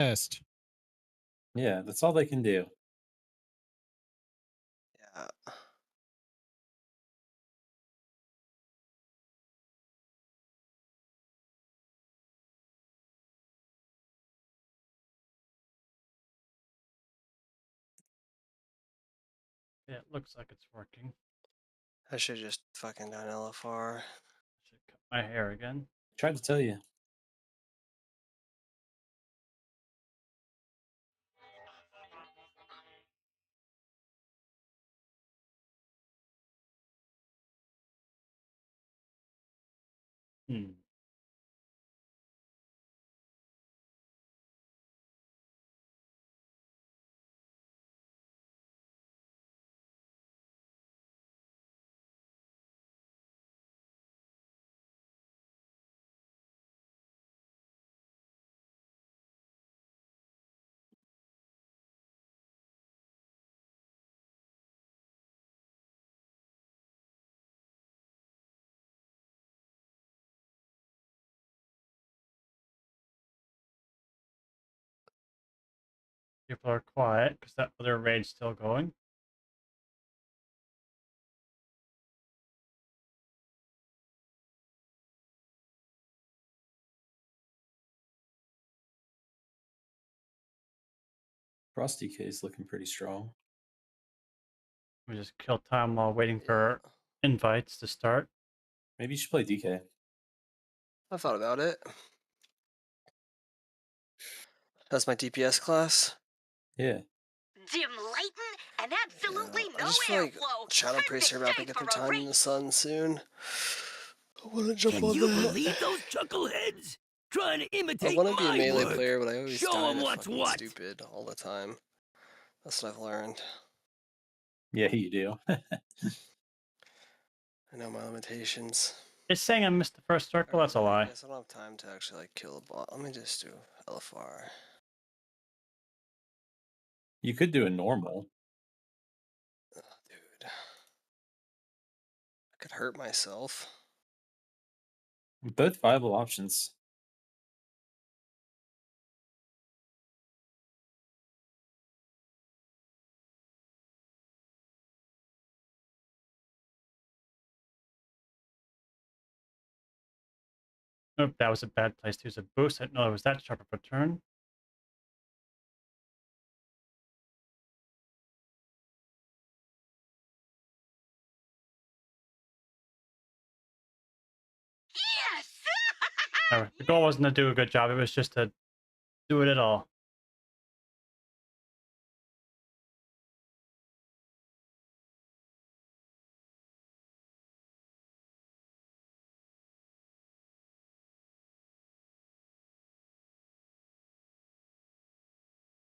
Test. Yeah, that's all they can do. Yeah. Yeah, it looks like it's working. I should just fucking done LFR. Should cut my hair again. Tried to tell you. Hmm. People are quiet because that other raid's still going. Frosty K is looking pretty strong. We just kill time while waiting for invites to start. Maybe you should play DK. I thought about it. That's my DPS class. Yeah. Dim lighten and absolutely I no just feel like airflow. Shadow Priest are about to Perfect get day their for a time in raid. the sun soon. I want to jump Can on you that. believe those chuckleheads? Trying to I imitate want to be a my melee work. player, but I always Show die 'em to what's fucking what. stupid all the time. That's what I've learned. Yeah, you do. I know my limitations. It's saying I missed the first circle. That's a I lie. guess I don't have time to actually like kill a bot. Let me just do LFR. You could do a normal. Ugh, dude. I could hurt myself. Both viable options. Nope, that was a bad place to use a boost. I didn't know it was that sharp of a turn. Yes! The goal wasn't to do a good job. It was just to do it at all.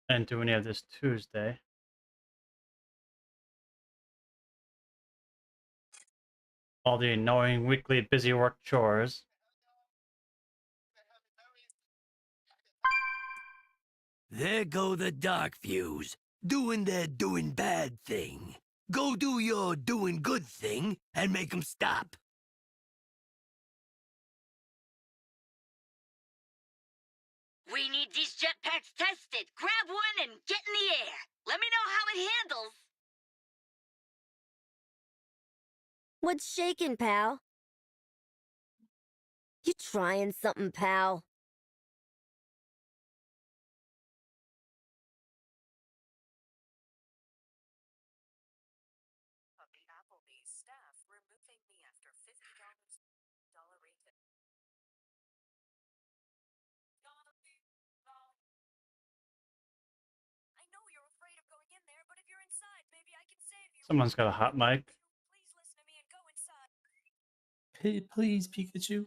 I didn't do any of this Tuesday. All the annoying weekly busy work chores. There go the dark views, doing their doing bad thing. Go do your doing good thing and make 'em stop. We need these jetpacks tested. Grab one and get in the air. Let me know how it handles. What's shaking, pal? You trying something, pal? Applebee's staff removing me after $50 rated. I know you're afraid of going in there, but if you're inside, maybe I can save you. Someone's got a hot mic. Please listen to me and go inside. Hey, please, Pikachu.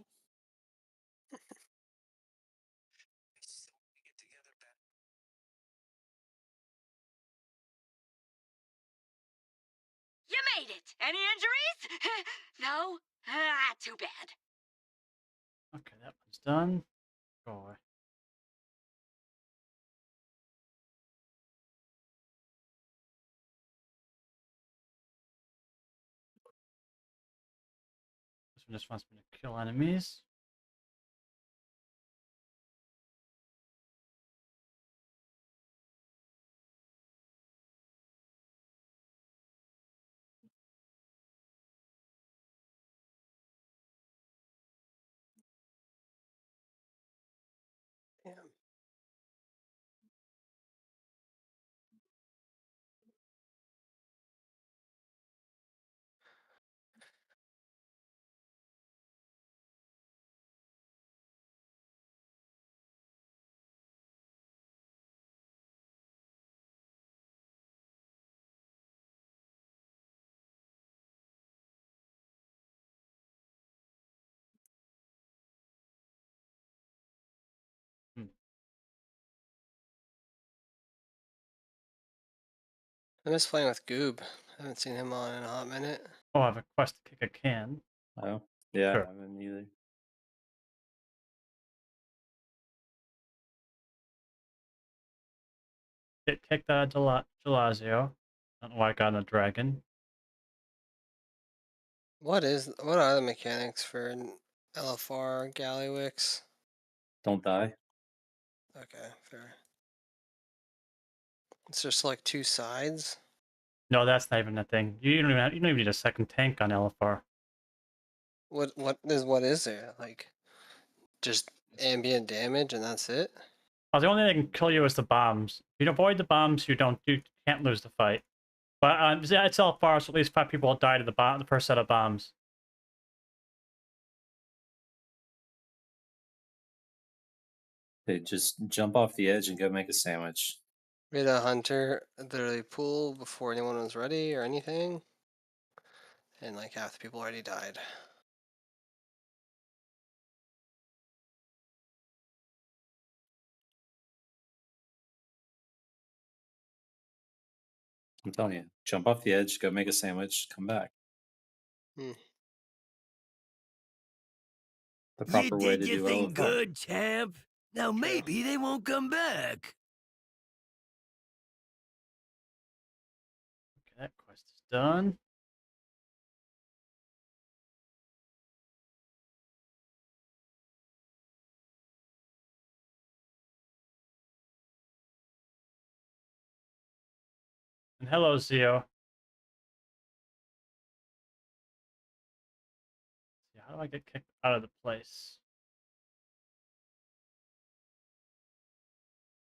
You made it. Any injuries? No? Ah, too bad. Okay, that one's done. Go away. This one just wants me to kill enemies. I miss playing with Goob. I haven't seen him on in a hot minute. Oh, I have a quest to kick a can. Oh, yeah, Sure. I haven't either. Get kicked out of Gelazio. Don't know why I got a dragon. What are the mechanics for an LFR Gallywix? Don't die. Okay, fair. It's just like two sides. No, that's not even a thing. You don't even need a second tank on LFR. What is there? Like just ambient damage and that's it? Oh, the only thing that can kill you is the bombs. If you avoid the bombs, you can't lose the fight. But yeah, it's LFR, so at least 5 people will die to the first set of bombs. They just jump off the edge and go make a sandwich. We had a hunter literally pull before anyone was ready or anything. And like half the people already died. I'm telling you, jump off the edge, go make a sandwich, come back. Hmm. The You proper way did to your do thing LFR. good, champ. Now True. maybe they won't come back. Okay, that quest is done. And hello, Zio. Yeah, how do I get kicked out of the place?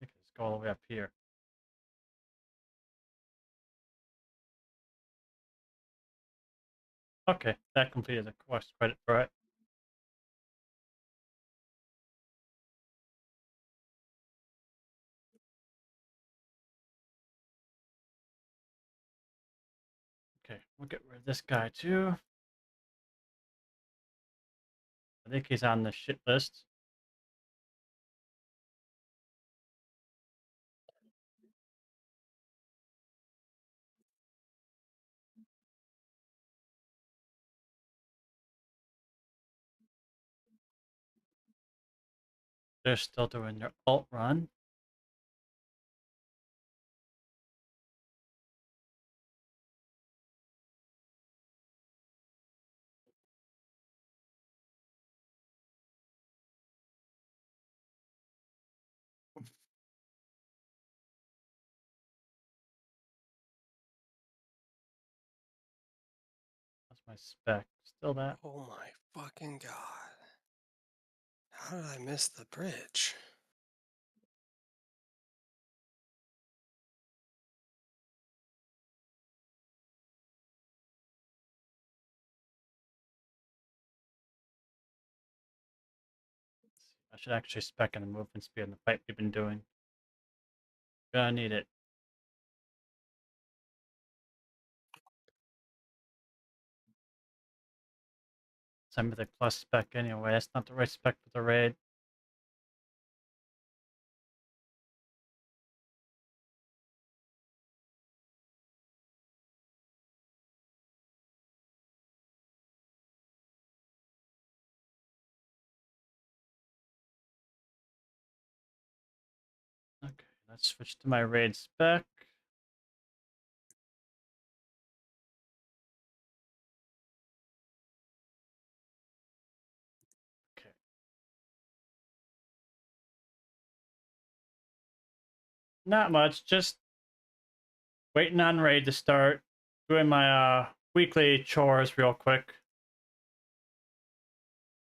I think I just go all the way up here. Okay, that completed the quest credit for it. Okay, we'll get rid of this guy too. I think he's on the shit list. They're still doing their alt run. That's my spec. Still that. Oh my fucking god. How did I miss the bridge? I should actually spec in the movement speed in the fight we've been doing. Gonna need it. It's a Mythic Plus spec anyway. That's not the right spec for the raid. Okay, let's switch to my raid spec. Okay. Not much, just waiting on raid to start. Doing my weekly chores real quick.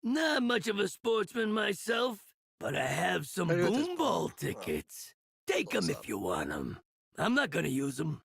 Not much of a sportsman myself, but I have some What do I do with this boom ball? ball Oh, tickets. Take close 'em up. if you want 'em. I'm not gonna use 'em.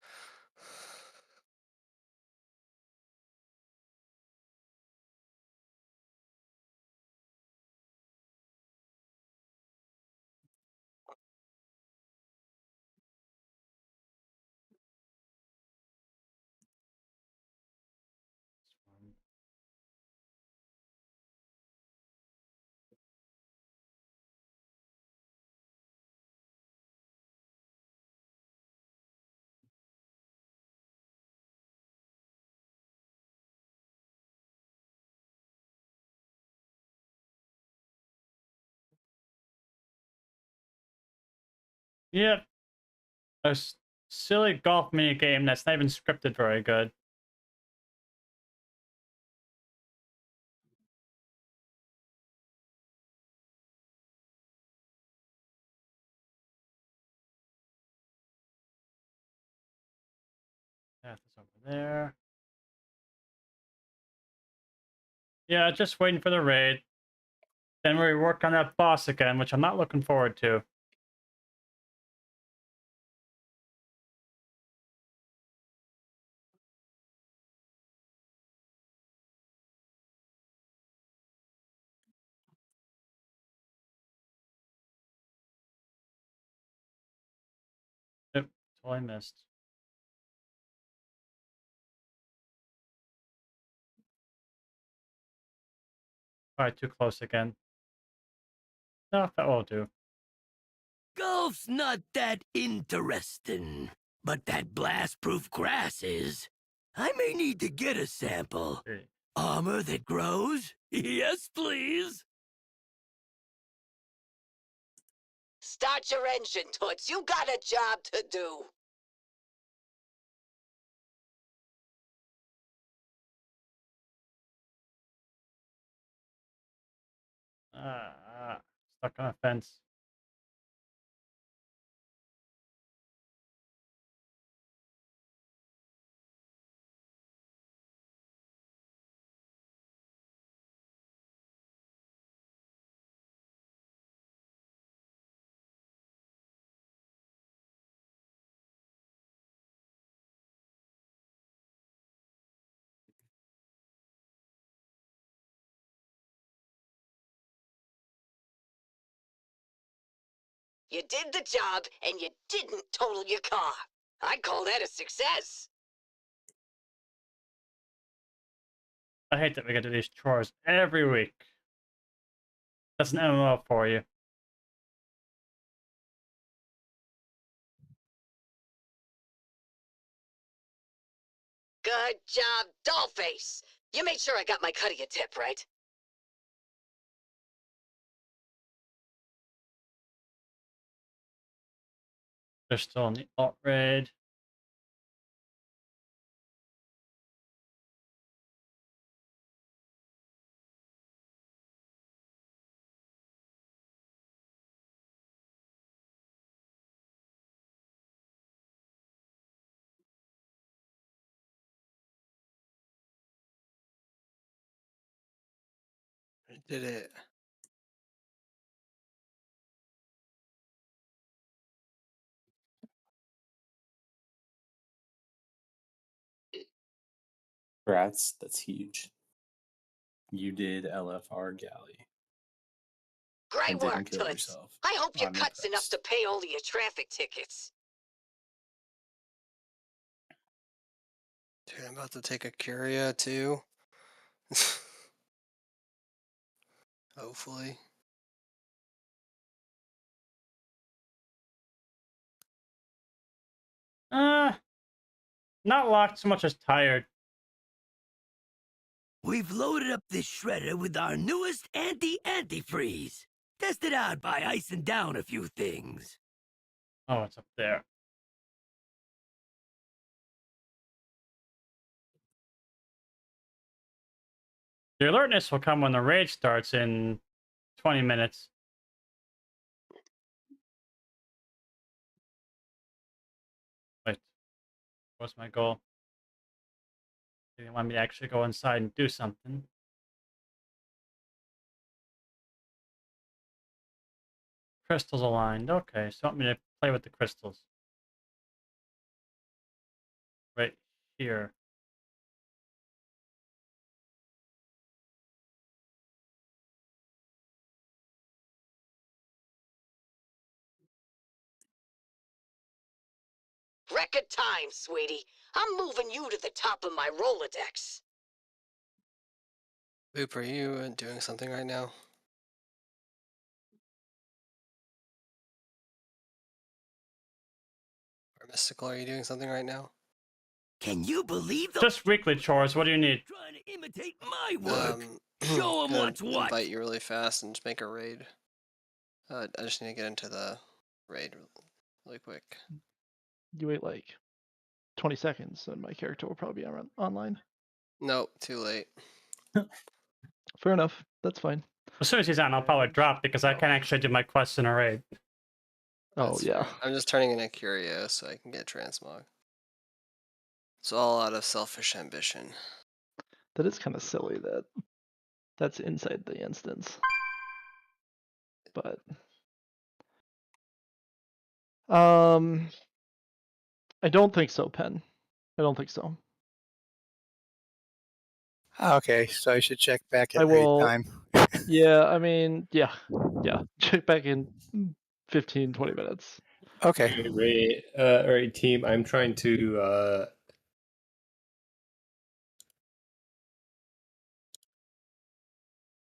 Yep. Silly golf mini game that's not even scripted very good. Path is over there. Yeah, just waiting for the raid. Then we work on that boss again, which I'm not looking forward to. Yep, totally missed. Probably too close again. No, that will do. Golf's not that interesting, but that blast-proof grass is. I may need to get a sample. Okay. Armor that grows? Yes, please. Start your engine, Toots. You got a job to do. Stuck on a fence. You did the job, and you didn't total your car. I'd call that a success. I hate that we gotta do these chores every week. That's an MMO for you. Good job, Dollface. You made sure I got my cut of your tip, right? They're still in the alt raid. I did it. Rats, that's huge. You did LFR Galley Great and didn't work, kill Toots. yourself. I hope your I'm cut's enough to impressed. pay all of your traffic tickets. Dude, I'm about to take a Curia too. Hopefully. Not locked so much as tired. We've loaded up this shredder with our newest anti-antifreeze. Tested out by icing down a few things. Oh, it's up there. The alertness will come when the raid starts in 20 minutes. Wait, what's my goal? They want me to actually go inside and do something. Crystals aligned. Okay, so want me to play with the crystals. Right here. Record time, sweetie. I'm moving you to the top of my Rolodex. Boop, are you doing something right now? Or Mystical, are you doing something right now? Can you believe the Just weekly chores. What do you need? trying to imitate my work? Um, Show 'em gonna what's what. invite you really fast and just make a raid. I just need to get into the raid. really quick. You wait like 20 seconds, and my character will probably be online. Nope, too late. Fair enough. That's fine. As soon as he's on, I'll probably drop because I can actually do my quests in a raid. Oh That's yeah. fair. I'm just turning in a curio so I can get transmog. It's all out of selfish ambition. That is kind of silly that that's inside the instance. But I don't think so, Pen. I don't think so. Okay, so I should check back I at raid will. time. Yeah, I mean, yeah. Check back in 15, 20 minutes. Okay. All right, team. I'm trying to.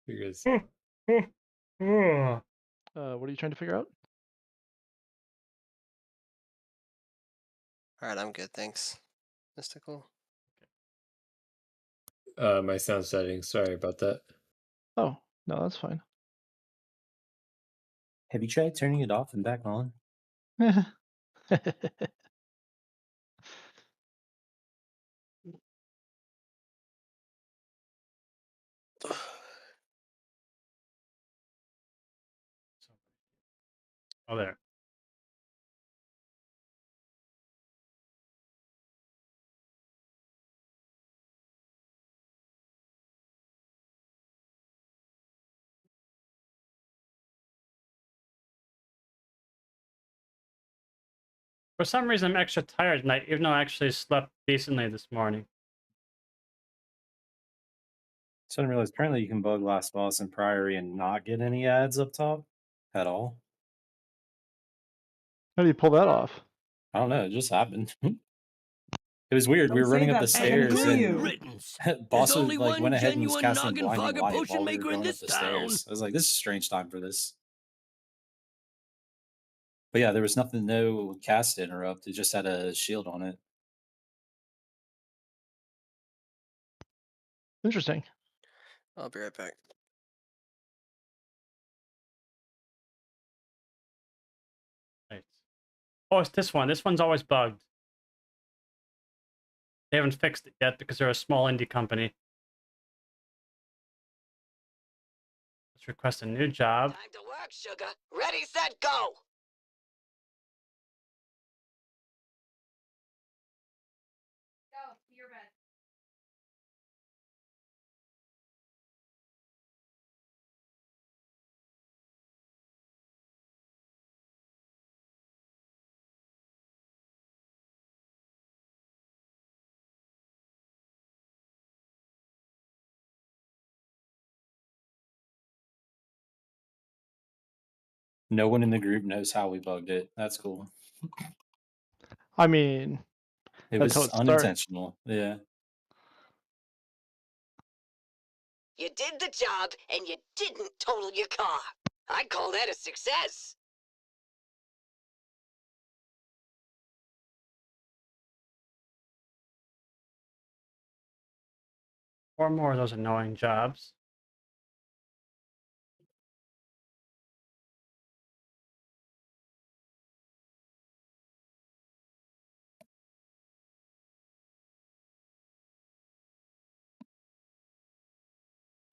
Figure this. What are you trying to figure out? All right, I'm good. Thanks, Mystical. My sound settings. Sorry about that. Oh, no, that's fine. Have you tried turning it off and back on? Oh, there. For some reason, I'm extra tired tonight, even though I actually slept decently this morning. So I didn't realize apparently you can bug Last Boss and Priory and not get any ads up top at all. How do you pull that off? I don't know. It just happened. It was weird. We Don't were say running up that, the Pen. stairs Good and riddance. Boss There's only like one went ahead and was genuine casting noggin blinding fogger light potion while we were maker in going up this the town. stairs. I was like, this is a strange time for this. But yeah, there was nothing, no cast interrupt. It just had a shield on it. Interesting. I'll be right back. Right. Oh, it's this one. This one's always bugged. They haven't fixed it yet because they're a small indie company. Let's request a new job. Time to work, sugar. Ready, set, go! Go to your bed. No one in the group knows how we bugged it. That's cool. I mean, It that's how was it starts. unintentional. Yeah. You did the job, and you didn't total your car. I call that a success. Four more of those annoying jobs.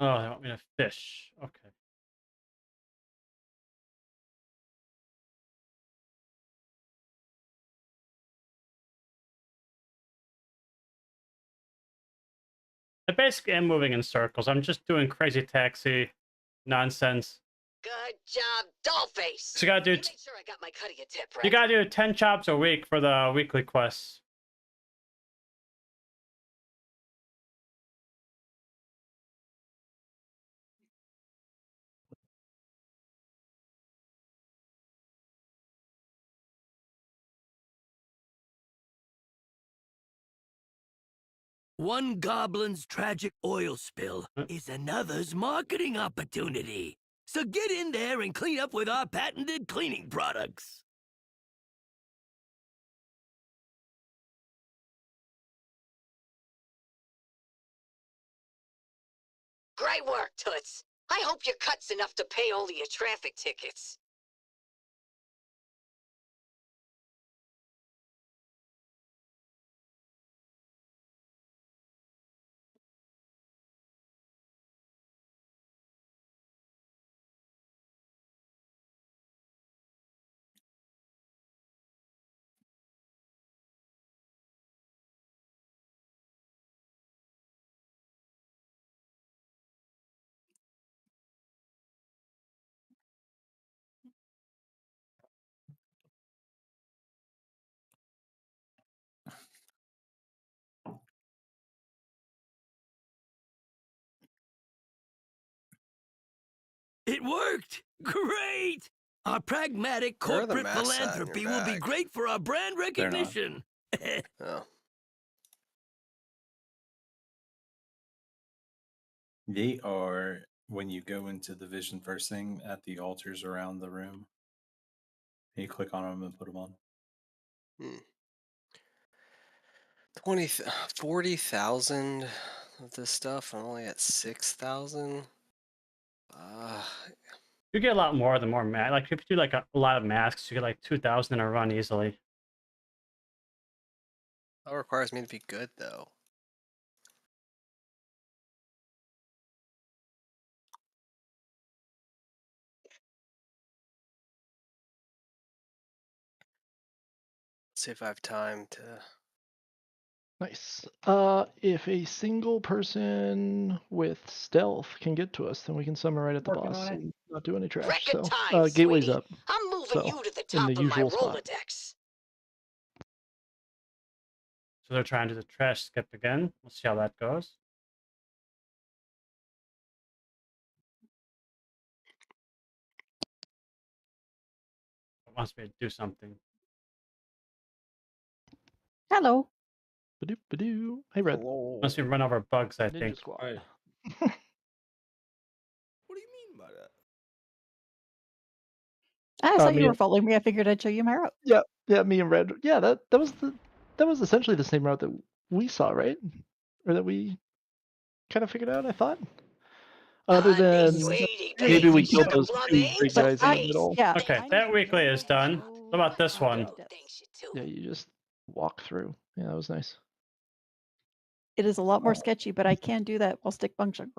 Oh, they want me to fish. Okay. I basically am moving in circles. I'm just doing crazy taxi nonsense. Good job, Dollface. So you gotta do. You make sure I got my cut of your tip, right? You gotta do 10 jobs a week for the weekly quests. One goblin's tragic oil spill is another's marketing opportunity. So get in there and clean up with our patented cleaning products. Great work, Toots. I hope your cut's enough to pay all of your traffic tickets. worked! Great! Our pragmatic Where are the corporate masks at in your philanthropy will be bag? great for our brand They're not. recognition. Oh. They are when you go into the vision first thing at the altars around the room. You click on them and put them on. 40,000 of this stuff. I'm only at 6,000. You get a lot more the more masks. Like if you do like a lot of masks, you get like 2,000 in a run easily. That requires me to be good though. Let's see if I have time to. Nice. If a single person with stealth can get to us, then we can summon right at the Working boss on it. and not do any trash. Record So, time, gateway's sweetie. up. I'm moving So, you to the in top the of my usual spot. Rolodex. So they're trying to do the trash skip again. We'll see how that goes. It wants me to do something. Hello. Badoo, badoo. Hey, Red. Wants me to run over bugs, I Ninja think. Squad. Hi. What do you mean by that? I saw me you were and- following me. I figured I'd show you my route. Yeah, me and Red. Yeah, that was essentially the same route that we saw, right? Or that we kind of figured out, I thought. Other Honey, than sweetie, maybe we please, killed sugar those plum two ain't big so guys in the nice. middle. Yeah. Okay, that weekly is done. What about this one? Thanks, you too. Yeah, you just walk through. Yeah, that was nice. It is a lot more sketchy, but I can do that while stick function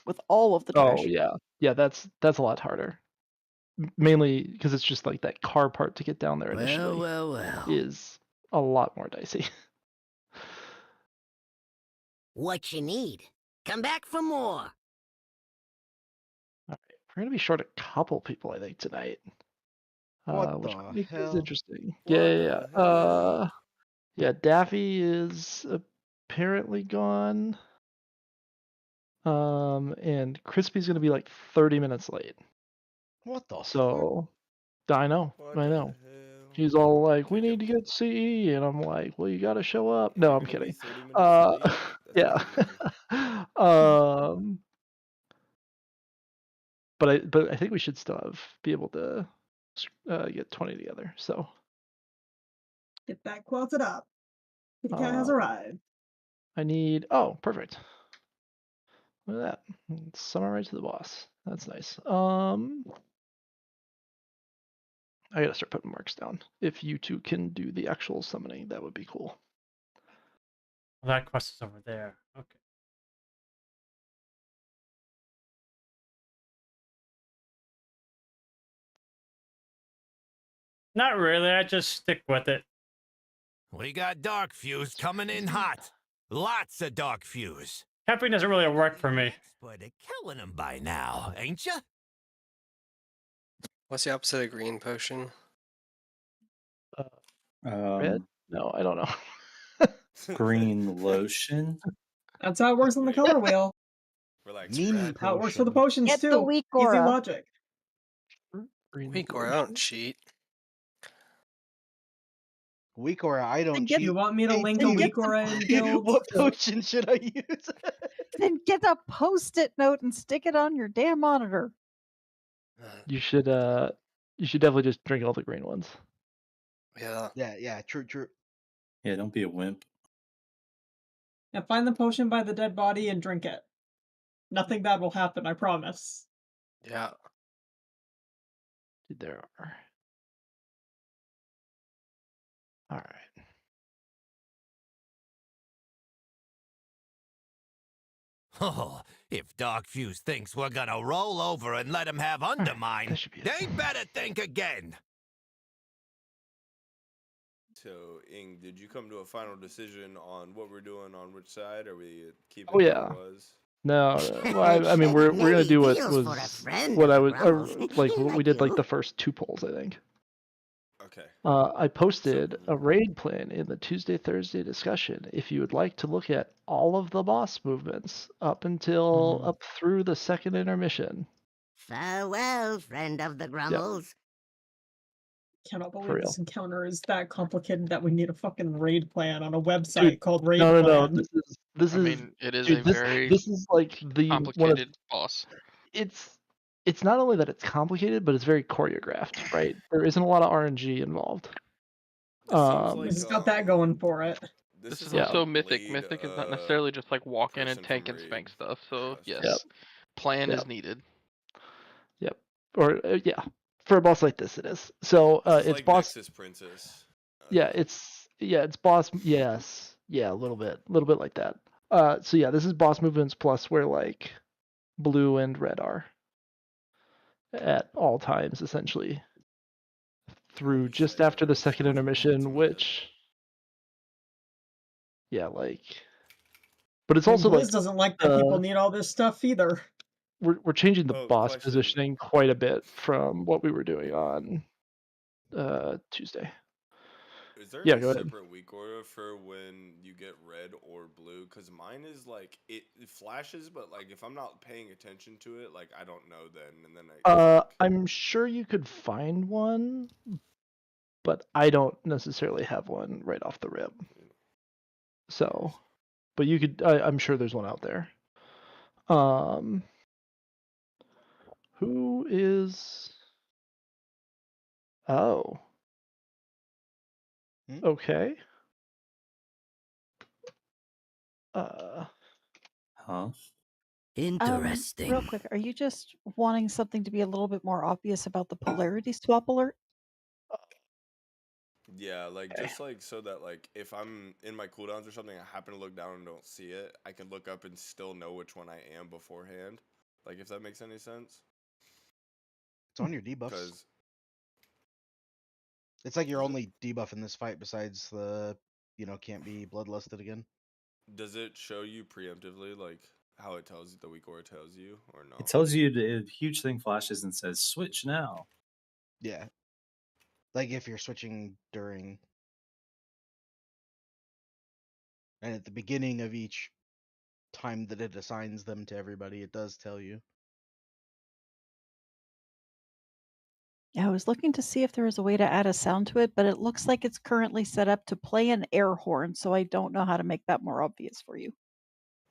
with all of the trash. Oh yeah, that's a lot harder. Mainly because it's just like that car part to get down there initially Well. is a lot more dicey. What you need? Come back for more. All right, we're gonna be short a couple people, I think, tonight. What Which the I think is hell? interesting. What Yeah. the hell? Yeah, Daffy is apparently gone. And Crispy's gonna be like 30 minutes late. What the fuck? So I know. What I the know. hell? He's all like, "We Okay, need to get CE," and I'm like, "Well, you gotta show up." Yeah, No, you're I'm gonna be kidding. 30 minutes late? That's Yeah. crazy. But I think we should still be able to get 20 together. So Get that quilted up. The cat has Uh, arrived. I need. Perfect. Look at that. Summarize to the boss. That's nice. I gotta start putting marks down. If you two can do the actual summoning, that would be cool. Well, that quest is over there. Okay. Not really. I just stick with it. We got Dark Fuse coming in hot. Lots of Dark Fuse. Caffeine doesn't really work for me. Expert at killing them by now, ain't ya? What's the opposite of green potion? Red? No, I don't know. Green lotion. That's how it works on the color wheel. Relax, Mean Brad. how it works for the potions Get too. the weak Easy aura. logic. Green Weak or I lotion. don't cheat. Weak aura, I don't get- You cheat. want me to Hey, link a dude, weak aura in guild? what potion should I use? Then get a post-it note and stick it on your damn monitor. You should definitely just drink all the green ones. Yeah. Yeah, true. Yeah, don't be a wimp. And find the potion by the dead body and drink it. Nothing bad will happen, I promise. Yeah. There are. All right. Oh, if Dark Fuse thinks we're gonna roll over and let him have Undermine, that should be it. they better think again. So, Ing, did you come to a final decision on what we're doing on which side? Are we keeping Oh, it yeah. how it was? No. Well, I mean, we're gonna do what Deals for a was friend what of I the would Rumbles. like what we did like you. the first two polls, I think. Okay. I posted a raid plan in the Tuesday Thursday discussion. If you would like to look at all of the boss movements up through the second intermission, Farewell, friend of the Grummels. Cannot For believe real. this encounter is that complicated that we need a fucking raid plan on a website Dude, called Raid no. Plan. This I is mean, it is dude, a this very this is like the one of complicated boss. it's not only that it's complicated, but it's very choreographed, right? There isn't a lot of RNG involved. This seems like It's got that going for it. This is Yeah. also Mythic. Blade, Mythic is not necessarily just like walk in and person tank from and Raid. spank stuff. So yes, Yep. plan Yep. is needed. Yep. Or yeah, for a boss like this, it is. So This is it's like boss. Nexus Princess. Yeah, it's boss. Yes, yeah, a little bit like that. So yeah, this is boss movements plus where like blue and red are at all times essentially through just after the second intermission, which yeah, like, but it's also Blizz like doesn't like that people need all this stuff either. we're changing the Oh, boss question. positioning quite a bit from what we were doing on Tuesday. Is there Yeah, a go ahead. separate week order for when you get red or blue? Because mine is like it flashes, but like if I'm not paying attention to it, like I don't know then, and then I'm sure you could find one, but I don't necessarily have one right off the rip. So, but you could. I'm sure there's one out there. Who is? Oh. Okay. Huh? Interesting. Real quick, are you just wanting something to be a little bit more obvious about the polarity swap alert? yeah, like just like so that like if I'm in my cooldowns or something, I happen to look down and don't see it, I can look up and still know which one I am beforehand. Like if that makes any sense. It's on your debuffs. Because It's like your only debuff in this fight besides the, can't be bloodlusted again. does it show you preemptively like how it tells you the weak aura tells you or no? It tells you the huge thing flashes and says switch now. Yeah. Like if you're switching during. And at the beginning of each time that it assigns them to everybody, it does tell you. Yeah, I was looking to see if there was a way to add a sound to it, but it looks like it's currently set up to play an air horn, so I don't know how to make that more obvious for you.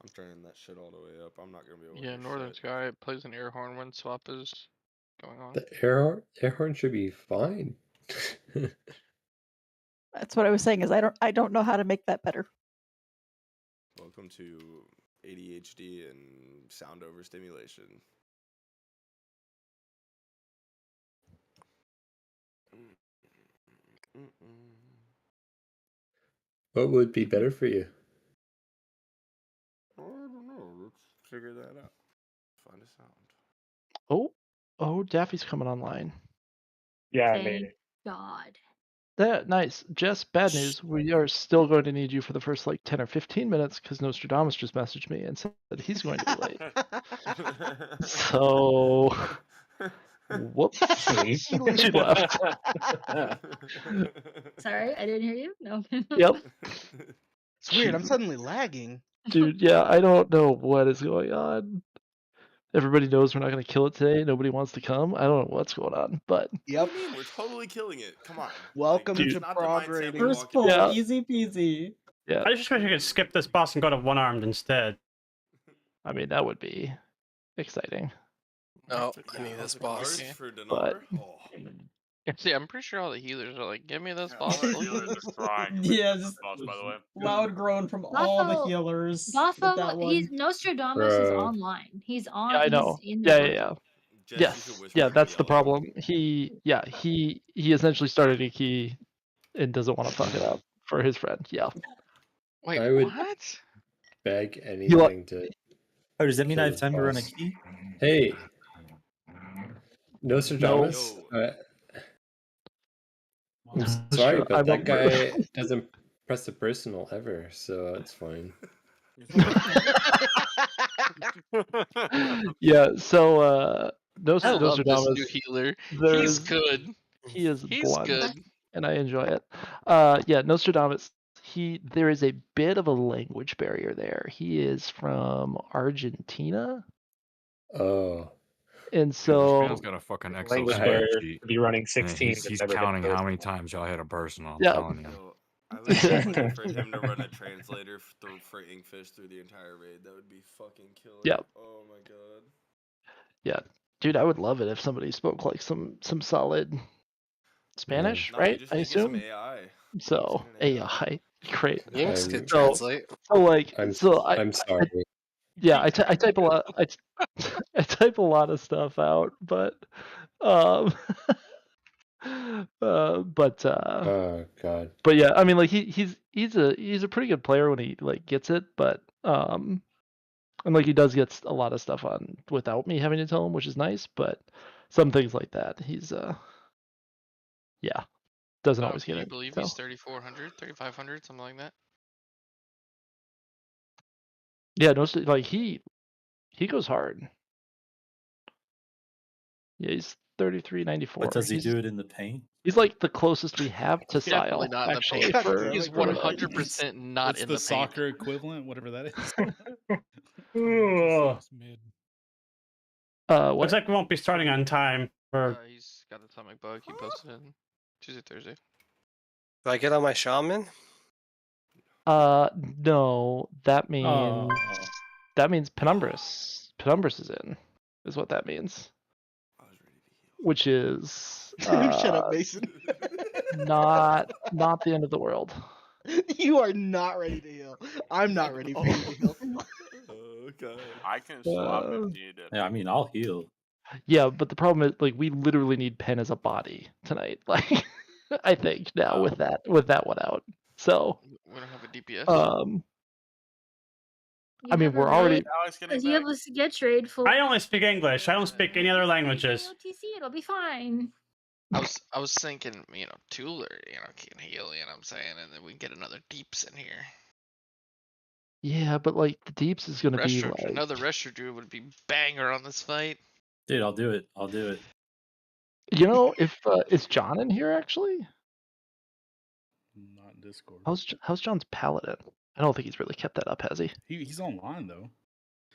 I'm turning that shit all the way up. I'm not gonna be able to Yeah, hear Northern shit. Sky plays an air horn when swap is going on. The air horn should be fine. That's what I was saying. Is I don't know how to make that better. Welcome to ADHD and sound overstimulation. What would be better for you? I don't know. Let's figure that out. Find a sound. Oh, Daffy's coming online. Yeah, I Thank made it. God. That nice. Jess, bad news. We are still going to need you for the first like 10 or 15 minutes because Nostradamus just messaged me and said that he's going to be late. So, whoops. She left. Sorry, I didn't hear you. No. Yep. It's weird. I'm suddenly lagging. Dude, yeah, I don't know what is going on. Everybody knows we're not going to kill it today. Nobody wants to come. I don't know what's going on, but What do you mean? We're totally killing it. Come on. Welcome Like, to that's not prog the mindset rating. we First walk pull, Yeah. easy peasy. yeah, I just wish I could skip this boss and go to one armed instead. I mean that would be exciting. Oh, I need this boss. Okay. for Dinar. But Oh. See, I'm pretty sure all the healers are like, give me this Yeah, boss. all the healers are crying. Yeah, just Boss, by the way. loud groan from all the Boffo- healers. with that Boffo, one. he's Nostradamus is Bro. online. He's on. yeah, I know. He's in the Yeah, group. yeah, yeah. Jess, you Yes. should whisper Yeah, and that's the yell at him. problem. He essentially started a key and doesn't want to fuck it up for his friend. Yeah. Wait, I would what? beg anything to. Oh, does that mean I kill have this time to run a boss. key? Hey, Nostradamus. Yo. I'm sorry, Sure, but I'm that a- guy doesn't press the personal ever, so it's fine. Yeah, so I love this new Nostradamus, healer. He's there's good. he is He's blunt good. and I enjoy it. Yeah, Nostradamus, there is a bit of a language barrier there. He is from Argentina. Oh, And This so man's got a fucking Excel Links where spreadsheet. to be running and 16. he's counting how many times y'all hit a person. I'm Yeah. telling you. Yo, I would just like for him to run a translator for Inkfish through the entire raid. That would be fucking killer. Yep. Oh my god. Yeah, dude, I would love it if somebody spoke like some solid Spanish, Nah, right? you just I need to get some assume. AI. So AI, great. Yinks could So, translate. so like, I'm so I'm sorry. yeah, I type a lot. I type a lot of stuff out, but but Oh god. but yeah, I mean, like he's a pretty good player when he like gets it, but and like he does get a lot of stuff on without me having to tell him, which is nice. But some things like that, he's yeah, doesn't always Can get you it. believe So he's 3,400, 3,500, something like that? yeah, no, like he goes hard. Yeah, he's 33.94. But does he do it in the paint? He's like the closest we have to Definitely Sile, not in the actually. paint. For, He's for 100% not What's in the the paint. soccer equivalent, whatever that is? Ooh. Mid. What? Looks like we won't be starting on time for. He's got a atomic bug. He posted it Tuesday, Thursday. Do I get on my shaman? No, that means Oh. Penumbris. Penumbris is in, is what that means. Which is Shut up, Mason. not the end of the world. You are not ready to heal. I'm not ready for you to heal. Oh god. I can swap if needed. Yeah, I mean, I'll heal. Yeah, but the problem is like we literally need Pen as a body tonight. Like I think now with that one out. So We don't have a DPS. I mean we're already Because you have a sketch trade full. I only speak English. I don't speak any other languages. OTC, it'll be fine. I was thinking, Tuller, can heal, what I'm saying, and then we can get another Deeps in here. yeah, but like the Deeps is gonna be like Another Resture Druid would be banger on this fight. Dude, I'll do it. I'll do it. You know, if is John in here actually? Not in Discord. How's John's Paladin? I don't think he's really kept that up, has he? He's online though.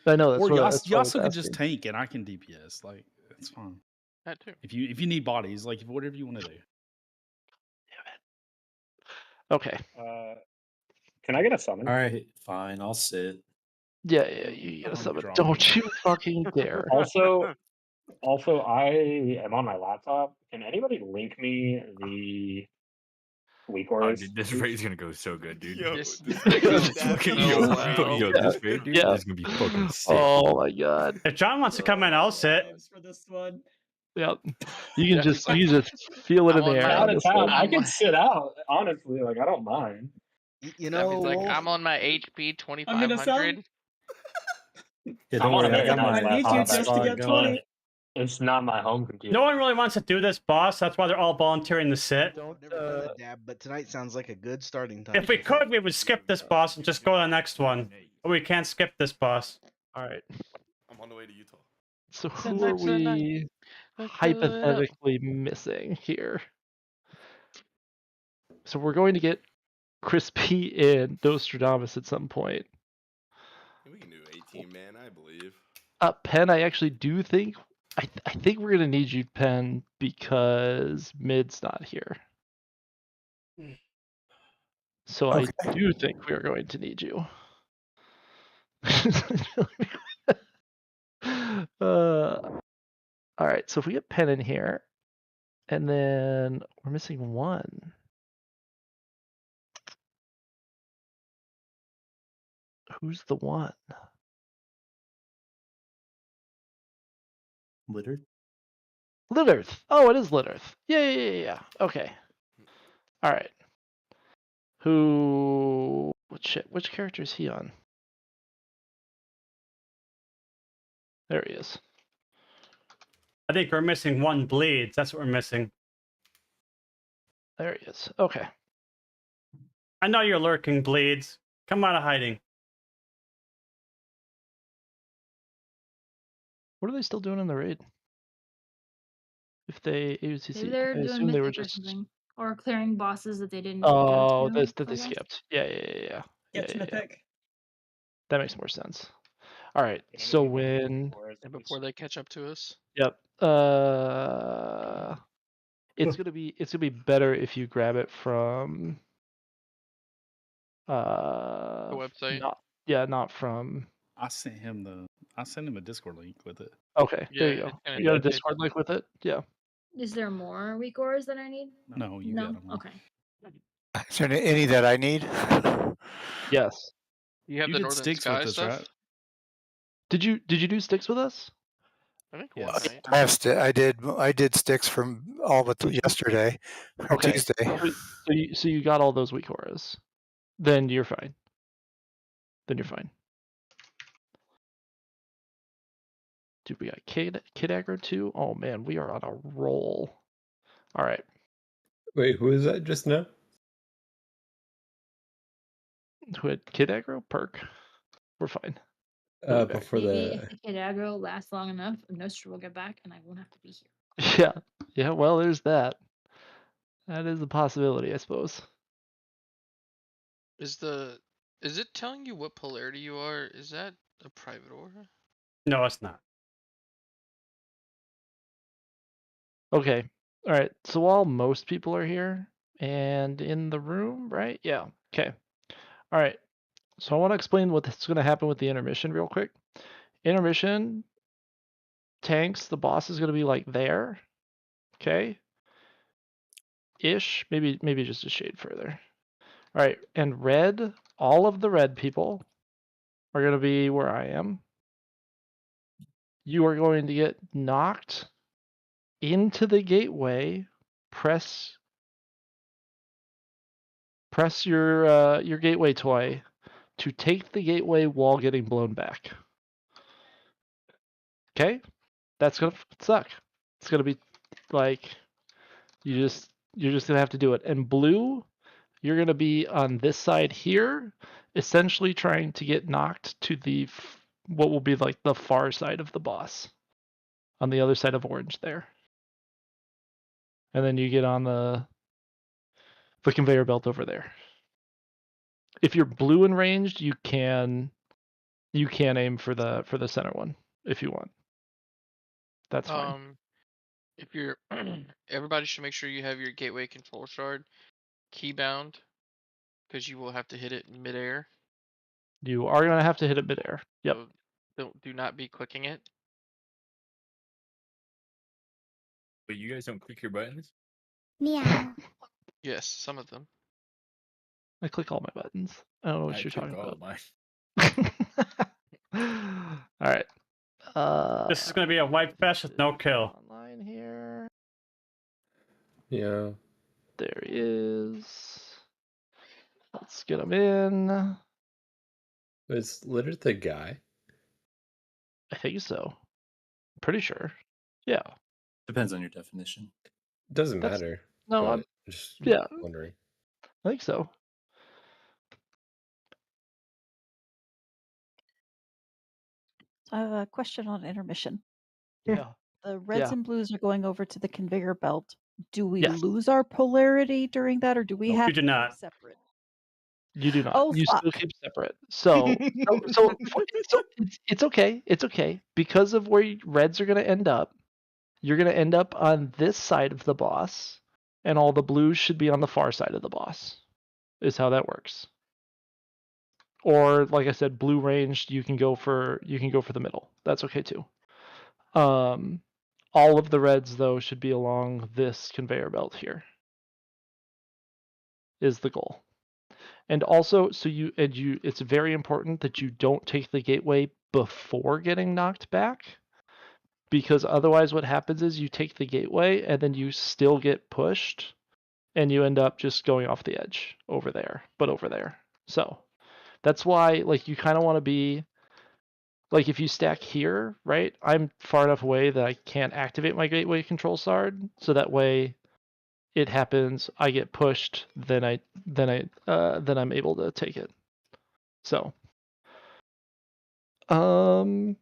I know that's or what, that's what I was Yasuo could just asking. tank and I can DPS. Like that's fine. That too. If you need bodies, like whatever you want to do. Okay. Can I get a summon? All right, fine. I'll sit. Yeah, you gotta summon. Don't you fucking dare. Also, I am on my laptop. Can anybody link me the weak orders? Dude, this raid's gonna go so good, dude. Yo, This- this This raid, dude, is gonna be fucking sick. Oh my god. If John wants to come in, I'll sit. For this one. Yep. You can just feel it in the air. out on of this town. one. I can sit out. Honestly, like I don't mind. You That means, know, like, I'm on my HP I'm gonna 2500. Yeah, I'm don't on a worry. I got very my nice I need you hotspot just to get going. 20. It's not my home computer. No one really wants to do this, boss. That's why they're all volunteering to sit. I've never done a dab, but tonight sounds like a good starting time. If we could, we would skip this boss and just go to the next one. But we can't skip this boss. All right. I'm on the way to Utah. So who are we hypothetically missing here? So we're going to get Crispy and Nostradamus at some point. We can do 18 man, I believe. Pen, I actually do think I think we're gonna need you, Pen, because Mid's not here. So I do think we are going to need you. All right, so if we get Pen in here, and then we're missing one. Who's the one? Littered? Litterth. Oh, it is Litterth. Yeah. Okay. All right. Which character is he on? There he is. I think we're missing one bleeds. That's what we're missing. There he is. Okay. I know you're lurking, bleeds. Come out of hiding. What are they still doing in the raid? If they AUTC, Maybe they're I doing assume they were Mythic or just. something. Or clearing bosses that they didn't Oh, go to. that they skipped. Yeah. Skip Mythic. That makes more sense. All right. Can So anybody link when for us, And please? before they catch up to us. Yep. It's gonna be better if you grab it from The website. not from. I sent him a Discord link with it. Okay, there you Yeah, go. it's gonna You got a it's Discord link with it? Yeah. Is there more weak ores that I need? No, you No. got them. Okay. Is there any that I need? Yes. You have You the did Northern sticks Sky with us, stuff? right? Did you do sticks with us? I think Yes. one night. I did sticks from all but yesterday or Okay. Tuesday. So you got all those weak auras. Then you're fine. Dude, we got Kid Aggro too. Oh man, we are on a roll. All right. Wait, who is that just now? Who had Kid Aggro? Perk. We're fine. We'll be back. Before Maybe if the the kid aggro lasts long enough, Nostra will get back and I won't have to be here. Yeah. Yeah, well there's that. That is a possibility, I suppose. Is it telling you what polarity you are? Is that a private aura? No, it's not. Okay. All right. So while most people are here and in the room, right? Yeah. Okay. All right. So I want to explain what's going to happen with the intermission real quick. Intermission tanks, the boss is going to be like there. Okay. Ish. Maybe just a shade further. All right. And red, all of the red people are going to be where I am. You are going to get knocked into the gateway. Press your gateway toy to take the gateway while getting blown back. Okay? That's gonna suck. It's gonna be like you're just gonna have to do it. And blue, you're gonna be on this side here, essentially trying to get knocked to the what will be like the far side of the boss, on the other side of orange there. And then you get on the conveyor belt over there. If you're blue and ranged, you can aim for the center one if you want. That's fine. If you're everybody should make sure you have your gateway control shard keybound, because you will have to hit it in midair. You are gonna have to hit it midair. Yep. So do not be clicking it. But you guys don't click your buttons? Meow. Yes, some of them. I click all my buttons. I don't know what I you're click talking all about. mine. All right. This is going to be a white fest with no kill. Online here. yeah. There he is. Let's get him in. Is Litter the guy? I think so. Pretty sure. Yeah. Depends on your definition. Doesn't matter. No, but I'm just yeah. wondering. I think so. I have a question on intermission. Yeah. The reds Yeah. and blues are going over to the conveyor belt. Do we Yes. lose our polarity during that, or do we Nope, have you do to keep not. separate? You do not. Oh, You still fuck. keep separate. So it's okay. It's okay because of where reds are going to end up. You're going to end up on this side of the boss, and all the blues should be on the far side of the boss. Is how that works. Or like I said, blue ranged, you can go for the middle. That's okay too. All of the reds though should be along this conveyor belt here. Is the goal. And also, it's very important that you don't take the gateway before getting knocked back, because otherwise what happens is you take the gateway and then you still get pushed and you end up just going off the edge over there. So that's why like you kind of want to be like, if you stack here, right? I'm far enough away that I can't activate my gateway control shard, so that way it happens, I get pushed, then I'm able to take it. So that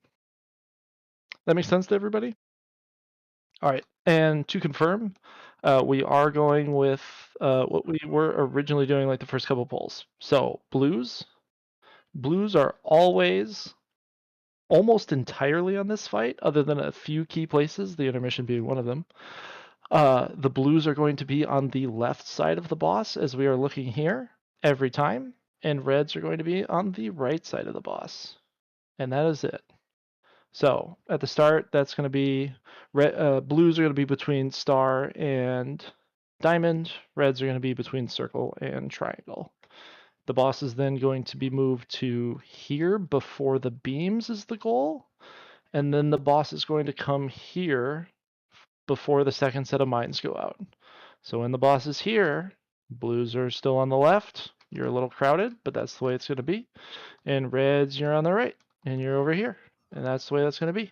makes sense to everybody? All right. And to confirm, we are going with what we were originally doing, like the first couple polls. So blues are always almost entirely on this fight, other than a few key places, the intermission being one of them. The blues are going to be on the left side of the boss as we are looking here every time, and reds are going to be on the right side of the boss. And that is it. So at the start, that's going to be blues are going to be between star and diamond. Reds are going to be between circle and triangle. The boss is then going to be moved to here before the beams is the goal. And then the boss is going to come here before the second set of mines go out. So when the boss is here, blues are still on the left. You're a little crowded, but that's the way it's going to be. And reds, you're on the right, and you're over here. And that's the way that's going to be.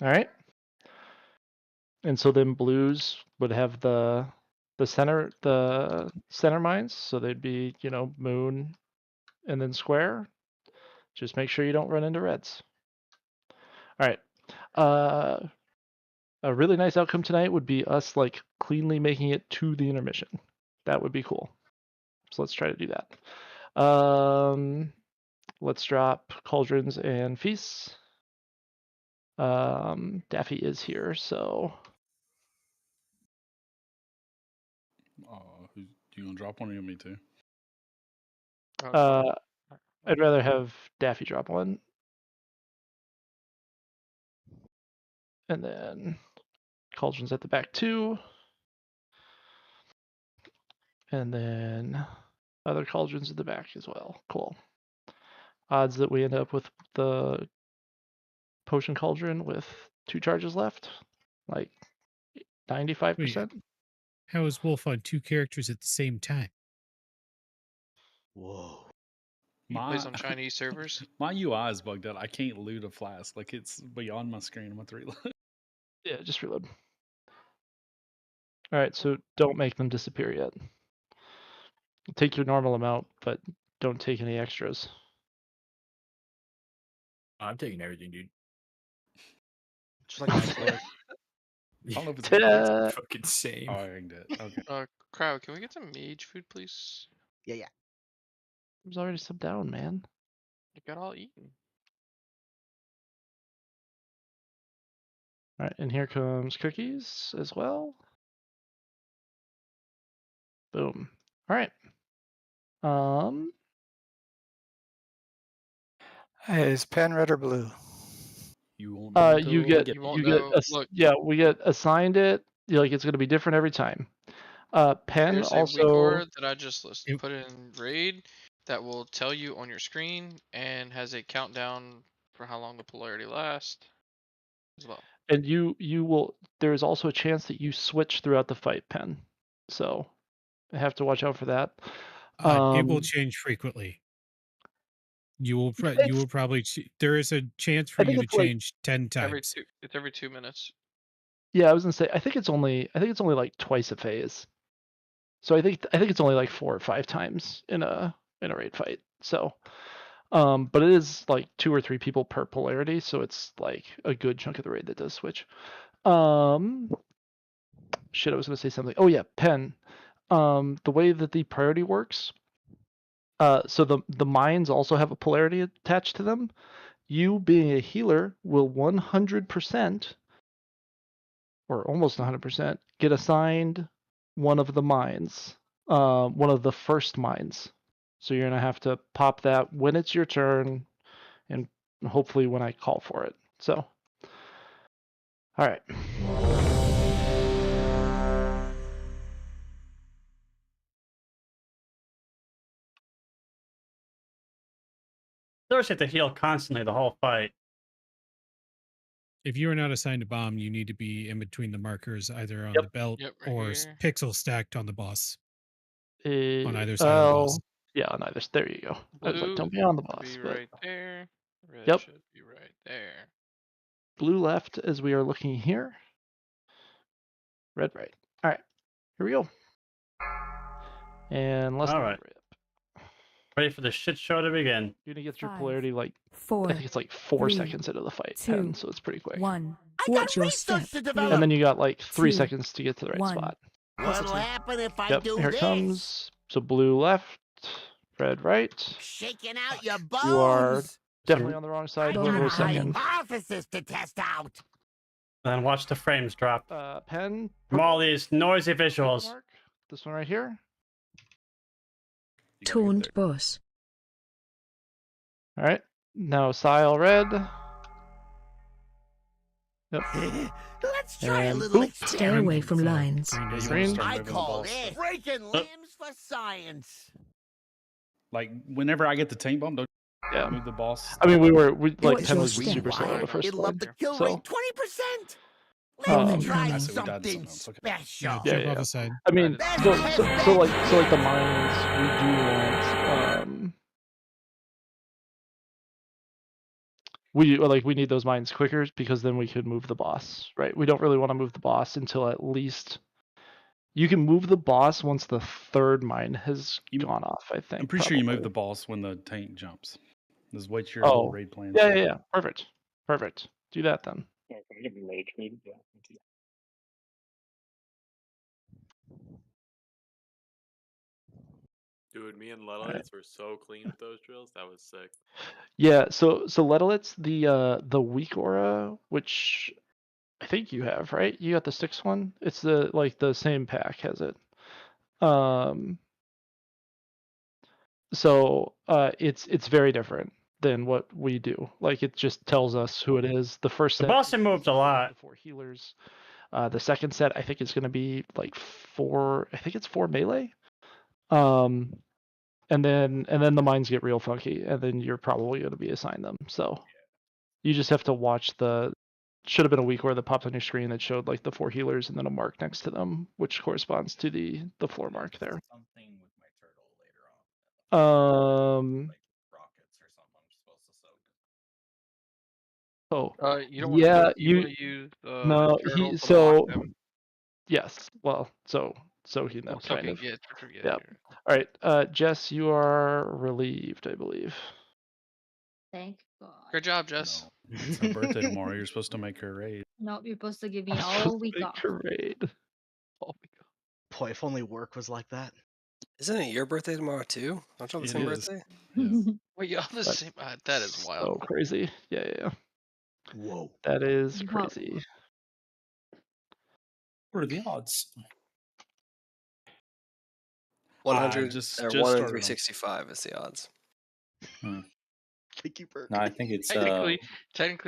All right. And so then blues would have the center mines, so they'd be, you know, moon and then square. Just make sure you don't run into reds. All right. A really nice outcome tonight would be us like cleanly making it to the intermission. That would be cool. So let's try to do that. Let's drop cauldrons and feasts. Daffy is here, so Do you want to drop one or you want me to? I'd rather have Daffy drop one. And then cauldrons at the back too. And then other cauldrons at the back as well. Cool. Odds that we end up with the potion cauldron with 2 charges left, like 95%. How is Wolf on 2 characters at the same time? Whoa. He plays on Chinese servers. My UI is bugged out. I can't loot a flask. Like it's beyond my screen. I'm going to reload. Yeah, just reload. All right, so don't make them disappear yet. Take your normal amount, but don't take any extras. I'm taking everything, dude. Just like my floor. I don't know if it's Ta-da! fucking same. Oh, I rigged it. Okay. Crowd, can we get some mage food, please? Yeah. There's already some down, man. It got all eaten. All right, and here comes cookies as well. Boom. All right. Is pen red or blue? You won't. You get yeah, we get assigned it. Like it's going to be different every time. Pen There's also a record that I just put in raid that will tell you on your screen and has a countdown for how long the polarity lasts as well. And you will. There is also a chance that you switch throughout the fight, Pen. So I have to watch out for that. It will change frequently. You will probably. There is a chance for you to change 10 times. It's every 2 minutes. Yeah, I was gonna say. I think it's only like twice a phase. So I think it's only like 4 or 5 times in a raid fight. So, but it is like 2 or 3 people per polarity, so it's like a good chunk of the raid that does switch. Shit, I was gonna say something. Oh yeah, Pen. The way that the priority works. So the mines also have a polarity attached to them. You being a healer will 100% or almost 100% get assigned one of the mines, one of the first mines. So you're gonna have to pop that when it's your turn, and hopefully when I call for it. So, all right. Those have to heal constantly the whole fight. If you are not assigned a bomb, you need to be in between the markers, either on the belt or pixel stacked on the boss. On either side of the boss. Yeah, on either. There you go. Blue I was like, don't be on the boss. Be But... right there. Red Yep. should be right there. Blue left as we are looking here. Red right. All right, here we go. And let's. All right. Ready for the shit show to begin. You're gonna get your polarity like I think it's like 4 seconds into the fight, Pen, so it's pretty quick. Watch your step. And then you got like 3 seconds to get to the right spot. What'll happen if I do here this? it comes. So blue left, red right. Shaking out your bones. You are definitely on the wrong side. Whoever was second. Hypothesis to test out. And then watch the frames drop. Pen. From all these noisy Purple visuals. mark. This one right here. Taunt boss. All right. Now Sile red. Yep. Let's try a And little boop. Stay away from lines. Green. Start I moving the call balls. it breaking limbs for science. Like whenever I get the taint bomb, don't Yeah. move the boss. I mean, we like What's Pen your was step? super slow on the first It'll one. up the kill So rate 20%. Oh, Let's okay. try I said we died to something something else. Okay. special. Yeah, Jump yeah. off the side. I mean, so like the mines, we do want we need those mines quicker because then we could move the boss, right? We don't really want to move the boss until at least you can move the boss once the third mine has gone off. I think. I'm pretty sure you move probably. the boss when the taint jumps. Just wait your little Oh, raid plan. yeah. Perfect. Do that then. Yeah, can I get mage raid? Yeah. Thank you. Dude, me and Lelites were so clean with those drills. That was sick. Yeah, so Ledolit's the weak aura, which I think you have, right? You got the 6 one? It's the same pack has it. So it's very different than what we do. Like it just tells us who it is. The first The set boss moved a lot. 4 healers. The second set I think is going to be like 4. I think it's 4 melee. And then the mines get real funky, and then you're probably going to be assigned them. So you just have to watch should have been a week where that popped on your screen that showed like the 4 healers and then a mark next to them, which corresponds to the floor mark there. Something with my turtle later on. Like rockets or something I'm supposed to soak. Oh. You don't want Yeah, you want to use no, turtle he to block them. yes. Well, soaking them Oh, kind soaking, of. yeah, true, yeah, Yeah. true. All right, Jess, you are relieved, I believe. Thank God. Good job, Jess. It's her birthday tomorrow. You're supposed to make her raid. Nope, you're supposed to give me all week off. Raid. Boy, if only work was like that. Isn't it your birthday tomorrow too? Don't you have the same is. birthday? Wait, you have the same. That is wild. So crazy. Yeah. Whoa. That is Whoa. crazy. What are the odds? 100 just or 1 in started 'em. 365 is the odds. Thank you, Burke. No, I think it's Technically,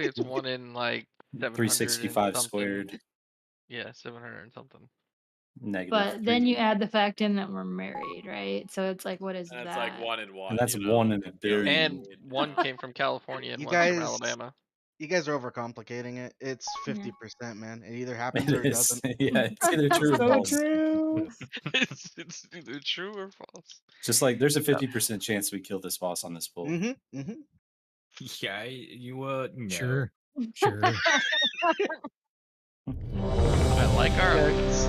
it's 1 in like 700 365 and something. squared. Yeah, 700 and something. Negative. But then you add the fact in that we're married, right? So it's like, what is And that? it's like 1 in 1. And that's you know? 1 in a billion. And 1 came from California and You 1 from guys- Alabama. You guys are overcomplicating it. It's 50%, man. It either happens It or it is. doesn't. Yeah, it's either true or So false. true. It's either true or false. Just like there's a 50% chance we kill this boss on this pull. Yeah, you no. Sure. I like our odds.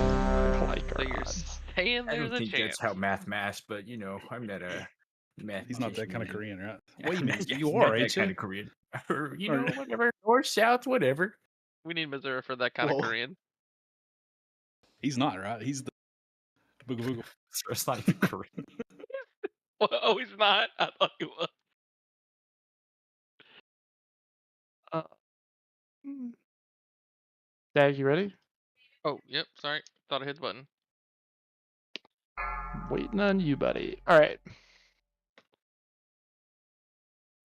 Like So our you're odds. saying I there's don't a think chance. that's how math maths, but you know, I'm not a math. He's not that kind of Korean, right? Wait a minute, you not are, that ain't kind you? of Korean. Or, you know, whatever. North, south, whatever. We need Missouri for that kind of Whoa. Korean. He's not, right? He's the booga booga. So it's not even Korean. Oh, he's not. I thought he was. Dag, you ready? Oh, yep. Sorry, thought I hit the button. Waiting on you, buddy. All right.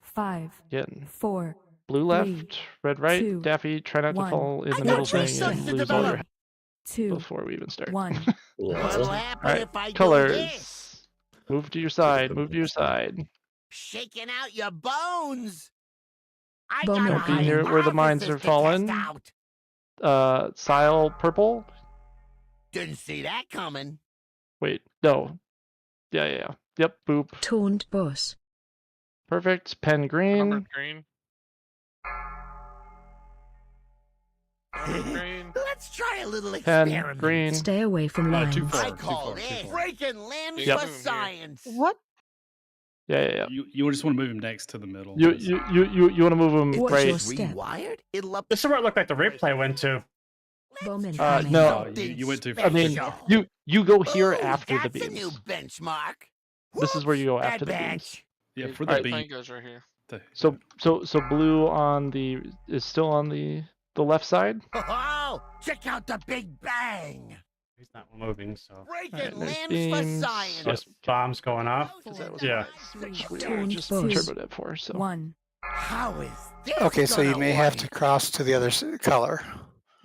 5, Getting 4, blue 3, left, red right. 2, Daffy, try not to 1. fall in I the got middle three thing sons and to lose all your develop. 2, before we even start. 1. What'll All happen right, if I do colors. this? Move to your side. Move to your side. Shaking out your bones. I Bowman got a Don't be near where the mines are hypothesis to falling. test out. Sile purple. Didn't see that coming. Wait, no. Yeah. Yep, boop. Taunt boss. Perfect. Pen green. Remember green. Green. Let's try a little Pen experiment. green. Stay away from lines. Too far. I Too call far. Too this far. breaking limbs Yep. for science. What? Yeah. You just want to move him next to the middle. You want to move him What's right? your step? Rewired? It'll up This is where it looked like the replay went to. Bowman No. No, you went too far. I mean, you go here after the that's a new beams. benchmark. This is where you go Bad after the batch. beams. Yeah, for All the right, beam. Tank goes right here. So blue is still on the left side. Oh, check out the Big Bang! He's not moving, so. Breaking there's limbs beams. for science. There's bombs going off. Yeah. Which we were Tuned just boost. turbo dev for. So. 1. How is this Okay, so you gonna may have work? to cross to the other color.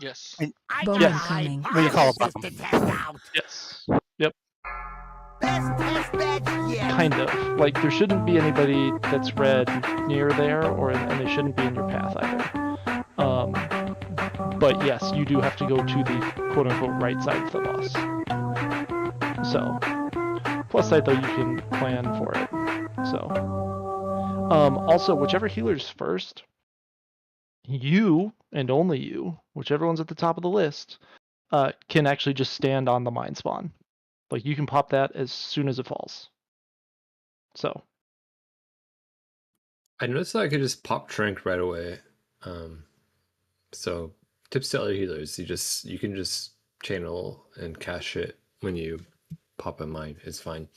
Yes. I Bowman got a coming. What do you call a hypothesis bomb? to test out. Yes. Yep. Best test bed yet. Kind of. Like there shouldn't be anybody that's red near there, and they shouldn't be in your path either. But yes, you do have to go to the quote-unquote right side of the boss. So, plus side though, you can plan for it. So, also whichever healer's first, you and only you, whichever one's at the top of the list, can actually just stand on the mine spawn. Like you can pop that as soon as it falls. So. I noticed that I could just pop Trank right away. So tips to other healers: you can just channel and cash it when you pop a mine. It's fine.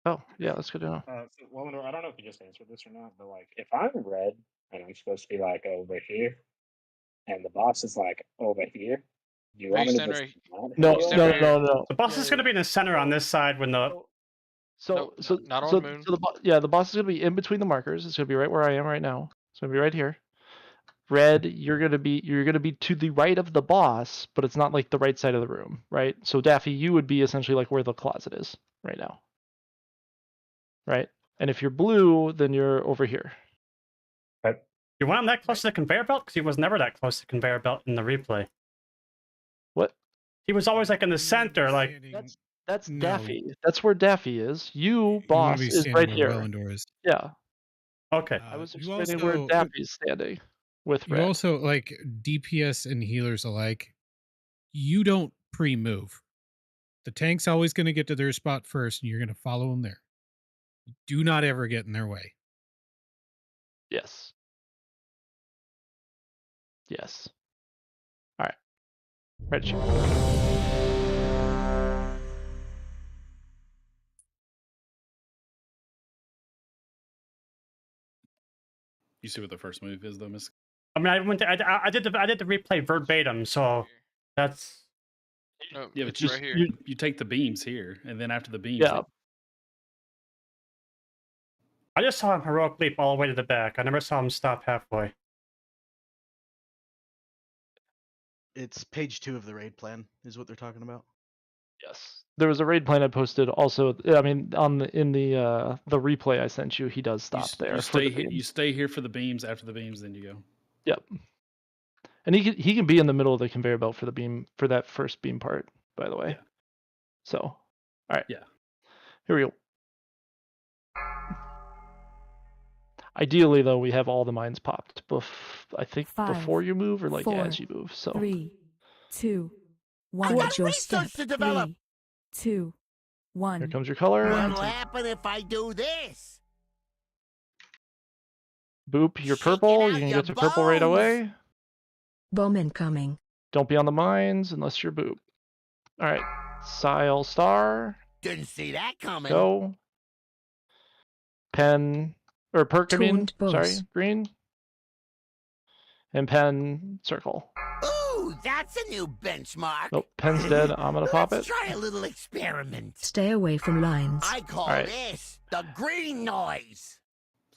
Oh yeah, that's good to know. So, Wallendor, I don't know if you just answered this or not, but like, if I'm red and I'm supposed to be like over here, and the boss is like over here, do you want me to just No. The boss is going to be in the center on this side when the. Not on moon. So the boss is gonna be in between the markers. It's gonna be right where I am right now. It's gonna be right here. Red, you're gonna be to the right of the boss, but it's not like the right side of the room, right? So Daffy, you would be essentially like where the closet is right now, right? And if you're blue, then you're over here. You want him that close to the conveyor belt? Because he was never that close to the conveyor belt in the replay. What? He was always like in the center, like. That's Daffy. That's where Daffy is. You, boss, be is standing right where here. Wellendor is. Yeah. Okay. I was you explaining also- where Daffy's standing with You red. also, like DPS and healers alike, you don't pre-move. The tank's always going to get to their spot first, and you're going to follow them there. Do not ever get in their way. Yes. Yes. All right. Red shoot. You see what the first move is, though, Miss? I mean, I did the replay verbatim, so that's. No, Yeah, but it's you, right here. you take the beams here, and then after the beams, Yeah. I just saw him heroic leap all the way to the back. I never saw him stop halfway. It's page 2 of the raid plan, is what they're talking about. Yes. There was a raid plan I posted also. I mean, in the replay I sent you, he does stop there. You for stay the here. You beams. stay here for the beams. After the beams, then you go. Yep. And he can be in the middle of the conveyor belt for the beam for that first beam part, by the way. Yeah. So, all right. Yeah. Here we go. Ideally, though, we have all the mines popped. I think 5, before you move or like 4, as you move. So 3, 2, 1. got Watch your research step. to develop. 3, 2, 1. here comes your color. What'll happen if I do this? Boop, you're purple. You can get to purple right away. Bowman coming. Don't be on the mines unless you're boop. All right. Sile star. Didn't see that coming. Go. Pen or perk, I mean. Tuned boss. Sorry, green. And pen circle. Ooh, that's a new benchmark. Nope, pen's dead. I'm gonna pop Let's it. try a little experiment. Stay away from lines. I call All right. this the green noise.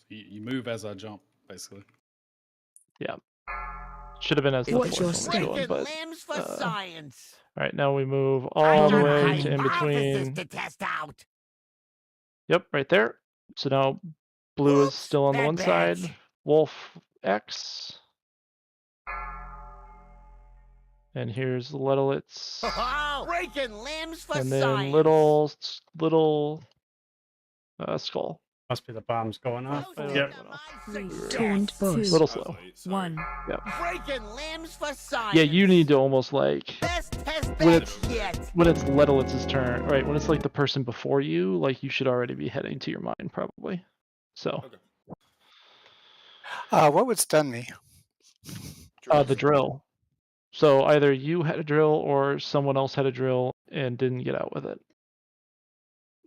You move as I jump, basically. Yeah. Should have been as the Watch your fourth one was going, Breaking but limbs for science. all right. Now we move I all the got a way to in hypothesis between. to test out. Yep, right there. So now blue is still on the bad one batch. side. Wolf X. And here's Letolitz. Breaking limbs for And then science. little skull. Must be the bombs going off. Oh, Yep. Tuned boss. Little slow. 1. Yep. Breaking limbs for science. Yeah, you need to almost like Best test when bed it's yet. when it's Letolitz's turn, right? When it's like the person before you, like you should already be heading to your mine probably. So What would stun me? the drill. So either you had a drill or someone else had a drill and didn't get out with it.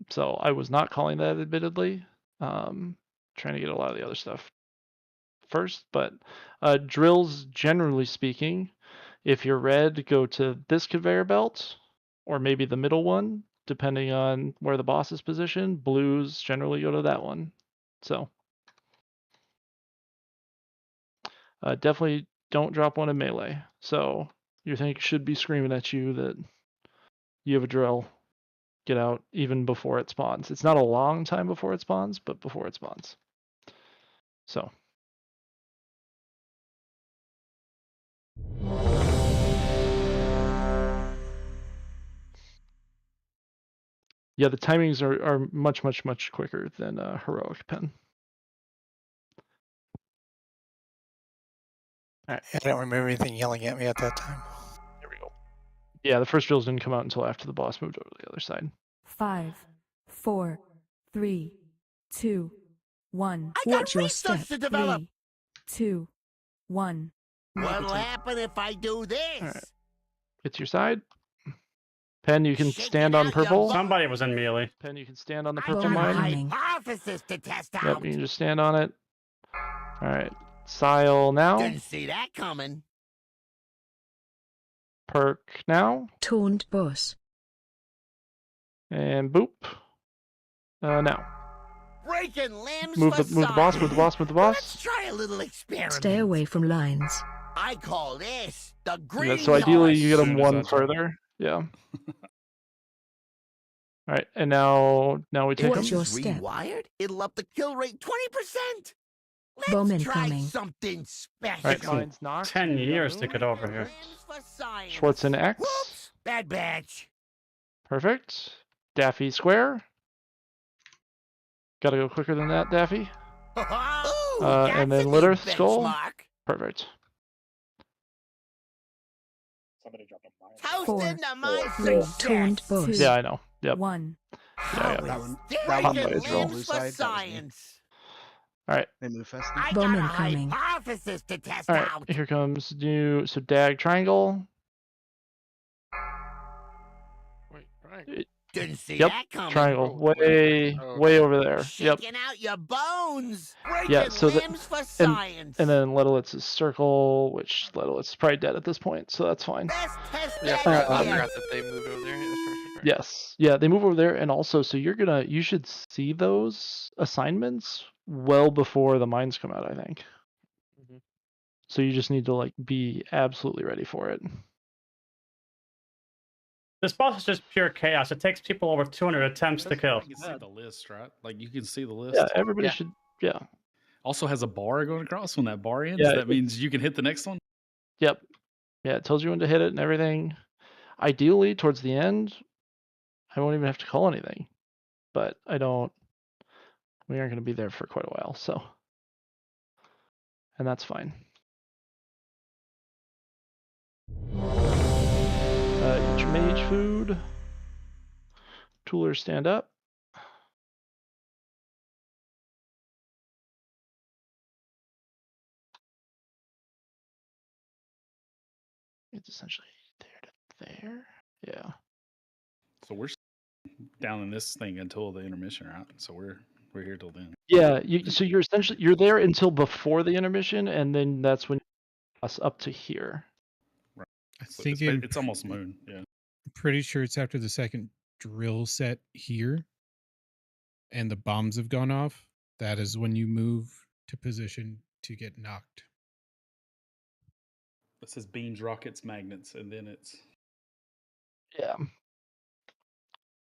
So I was not calling that, admittedly. Trying to get a lot of the other stuff first, but drills, generally speaking, if you're red, go to this conveyor belt, or maybe the middle one, depending on where the boss is positioned. Blues generally go to that one. So definitely don't drop one in melee. So your thing should be screaming at you that you have a drill. Get out even before it spawns. It's not a long time before it spawns, but before it spawns. So. Yeah, the timings are much, much, much quicker than Heroic Pen. All right. I don't remember anything yelling at me at that time. There we go. Yeah, the first drills didn't come out until after the boss moved over to the other side. 5, 4, 3, 2, 1. I got Watch your research step. to develop. 3, 2, 1. What'll happen if I do this? All right. Get to your side. Pen, you can stand on purple. Somebody was in melee. Pen, you can stand on the purple Bowman mine. coming. Hypothesis to test out. Yep, you can just stand on it. All right. Sile now. Didn't see that coming. Perk now. Taunt boss. And boop. Now. Breaking limbs Move for the boss, move the boss, move the boss. Let's try a little experiment. Stay away from lines. I call this the Yeah, green so ideally horse. you get them Soon as one I try. further. Yeah. All right, and now we take Watch them. your step. Rewired? It'll up the kill rate 20%. Let's Bowman try coming. something special. All right, mine's knocked. 10 years to get over here. Limbs for science. Schwartz and X. Whoops, bad batch. Perfect. Daffy square. Gotta go quicker than that, Daffy. Ooh, And then that's a litter new skull. benchmark. Perfect. Somebody dropped a mine. Toasted to my 3, success. taunt boss. Yeah, I know. Yep. 1. Yeah. That one Breaking was limbs blue for side. That was me. science. All right. They move fast. I Bowman got a coming. hypothesis to test All right. out. Here comes new. So dag triangle. Wait, right. Didn't see Yep. that coming. Triangle. Oh, Way okay. over there. Yep. Shaking out your bones. Breaking Yeah, so limbs for science. and then Letolitz is circle, which Letolitz is probably dead at this point, so that's fine. Best test Yeah, I ever. forgot that they moved over there. That's right. Yes. Yeah, they move over there, and also so you should see those assignments well before the mines come out, I think. Mhm. So you just need to like be absolutely ready for it. This boss is just pure chaos. It takes people over 200 attempts to kill. You can see the list, right? Like you can see the list. Yeah, everybody Yeah. should. Yeah. Also has a bar going across when that bar ends. Yeah, That means you can hit the next one. Yep. Yeah, it tells you when to hit it and everything. Ideally, towards the end, I won't even have to call anything. But we aren't going to be there for quite a while, so. And that's fine. Eat your mage food. Toolers stand up. It's essentially there to there. Yeah. So we're down in this thing until the intermission, right? So we're here till then. Yeah, so you're there until before the intermission, and then that's when us up to here. Right. I So think it's almost moon. Yeah. I'm pretty sure it's after the second drill set here and the bombs have gone off. That is when you move to position to get knocked. It says beams, rockets, magnets, and then it's Yeah.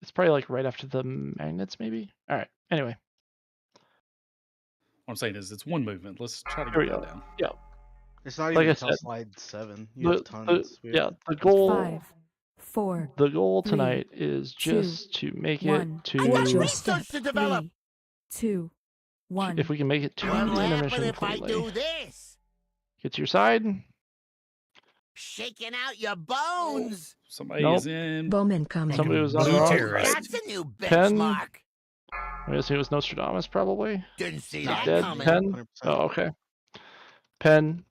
It's probably like right after the magnets, maybe. All right. Anyway, what I'm saying is it's one movement. Let's try to here we get that go. down. Yeah. It's not Like even I till said, slide 7. You have tons. The goal. 5, 4. The goal 3, tonight is 2, just to make 1. it to. Watch your step. Research to develop. 3, 2, 1. If we can make it to What'll the happen intermission if I cleanly. do this? Get to your side. Shaking out your bones. Somebody Nope. is in. Bowman coming. Somebody was on the Blue wrong terrorist. side. That's a new Pen. benchmark. I guess it was Nostradamus, probably. Didn't see Not that dead. coming. Pen. 100%. Oh, okay. Pen.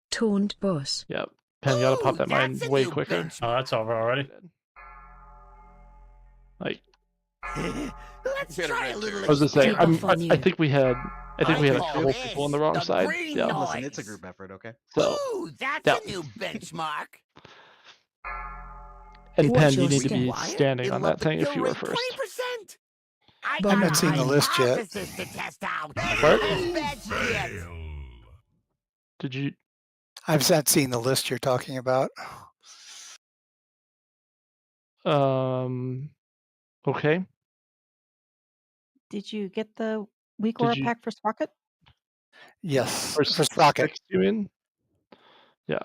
Taunt boss. Yep. Pen, you gotta pop Ooh, that mine that's a way new quicker. bench- Oh, that's over already. Like, Let's try a little I was just saying. experiment. I think we had. I think we had a call couple this people on the wrong the side. green Yeah. Listen, it's a group effort, okay? So. Ooh, that's Yeah. a new benchmark. And What's Penn, you your need to step? be standing on that thing if you were first. 20%. I Bone got and seen the Cunning. list yet. hypothesis to test out. What? Did you? I've not seen the list you're talking about. Okay. Did you get the weak Did aura you- pack for Sprocket? Yes, For for Sprocket. six, you mean? Yeah.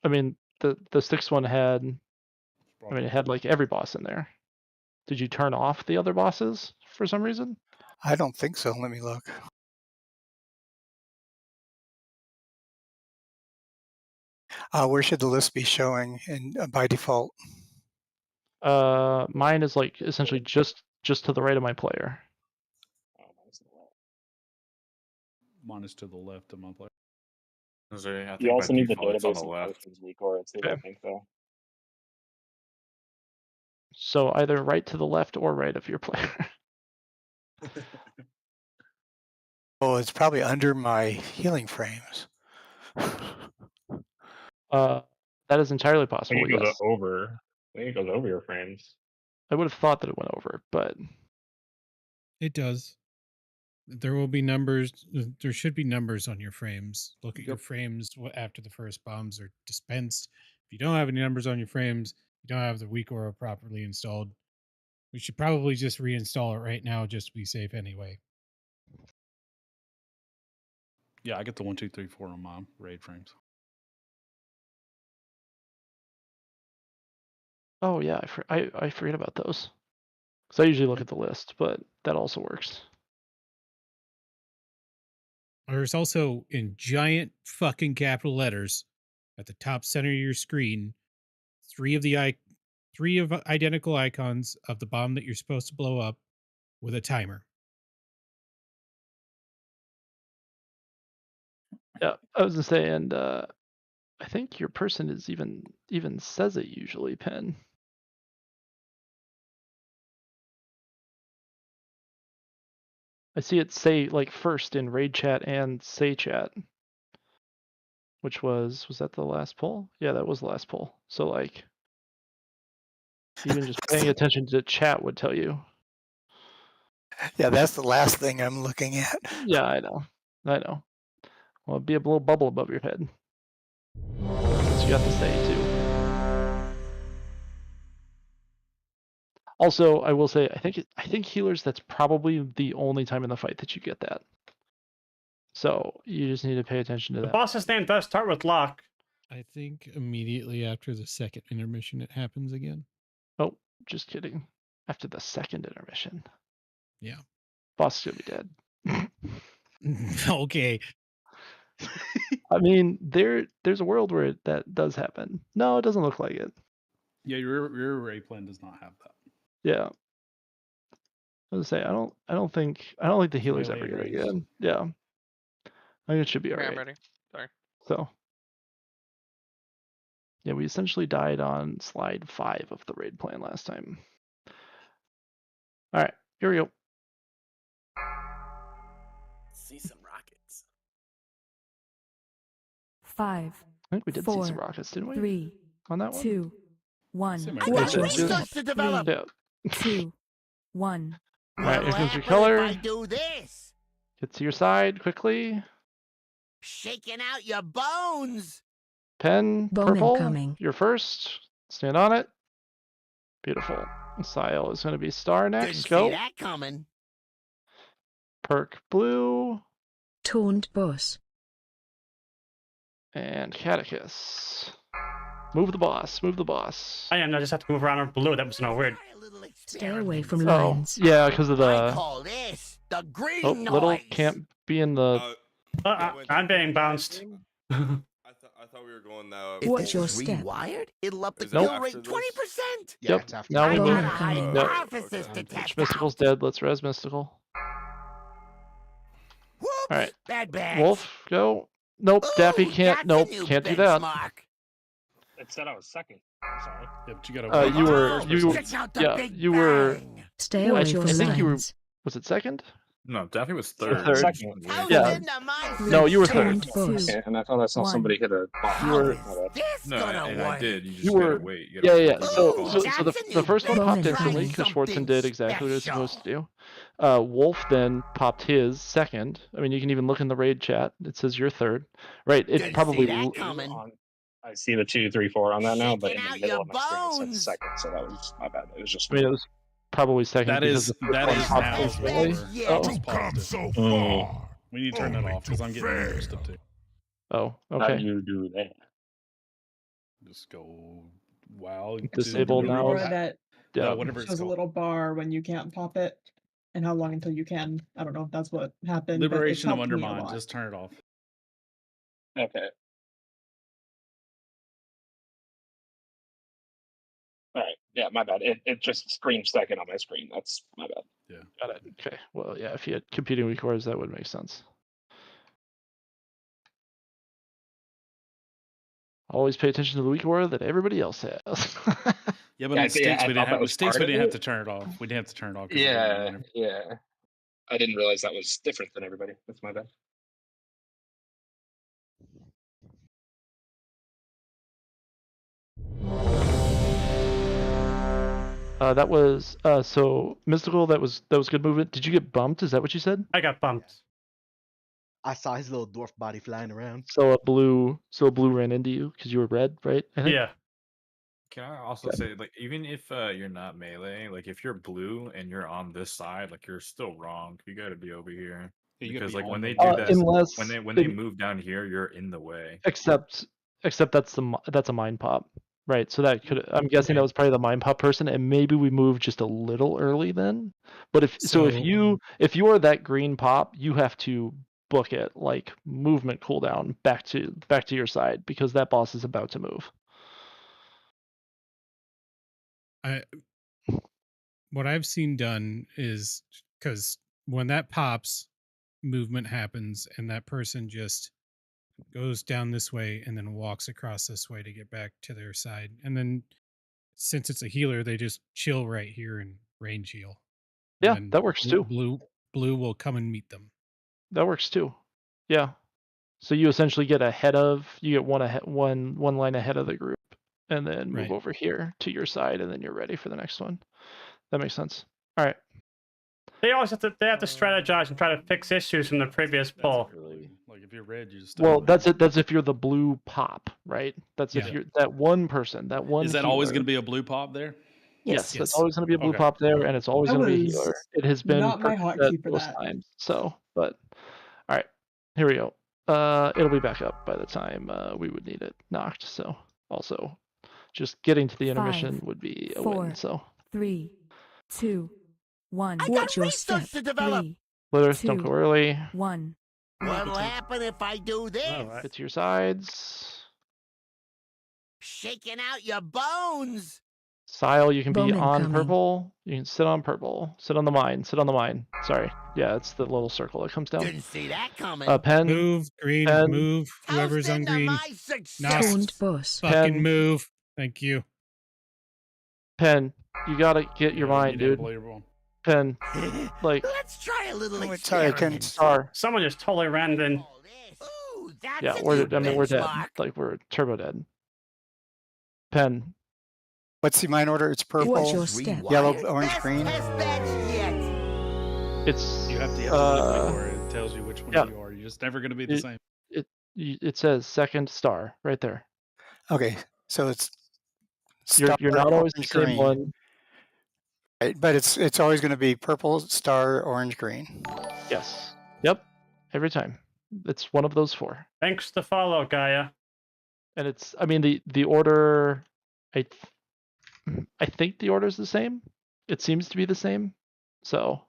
I mean, the sixth one had. I mean, it had like every boss in there. Did you turn off the other bosses for some reason? I don't think so. Let me look. Where should the list be showing in by default? Mine is like essentially just to the right of my player. Mine is to the left of my player. I think You also by need the default it's on database the and left. person's weak aura too, I Okay. think, though. So either right to the left or right of your player. Oh, it's probably under my healing frames. That is entirely I possible. think it goes Yes. over. I think it goes over your frames. I would have thought that it went over, but It does. There will be numbers. There should be numbers on your frames. Look at your frames after the first bombs are dispensed. If you don't have any numbers on your frames, you don't have the weak aura properly installed. We should probably just reinstall it right now just to be safe anyway. Yeah, I get the 1, 2, 3, 4 on my raid frames. oh yeah, I forget about those. Because I usually look at the list, but that also works. There's also in giant fucking capital letters at the top center of your screen, three of identical icons of the bomb that you're supposed to blow up with a timer. Yeah, I was gonna say, and I think your person is even says it usually, Penn. I see it say like first in raid chat and say chat. Which was that the last poll? Yeah, that was the last poll. So like even just paying attention to chat would tell you. Yeah, that's the last thing I'm looking at. Yeah, I know. Well, it'd be a little bubble above your head. So you have to say too. Also, I will say, I think healers, that's probably the only time in the fight that you get that. So you just need to pay attention to The that. boss's name does start with Locke. I think immediately after the second intermission, it happens again. Oh, just kidding. After the second intermission. Yeah. Boss is gonna be dead. Okay. I mean, there's a world where that does happen. No, it doesn't look like it. Yeah, your raid plan does not have that. Yeah. I was gonna say I don't think the healer's ever gonna get in. Yeah. I think it should be Okay, alright. I'm ready. Sorry. So yeah, we essentially died on slide 5 of the raid plan last time. Alright, here we go. See some rockets. 5. I think we did see some rockets, didn't we? 3. On that one? 2. 1. Same Watch idea. your Just- step. to develop. Yeah. 2. 1. Alright, here comes your If color. I do this, Get to your side quickly. shaking out your bones. Pen, Bone purple. incoming. You're first. Stand on it. Beautiful. Sile is going to be star Didn't next. see Go. that coming. Perk blue. Taunt boss. And Catechus. Move the boss. Move the boss. I just have to move around on blue. That was no weird. Stay away from Oh, lions. yeah, because of I the. call this the green Oh, noise. little can't be in the. I'm being bounced. I thought we were going now. If What's this your is step? rewired, it'll up the Is it kill after rate this? 20%. Yeah, Yep. it's after Now we I move. got a coming. Yep. hypothesis to test Mystical's out. dead. Let's res Mystical. Whoops, Alright. bad batch. Wolf, go. Nope. Ooh, Daffy can't. that's a Nope. new Can't do that. benchmark. It said I was second. I'm sorry. Yeah, but you gotta. You were. Oh, You. check out the Yeah. big You were. bang. Stay I away from think you were. lions. Was it second? No, Daffy was Or third. third. He was way Yeah. third. No, you were third. Okay, and I thought I saw somebody hit a box. You were. No, and I did. You just You gotta were. wait. You gotta Yeah. wait for So, the so, boss. so the first one popped instantly because Schwartzen did exactly what it was supposed to do. Wolf then popped his second. I mean, you can even look in the raid chat. It says you're third. Right. It probably. I see the 2, 3, 4 on that now, but in the middle of my screen it said second, so that was my bad. It was just. I mean, it was probably second That because is the first that one is popped now instantly. just positive. We need to turn that off because I'm getting interested too. Oh, How okay. do you do that? Just go WoW. Disable the now. Libra that No, whatever it's shows a called. little bar when you can't pop it, and how long until you can. I don't know if that's what happened. Liberation of but it's helped me a Undermine. lot. Just turn it off. Okay. All right. Yeah, my bad. It just screamed second on my screen. That's my bad. Yeah. Got it. Okay. Well, yeah. If you had competing records, that would make sense. Always pay attention to the weak order that everybody else has. Yeah, but on Sticks we didn't have with Sticks we didn't have to turn it off. We didn't have to turn it off. Yeah. I didn't realize that was different than everybody. That's my bad. That was so Mystical. That was good movement. Did you get bumped? Is that what you said? I got bumped. I saw his little dwarf body flying around. So a blue ran into you because you were red, right? I think? Yeah. Can I also say, like, even if you're not melee, like if you're blue and you're on this side, like you're still wrong. You got to be over here Yeah, you gotta because, be like, when on they the do way. that, Unless when they move down here, you're in the way. Except that's a mind pop, right? So that could. I'm guessing that was probably the mind pop person, and maybe we moved just a little early then. But if you are that green pop, you have to book it like movement cooldown back to your side because that boss is about to move. What I've seen done is because when that pops, movement happens, and that person just goes down this way and then walks across this way to get back to their side. And then since it's a healer, they just chill right here and range heal. Yeah, And that works too. Blue will come and meet them. That works too. Yeah. So you essentially get one line ahead of the group, and then move over here to your side, and then you're ready for the next one. That makes sense. All right. They always have to strategize and try to fix issues from the previous poll. Like if you're red, you just. Well, that's it. That's if you're the blue pop, right? That's if you're that one person, that one. Is that always going to be a blue pop there? Yes, that's always going to be a blue pop there, and it's always That going to be a was healer. It has been not my perfect hotkey for most that. times. So, but all right, here we go. It'll be back up by the time we would need it knocked. So, also, just getting to the intermission would be a win. So, 3, 2, 1. I Watch got your step. research to develop. 3, Lithers, don't go early. 1. What'll happen if I do this? Get to your sides. Shaking out your bones. Sile, you can be Bowman on coming. purple. You can sit on purple. Sit on the mine. Sit on the mine. Sorry. Yeah, it's the little circle that comes down. Didn't see that coming. Pen. Move, green, Pen. move. Whoever's on green. Knock. Toned boss. Fucking Pen. move. Thank you. Pen. You gotta get your mine, dude. Pen. Like. Let's try a little sorry, experiment. Star. Someone just totally ran in. Ooh, that's Yeah, a we're new dead. benchmark. Like we're turbo dead. Pen. What's the mine order? It's purple, Watch your step. yellow, orange, green. It's You have to look for it. It tells you which one you are. You're just never going to be the same. It says second star right there. Okay, so it's You're not always the orange, same green. one. Right, but it's always going to be purple, star, orange, green. Yes. Yep. Every time. It's one of those four. Thanks to follow, Gaia. And it's, I mean, the order, I think the order is the same. It seems to be the same. So.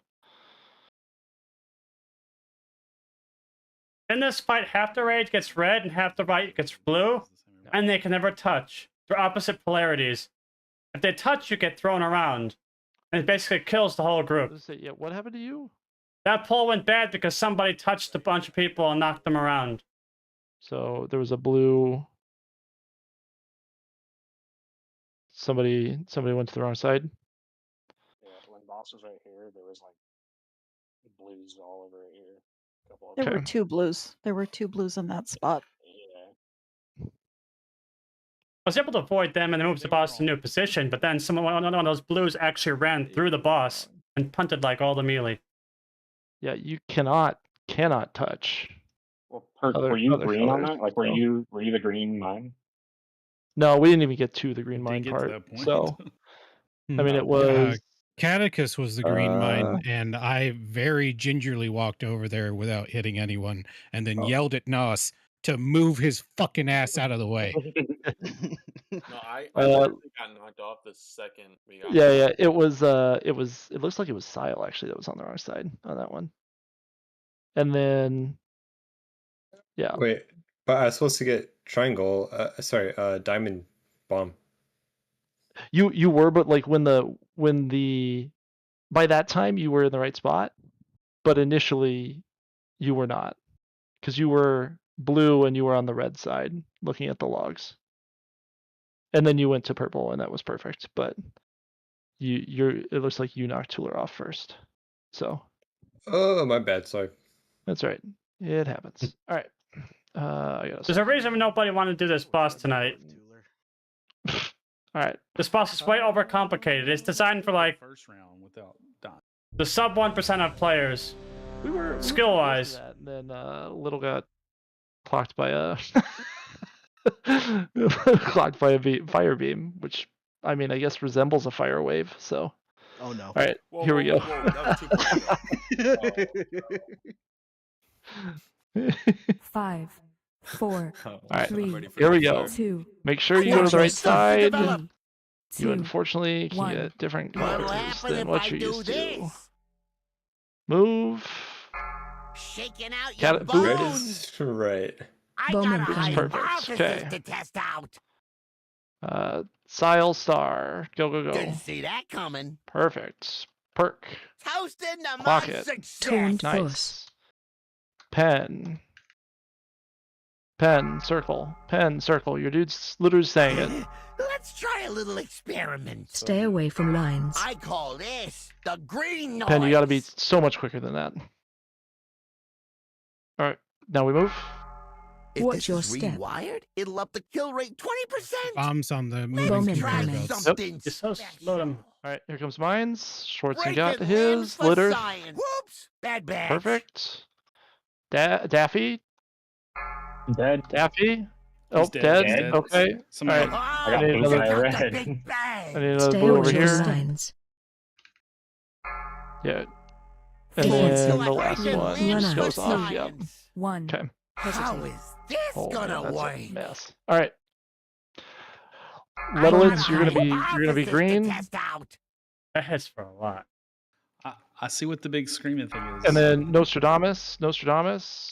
In this fight, half the rage gets red and half the right gets blue, and they can never touch. They're opposite polarities. If they touch, you get thrown around, and it basically kills the whole group. Yeah, what happened to you? That poll went bad because somebody touched a bunch of people and knocked them around. So there was a blue. Somebody went to the wrong side. boss was right here, there was like blues all over it here. There were 2 blues. There were 2 blues in that spot. Yeah. I was able to avoid them and move the boss to a new position, but then one of those blues actually ran through the boss and punted like all the melee. Yeah, you cannot touch. Well, were you green on that? Like, were you the green mine? No, we didn't even get to the green mine get to part. that point. So, I mean, it was. Catechus was the green mine, and I very gingerly walked over there without hitting anyone, and then yelled at Nos to move his fucking ass out of the way. No, I literally got knocked off the second we got. Yeah. It was. It looks like it was Sile actually that was on the wrong side on that one. And then, yeah. Wait, but I was supposed to get triangle. Diamond bomb. You were, but like when the by that time you were in the right spot, but initially you were not, because you were blue and you were on the red side looking at the logs, and then you went to purple and that was perfect. But it looks like you knocked Tuller off first, so. Oh, my bad. Sorry. That's right. It happens. All right. I gotta. There's a reason nobody wanted to do this boss tonight. All right. This boss is way overcomplicated. It's designed for like first round without dying. The sub 1% of players. We were skill-wise. And then Little got clocked by a fire beam, which I mean I guess resembles a fire wave. So. Oh no! All right, here we go. Whoa. 5, 4, All right, 3, here we go. 2. Make sure you go to the right side. You 2, unfortunately can 1. get different What'll colors happen than if what I you're do used to. this? Move. Shaking out your Boot bones. is right. I Bowman got a Prime. Perfect. hypothesis Okay. to test out. Sile Star. Go. Didn't see that coming. Perfect. Perk. Toasting to Clock my it. success. Nice. Pen, circle. Pen, circle. Your dude's literally saying it. Let's try a little experiment. Stay away from lines. I call this the green noise. Pen, you gotta be so much quicker than that. Alright, now we move. If Watch this your is step. rewired, it'll up the kill rate 20%. Bombs on the Let's moving try conveyor belts. something You're so slow. Alright, here comes mines. Schwartzen Breaking got limbs his. for Litter. science. Whoops. Bad batch. Perfect. Daffy. Dead. Daffy. Oh, He's dead. dead. Okay. Somebody- Alright. I got I need booed by another, a The red. big bang. I need another Stay blue over away from here. lines. Yeah. And Fancy. then the last Breaking one limbs just for goes off. Yep. science. 1. Okay. How is this Oh, gonna man, that's work? a mess. All right. I got Lettlets, a you're gonna be hypothesis to green, test out. That hits for a lot. I see what the big screaming thing is. and then Nostradamus.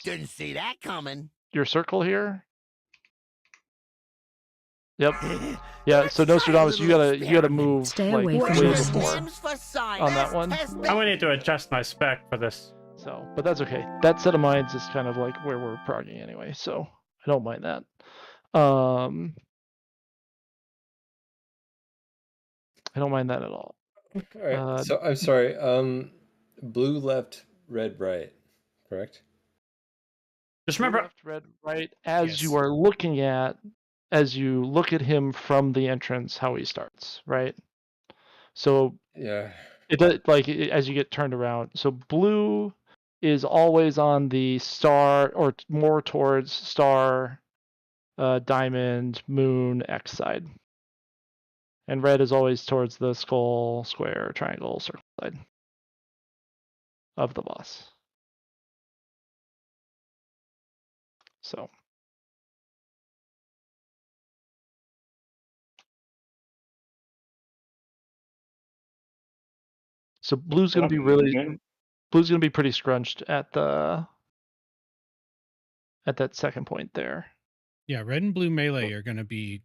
Didn't see that coming. Your circle here. Yep. Yeah. So Nostradamus, you gotta move Stay like away way from lines. before Limbs for science. on that one. Test I'm gonna need to adjust my spec for this. So, but that's okay. That set of mines is kind of like where we're progging anyway, so I don't mind that. I don't mind that at all. All right. So I'm sorry. Blue left, red right. Correct. Just remember, left, red, right, as Yes. you are looking at, as you look at him from the entrance, how he starts, right? So Yeah. it does like as you get turned around. So blue is always on the star or more towards star, diamond, moon, X side, and red is always towards the skull, square, triangle, circle side of the boss. So. So blue's gonna be blue's gonna be pretty scrunched at that second point there. Yeah, red and blue melee are going to be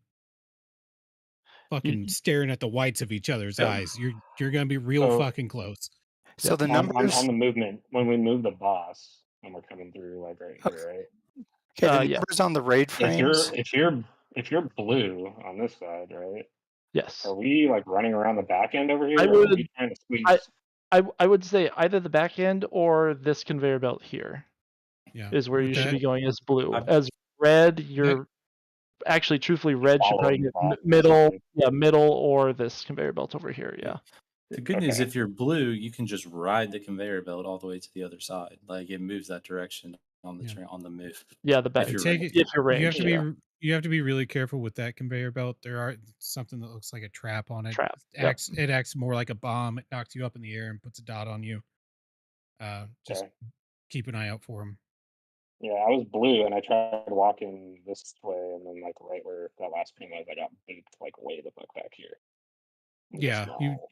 fucking staring at the whites of each other's eyes. You're going to be real fucking close. So the on the movement when we move the boss and we're coming through like right here, right? Okay, the numbers on the raid frames. If you're blue on this side, right? Yes. Are we like running around the back end over here? I or are would- we trying to squeeze I would say either the back end or this conveyor belt here Yeah, is where with you should that- be going as blue. I've- As red, you're actually truthfully red should probably following get the boss, middle, basically. yeah, middle or this conveyor belt over here. Yeah. The good news, Okay. if you're blue, you can just ride the conveyor belt all the way to the other side. Like it moves that direction on the Yeah. on the move. Yeah, the back. If you're Take red. it. If you're You have ranged, to be. yeah. You have to be really careful with that conveyor belt. There are something that looks like a trap on it. Trap, It yep. acts. It acts more like a bomb. It knocks you up in the air and puts a dot on you. Just Okay. keep an eye out for them. Yeah, I was blue and I tried walking this way, and then like right where that last ping was, I got booped like way the fuck back here. Yeah,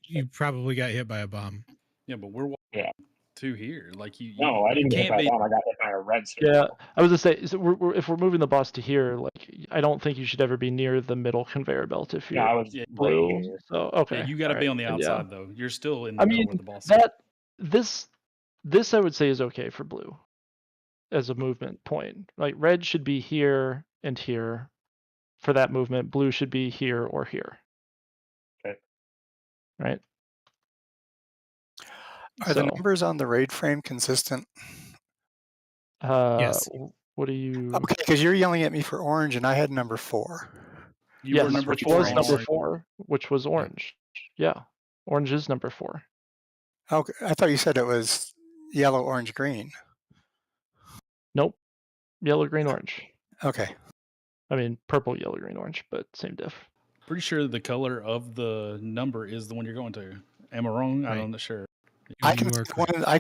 you probably got hit by a bomb. Yeah, but we're Yeah. to here. Like you. No, I didn't get hit can't by a be. bomb. I got hit by a red circle. Yeah, I was gonna say, so if we're moving the boss to here, like I don't think you should ever be near the middle conveyor belt if you're I was blue. right here. So okay, Yeah, you got to all be right, on the then, outside yeah. though. You're still in the I middle mean where the boss. this I would say is okay for blue as a movement point. Like red should be here and here for that movement. Blue should be here or here. Okay. Right. Are the numbers on the raid frame consistent? Yes. What do you? Okay, because you're yelling at me for orange, and I had number 4. You yes, were number which 4 was on number orange. 4, which was orange. Yeah, orange is number 4. Okay, I thought you said it was yellow, orange, green. Nope, yellow, green, orange. Okay. I mean purple, yellow, green, orange, but same diff. Pretty sure the color of the number is the one you're going to. Am I wrong? Right. I'm not sure. I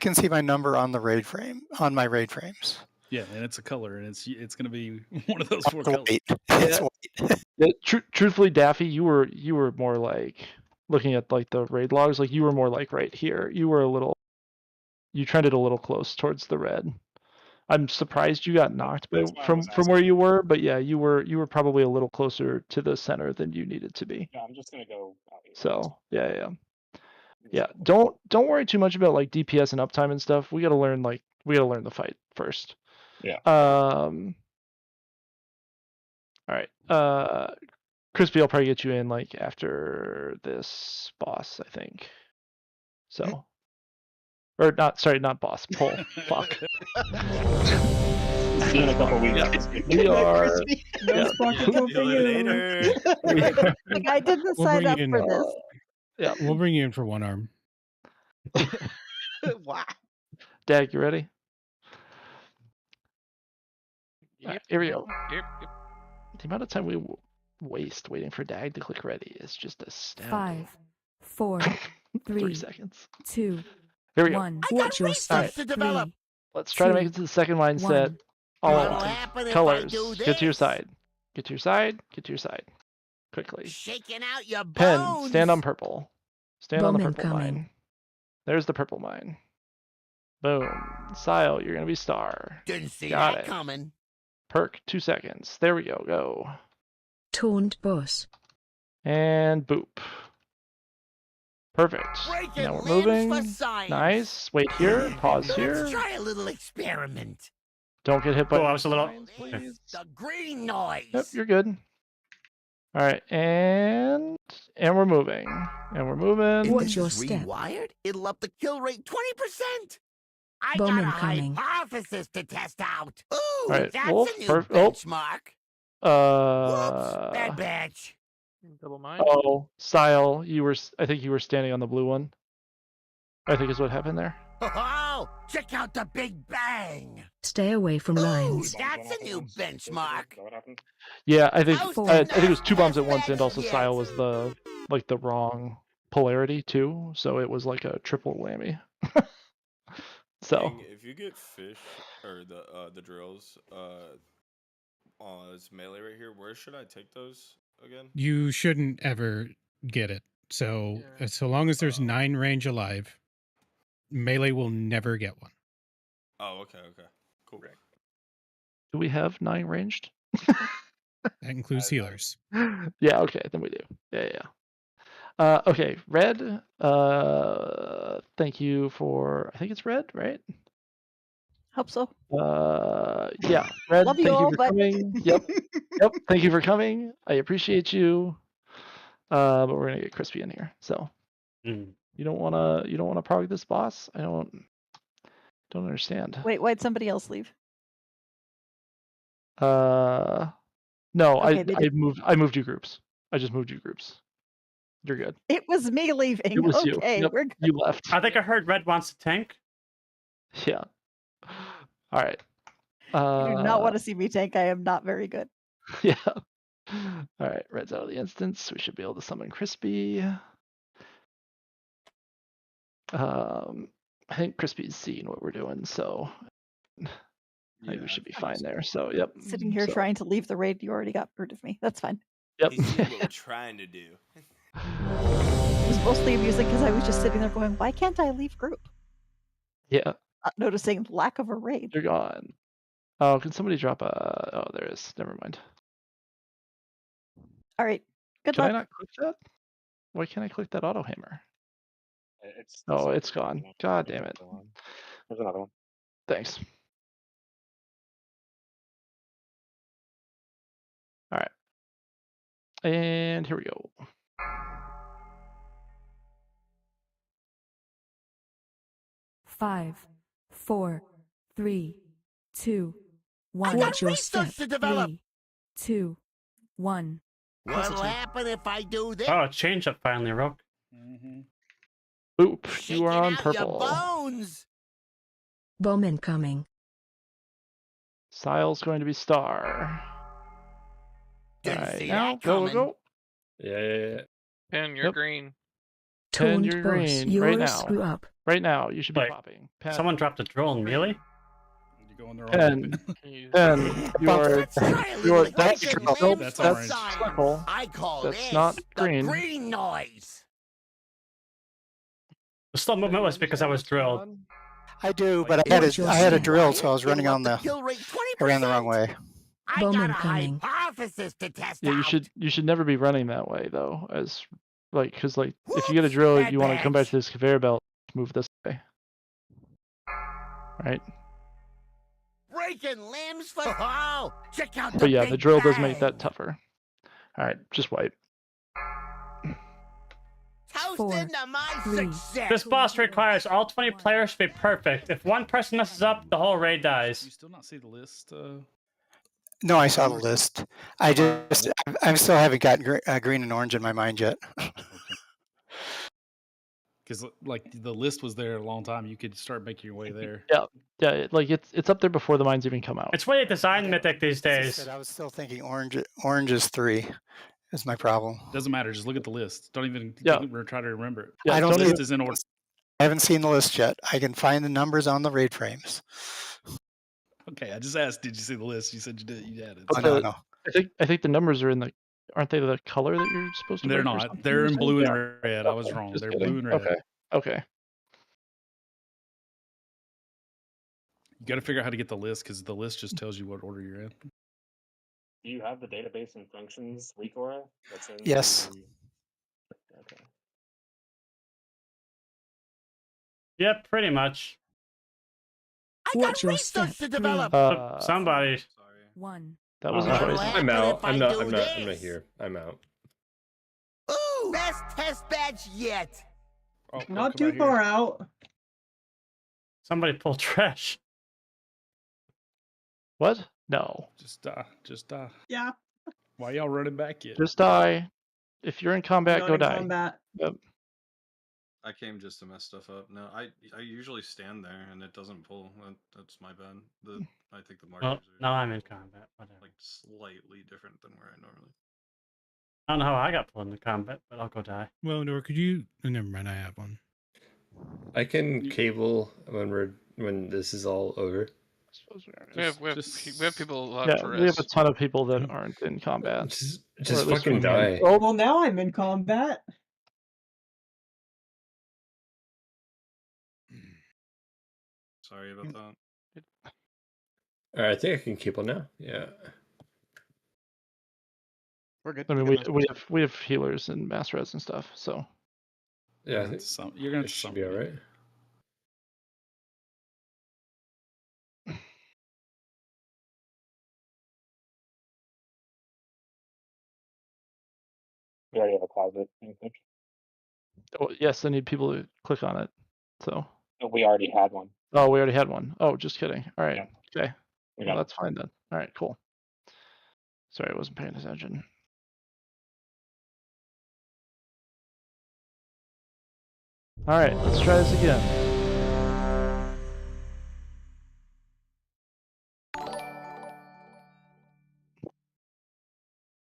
can see my number on the raid frame, on my raid frames. Yeah, and it's a color, and it's going to be one of those 4 colors. It's white. Yeah, truthfully, Daffy, you were more like looking at like the raid logs, like you were more like right here. You trended a little close towards the red. I'm surprised you got knocked from where you were, but yeah, you were probably a little closer to the center than you needed to be. Yeah, I'm just gonna go out here. So yeah. Don't worry too much about like DPS and uptime and stuff. We gotta learn the fight first. Yeah. All right. Crispy, I'll probably get you in like after this boss, I think. So, or not boss. Pull. Fuck. See you in a couple weeks. We are. No sparkle for you. Like I didn't sign up for this. Yeah, We'll bring you in for one arm. Wow. Dag, you ready? Yep. Right, here we go. Yep. The amount of time we waste waiting for Dag to click ready is just astounding. 5, 4, 3 3, seconds. 2, Here we go. 1. I got Watch your research step. to develop. Let's try to make it to the second line set. All What'll at once. happen if I Colors. do Get to your this? side. Get to your side. Get to your side. Quickly. Shaking out your Pen. bones. Stand on purple. Stand on the Bowman purple coming. mine. There's the purple mine. Boom. Sile, you're gonna be star. Didn't see Got that it. coming. Perk. 2 seconds. There we go. Go. Taunt boss. And boop. Perfect. Breaking Now we're limbs moving. for science. Nice. Wait here. Pause Let's here. try a little experiment. Don't get hit by. Oh, I was a little. The green noise. Yep, you're good. All right, and we're moving, and we're moving. If this is rewired, it'll up the kill rate 20%. I Bowman got a coming. hypothesis to test out. Ooh, Right, that's Wolf, a new oh. benchmark. Whoops, bad batch. Double mine. Oh, Sile, I think you were standing on the blue one. I think is what happened there. Oh, check out the Big Bang. Stay away from Ooh, lines. that's a new benchmark. Yeah, I think How's I that think it was 2 bombs at once, and better also yet? Sile was the wrong polarity too, so it was like a triple whammy. So Dang, if you get fish or the drills, it's melee right here. Where should I take those again? You shouldn't ever get it. So so long as there's 9 range alive, melee will never get one. Oh, okay, cool. do we have 9 ranged? That includes healers. Yeah, okay, then we do. Yeah. Okay, red. Thank you for. I think it's red, right? Hope so. Yeah, red. Love you thank all, you for but- coming. Yep. Thank you for coming. I appreciate you. But we're gonna get Crispy in here. So, You don't wanna prog this boss? I don't understand. Wait, why'd somebody else leave? No, Okay, they did. I moved you groups. I just moved you groups. You're good. It was me leaving. It was you. Okay, Yep, we're good. you left. I think I heard Red wants to tank. Yeah. All right. You do not want to see me tank. I am not very good. Yeah. All right, Red's out of the instance. We should be able to summon Crispy. I think Crispy's seeing what we're doing, so I think we should be fine there. So, yep. Sitting here So, trying to leave the raid, you already got rid of me. That's fine. Yep. He's doing what we're trying to do. It was mostly amusing because I was just sitting there going, why can't I leave group? Yeah. Not noticing lack of a raid. You're gone. Oh, can somebody drop a? Oh, there is. Never mind. All right. Good Can luck. I not click that? Why can't I click that auto hammer? It's Oh, it's gone. God damn it. There's another one. Thanks. All right. And here we go. Five, 4, 3, 2, 1. got Watch your research step. to develop. 3, 2, 1. What'll happen if I do this? Oh, change up finally, Rook. Oop, you are on Out your purple. bones. Bomb incoming. Sile's going to be star. All Didn't right, see now that go, coming. go. Yeah. Pen, you're Yep. green. Pen, Taunt you're boss. green You're right a now. screw up. Right now, you should be Wait, popping. Pen, Someone dropped a drill in melee? You go in the wrong Pen, way. Pen, you're that's drill. That's orange. purple. I call That's this not the green. green noise. The slow movement was because I was drilled. I do, but I had a drill, so I was running on the. Kill rate I ran the wrong way. I Bomb got a incoming. hypothesis to test Yeah, out. you should never be running that way though, as like because like if you get a drill, bad you want to come back batch. to this conveyor belt, move this way. Right. Breaking limbs for oh, check out the But yeah, the big drill does make bang. that tougher. All right, just wipe. Toast 4, into my 3. success. This boss requires all 20 players to be perfect. If one person messes up, the whole raid dies. You still not see the list? No, I saw the list. I still haven't gotten green and orange in my mind yet. Because like the list was there a long time. You could start making your way there. Yeah, like it's up there before the mines even come out. It's way designed Mythic these days. I was still thinking orange. Orange is 3. Is my problem. Doesn't matter. Just look at the list. Don't even try to remember it. Yeah, I don't. The list is in order. I haven't seen the list yet. I can find the numbers on the raid frames. Okay, I just asked. Did you see the list? You said you did. You had it. But no. I think the numbers are in the. Aren't they the color that you're supposed to? They're break or not. something? They're in blue Yeah. and red. I was Okay, wrong. just They're kidding. blue and red. Okay. You got to figure out how to get the list because the list just tells you what order you're in. Do you have the database and functions weak aura? That's in Yes. Okay. Yep, pretty much. I got research to develop. Somebody. 1. That was a What'll choice. happen I'm out. if I I'm not do this? here. I'm out. Ooh, best test batch yet. Oh, Not too far out. Somebody pulled trash. What? No. Just die. Just die. Yeah. Why y'all running back yet? Just die. If you're in combat, Not go in die. combat. Yep. I came just to mess stuff up. No, I usually stand there and it doesn't pull. That's my bad. I think the markers Well, are now I'm in combat. Whatever. like slightly different than where I normally. I don't know how I got pulled into combat, but I'll go die. Well, Nor, could you? Never mind. I have one. I can cable when this is all over. We have people Yeah, for we have a us. ton of people that aren't in combat. Just Or at least fucking when die. we're- Well, now I'm in combat. Sorry about that. All right, I think I can cable now. Yeah. We're good. I mean, We're we have healers and mass res and stuff. So Yeah, I think you're gonna it should be all right. We already have a closet. I think. Oh, yes, I need people to click on it. So. We already had one. Oh, we already had one. Oh, just kidding. All right. Yeah. Okay. We Well, got it. that's fine then. All right, cool. Sorry, I wasn't paying attention. All right, let's try this again.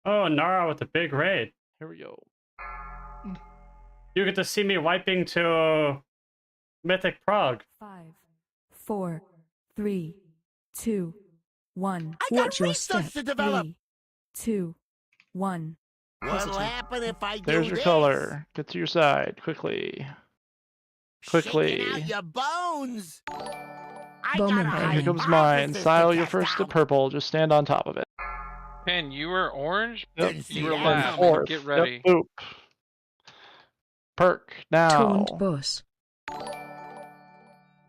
Oh, Nara with the big raid. Here we go. You get to see me wiping to Mythic Prague. 5, 4, 3, 2, 1. I got Watch your research step. to develop. 3, 2, 1. What'll happen if I There's do your this? color. Get to your side quickly. Quickly. Shaking out your bones. I Bowman got a All right, here comes mine. hypothesis to Sile, you're test first to out. purple. Just stand on top of it. Pen, you were orange. Yep. You were that last. coming. Fourth. Get ready. Yep, boop. Perk now. Taunt boss.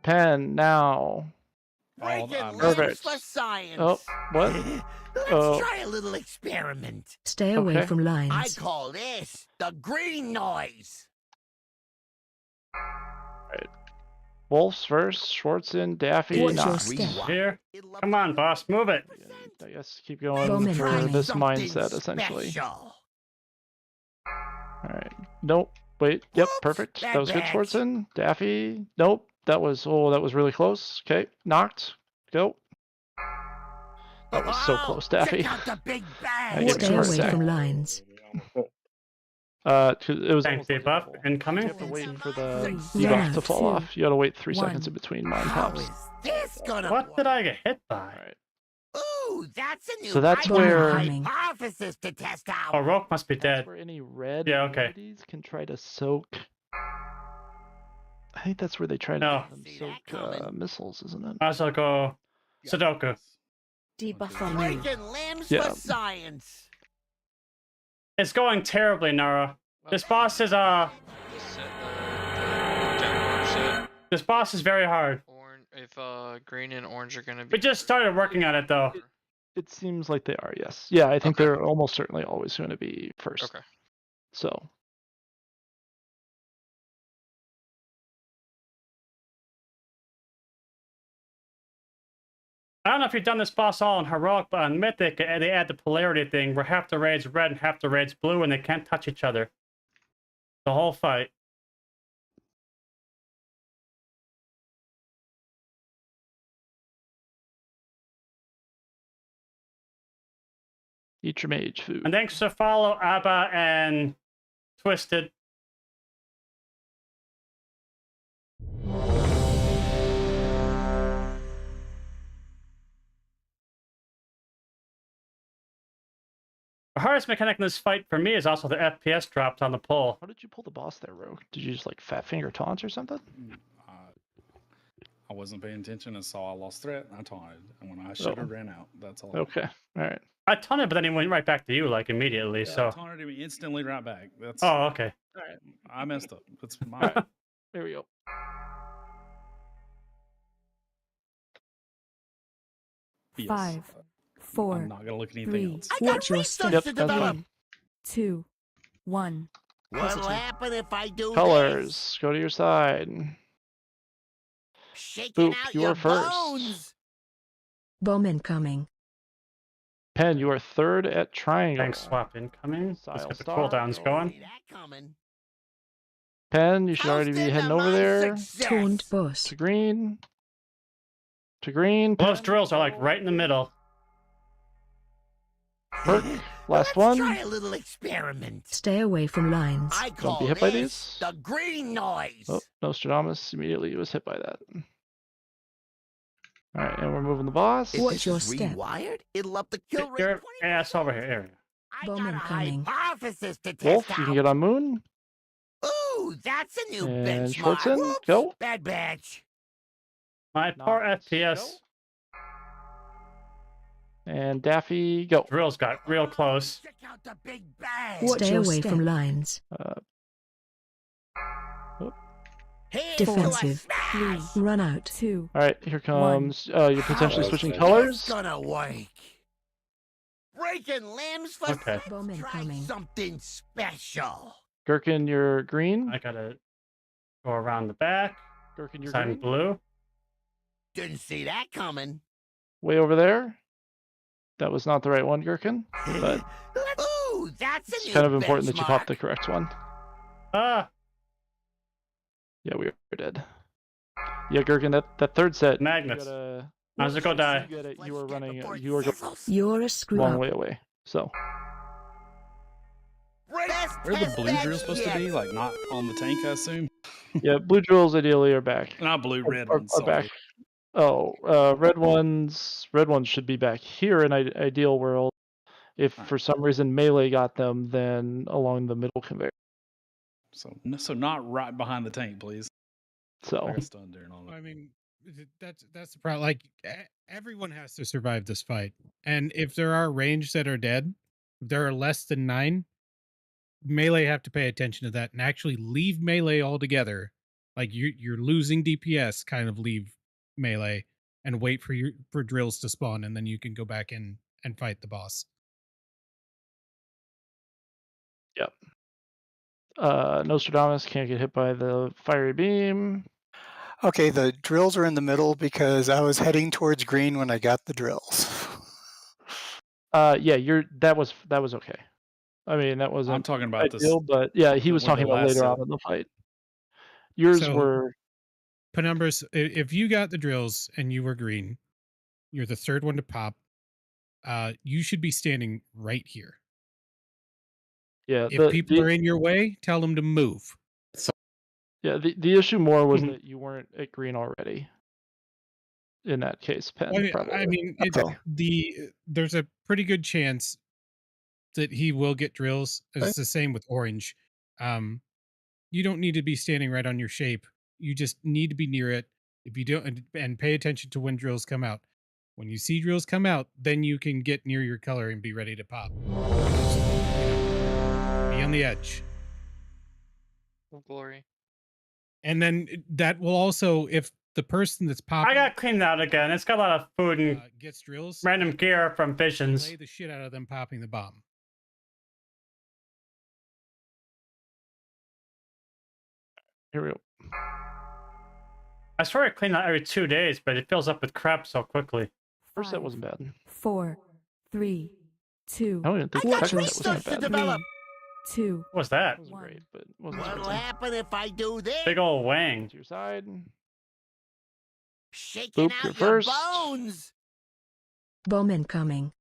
Pen now. Breaking Perfect. limbs for science. Oh, what? Let's Oh. try a little experiment. Stay away Okay. from I lines. call this the green noise. Wolves first. Schwartzen, Daffy, Watch your Knox. step. Here. Come on, boss, move it. I guess keep going Bowman for coming. this Something mindset, essentially. special. Alright. Nope. Wait. Yep, Whoops, perfect. bad That was good, batch. Schwartzen. Daffy. Nope. That was really close. Okay. Knocked. Go. That was so Oh, close, Daffy. Check out the big bag. I get Stay heart away attack. from lines. 'Cause it was Thanks, almost like debuff double. incoming. You have to wait for the Three, debuff to fall two, off. You gotta wait 3 one. seconds in between mine How pops. is this gonna What work? did I get hit by? Alright. Ooh, that's a new So that's where- hypothesis to test out. Oh, Roke must be That's dead. where any red Yeah, okay. abilities can try to soak. I think that's where they try to No. get them See that soak coming? missiles, isn't it? Might as well go Sudoku. Debuff on you. Breaking limbs Yeah. for science. It's going terribly, Nara. This boss is this boss is very hard. If green and orange are gonna be. We just started working on it though. It seems like they are, yes. Yeah, I think Okay. they're almost certainly always going to be first. Okay. So. I don't know if you've done this boss all in Heroic, but on Mythic, they add the polarity thing where half the raid's red and half the raid's blue, and they can't touch each other. The whole fight. Eat your mage food. And thanks to follow Abba and Twisted. The hardest mechanic in this fight for me is also the FPS dropped on the pull. How did you pull the boss there, Rogue? Did you just like fat finger taunts or something? I wasn't paying attention and saw I lost threat and I taunted. And when I should have ran out, that's all. Okay. All right. I taunted, but then he went right back to you like immediately. Yeah, So. taunted me instantly right back. That's. Oh, okay. All right. I messed up. That's my. There we go. Yes. 5, 4, I'm not gonna look at anything 3. else. I got Watch your research step. to develop. 3, 2, 1. What'll happen if I do Colors. this? Go to your side. Shaking Boop, out you your are first. bones. Bowman coming. Pen, you are third at triangle. Thanks, swap incoming. Let's Style get the star, cooldowns go. going. See that coming. Pen, you should already be Toasted heading to over my there. success. Taunt boss. To green. To green. Those Pen. drills are like right in the middle. Perk. Last Let's one. try a little experiment. Stay away from lines. I call be hit by this these. the green noise. Oh, Nostradamus immediately was hit by that. All right, and we're moving the boss. If Watch this your is step. rewired, it'll up the kill rate. Your 20%. ass over here, Aaron. I Bowman got a coming. hypothesis to test Wolf, out. you can get on Moon. Ooh, that's a new And benchmark. Schwartzen, Whoops, go. bad batch. My poor Knox, FPS And Daffy, go. drills got real close. Check out the big bag. Stay your away step. from lines. Here's Defensive. to a 3. smash. Run out. 2. All right, here comes. You're potentially How switching is colors. this gonna work? Breaking limbs for Okay. sex? Bowman Try coming. something special. Gherkin, you're green. I gotta go around the back. Gherkin, you're I'm green. blue. Didn't see that coming. Way over there. That was not the right one, Gherkin. But Ooh, that's a it's new kind of important that you pop benchmark. the correct one. Ah. Yeah, we did. Yeah, Gherkin, that third set. Magnets. You How's it go die? you are running. You are You're a a screw long up. way away. So. Where are the blue drills supposed to be? Like not on the tank, I assume. Yeah, blue drills ideally are back. Not blue, red are, ones. are back. Oh, red ones should be back here in ideal world. If for some reason melee got them, then along the middle conveyor. So not right behind the tank, please. So I got stunned there and all that. I mean, that's the problem. Like everyone has to survive this fight, and if there are range that are dead, if there are less than 9, melee have to pay attention to that and actually leave melee altogether. Like you're losing DPS, kind of leave melee and wait for drills to spawn, and then you can go back in and fight the boss. Yep. Nostradamus can't get hit by the fiery beam. Okay, the drills are in the middle because I was heading towards green when I got the drills. Yeah, that was okay. I mean, that wasn't I'm talking about ideal, but yeah, he was talking about later on in the fight. Yours were Penumbras. If you got the drills and you were green, you're the third one to pop. You should be standing right here. Yeah, if people are in your way, tell them to move. Yeah, the issue more was that you weren't at green already. In that case, Penn. I mean, there's a pretty good chance that he will get drills. It's the same with orange. You don't need to be standing right on your shape. You just need to be near it. If you don't, and pay attention to when drills come out. When you see drills come out, then you can get near your color and be ready to pop. Be on the edge. Oh, glory. And then that will also, if the person that's popping, I got cleaned out again. It's got a lot of food and gets drills, random gear from visions. Play the shit out of them popping the bomb. Here we go. I swear I clean out every 2 days, but it fills up with crap so quickly. First set wasn't bad. 4, 3, 2. I don't even think the second set was that bad. 2. What's that? It wasn't great, but it wasn't What'll bad. happen if I do this? Big old wang. To your side. Shaking Boop, you're out your first. bones. Bomb incoming.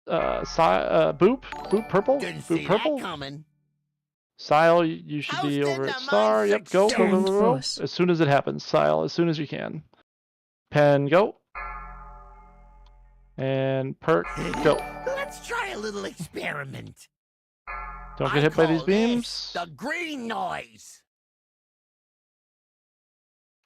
Boop purple. Didn't Boop see purple. that coming. Sile, you should be over at star. Yep, go. As soon as it happens, Sile, as soon as you can. Pen, go. And perk, go. Let's try a little experiment. Don't get hit by these call beams. this the green noise.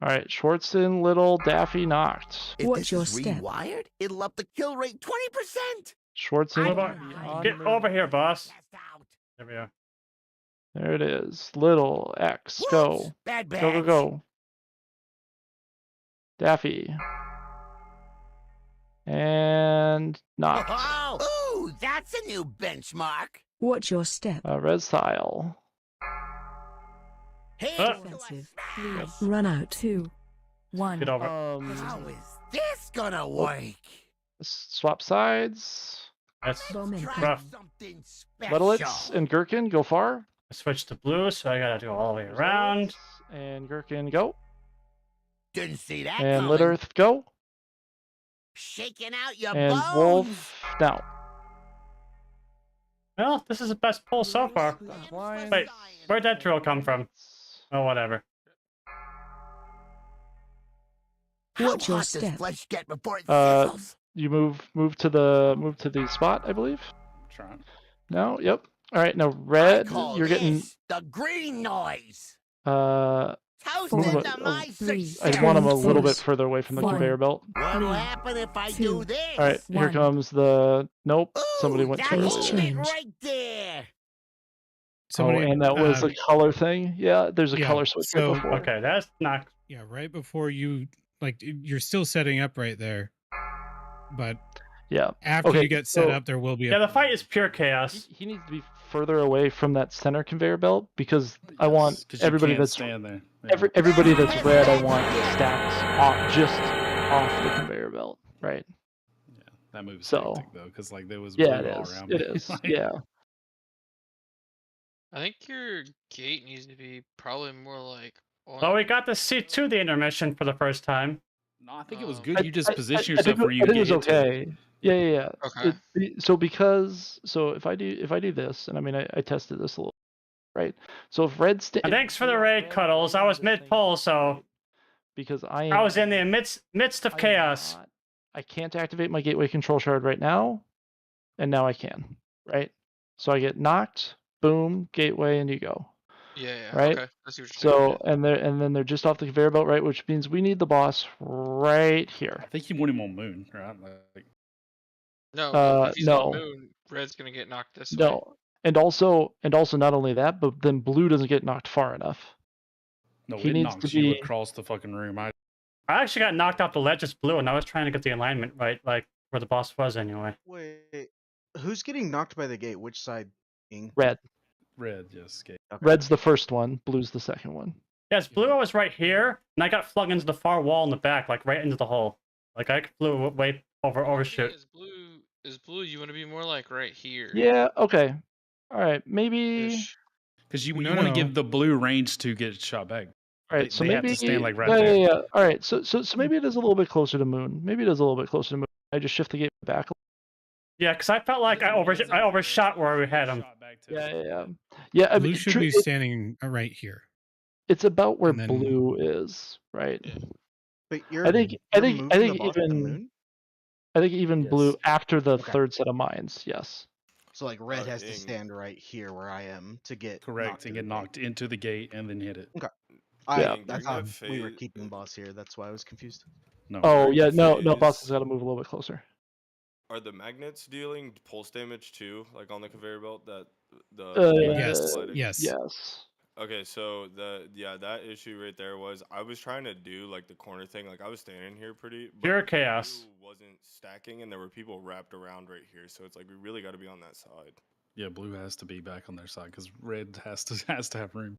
All right, Schwartzen, Little, Daffy knocked. If this is rewired, it'll up the kill rate 20%. Schwartzen, Get over here, boss. There we are. There it is. Little, X, go. Bad Go. Daffy. And knocked. Ooh, that's a new benchmark. Watch your step. Red Style. Defensive. 3. Run out. 2, 1. Get over. How is this gonna work? Swap sides. That's Bowman rough. Lettlets and Gherkin, go far. I switched to blue, so I gotta go all the way around. And Gherkin, go. Didn't see that And coming. Lit Earth, go. Shaking out your And bones. Wolf, now. Well, this is the best pull so far. Wait, where'd that drill come from? Oh, whatever. Watch your hot does step. flesh get before it sizzles? You move to the spot, I believe. Trying. No, yep. All right, now red, Call you're getting this the green noise. Toast Toast into into my I want them a little bit further away from the conveyor belt. What'll happen if I do this? All right, here comes the nope. Somebody went too That's early. it right there. Somebody, and that was a color thing. Yeah, there's a color switch right so- before. Okay, that's not. Yeah, right before you, like, you're still setting up right there. But yeah, after okay, you get set so- up, there will be Yeah, a the fight is pure chaos. He needs to be further away from that center conveyor belt because I want 'cause you everybody can't that's stand there. everybody that's red. I want stacked just off the conveyor belt, right? That move's So hectic though, because like there was yeah, blue it all is. around It me. is. Like, Yeah. I think your gate needs to be probably more like on. Well, we got to see to the intermission for the first time. No, I think it was good. You just position I think, yourself where you I think get it was hit to it. okay. Yeah. Okay. So if I do this, and I mean I tested this a little, right? So if red And thanks for the raid, Cuddles. I was mid-pull, so because I was in the midst of chaos. I can't activate my gateway control shard right now, and now I can, right? So I get knocked, boom, gateway, and you go. Yeah. Right. Okay. I see what you're saying. So and then they're just off the conveyor belt, right? Which means we need the boss right here. I think you want him on moon, right? Like, No, if he's no. on moon, red's gonna get knocked this way. No, and also not only that, but then blue doesn't get knocked far enough. no, He it needs to knocks you be. across the fucking room. I actually got knocked off the ledge just blue, and I was trying to get the alignment right, like where the boss was anyway. Wait, who's getting knocked by the gate? Which side? Red. Red, yes. Gate. Okay. Red's the first one. Blue's the second one. Yes, blue was right here, and I got flung into the far wall in the back, like right into the hole. Like I flew way overshoot. Is blue? You want to be more like right here. Yeah. Okay. All right. Maybe. Because you No, want to no. give the blue range to get shot back. All right. So they maybe have to stand like right there. Yeah. All right. So maybe it is a little bit closer to moon. Maybe it is a little bit closer to moon. I just shift the gate back. Yeah, because I felt like I overshot where we had him. Yeah. I Blue mean, should be standing right here. It's about where And then- blue is, right? But you're. I think moving the even boss to the moon? I think even blue Yes. after the Okay. third set of mines. Yes. So like red has to dang. stand right here where I am to get Correct, knocked and to get the knocked into the gate and then hit it. Okay. Yeah. I During thought that we were phase- keeping the boss here. That's why I was confused. No. Oh During yeah. the No. Boss phase- has got to move a little bit closer. Are the magnets dealing pulse damage too, like on the conveyor belt? That the Yes. sliding? Yes. Okay, so that issue right there was I was trying to do like the corner thing, like I was standing here pretty, but Pure chaos. blue wasn't stacking, and there were people wrapped around right here, so it's like we really got to be on that side. Yeah, blue has to be back on their side because red has to have room.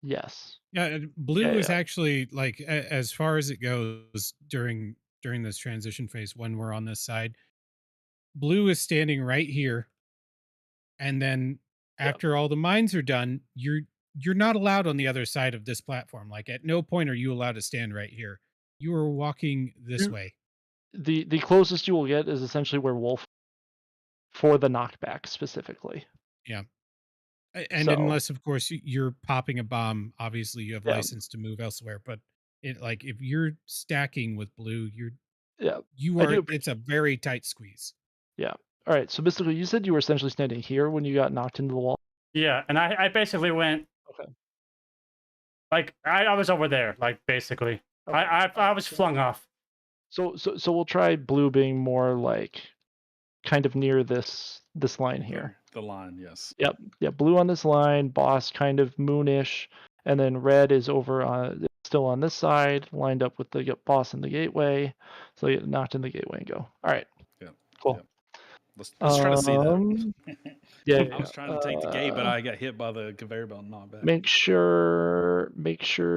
Yes. Yeah, and blue Yeah, is yeah. actually like as far as it goes during this transition phase when we're on this side. Blue is standing right here, and then after all the mines are done, you're not allowed on the other side of this platform. Like at no point are you allowed to stand right here. You are walking this way. The closest you will get is essentially where Wolf for the knockback specifically. Yeah. And So- unless, of course, you're popping a bomb, obviously you have Yeah. license to move elsewhere. But like if you're stacking with blue, Yeah. you I are. do It's a very tight squeeze. Yeah. All right. So basically, you said you were essentially standing here when you got knocked into the wall. Yeah, and I basically went. Okay. Like I was over there, like basically. Okay. I was flung off. So we'll try blue being more like kind of near this line here. The line, yes. Yep. Yeah. Blue on this line, boss kind of moonish, and then red is over on still on this side, lined up with the boss in the gateway. So you get knocked in the gateway and go. All right. Yeah. Cool. Yeah. Let's try to see that. Yeah. I was trying to take the gate, but I got hit by the conveyor belt and knocked back. Make sure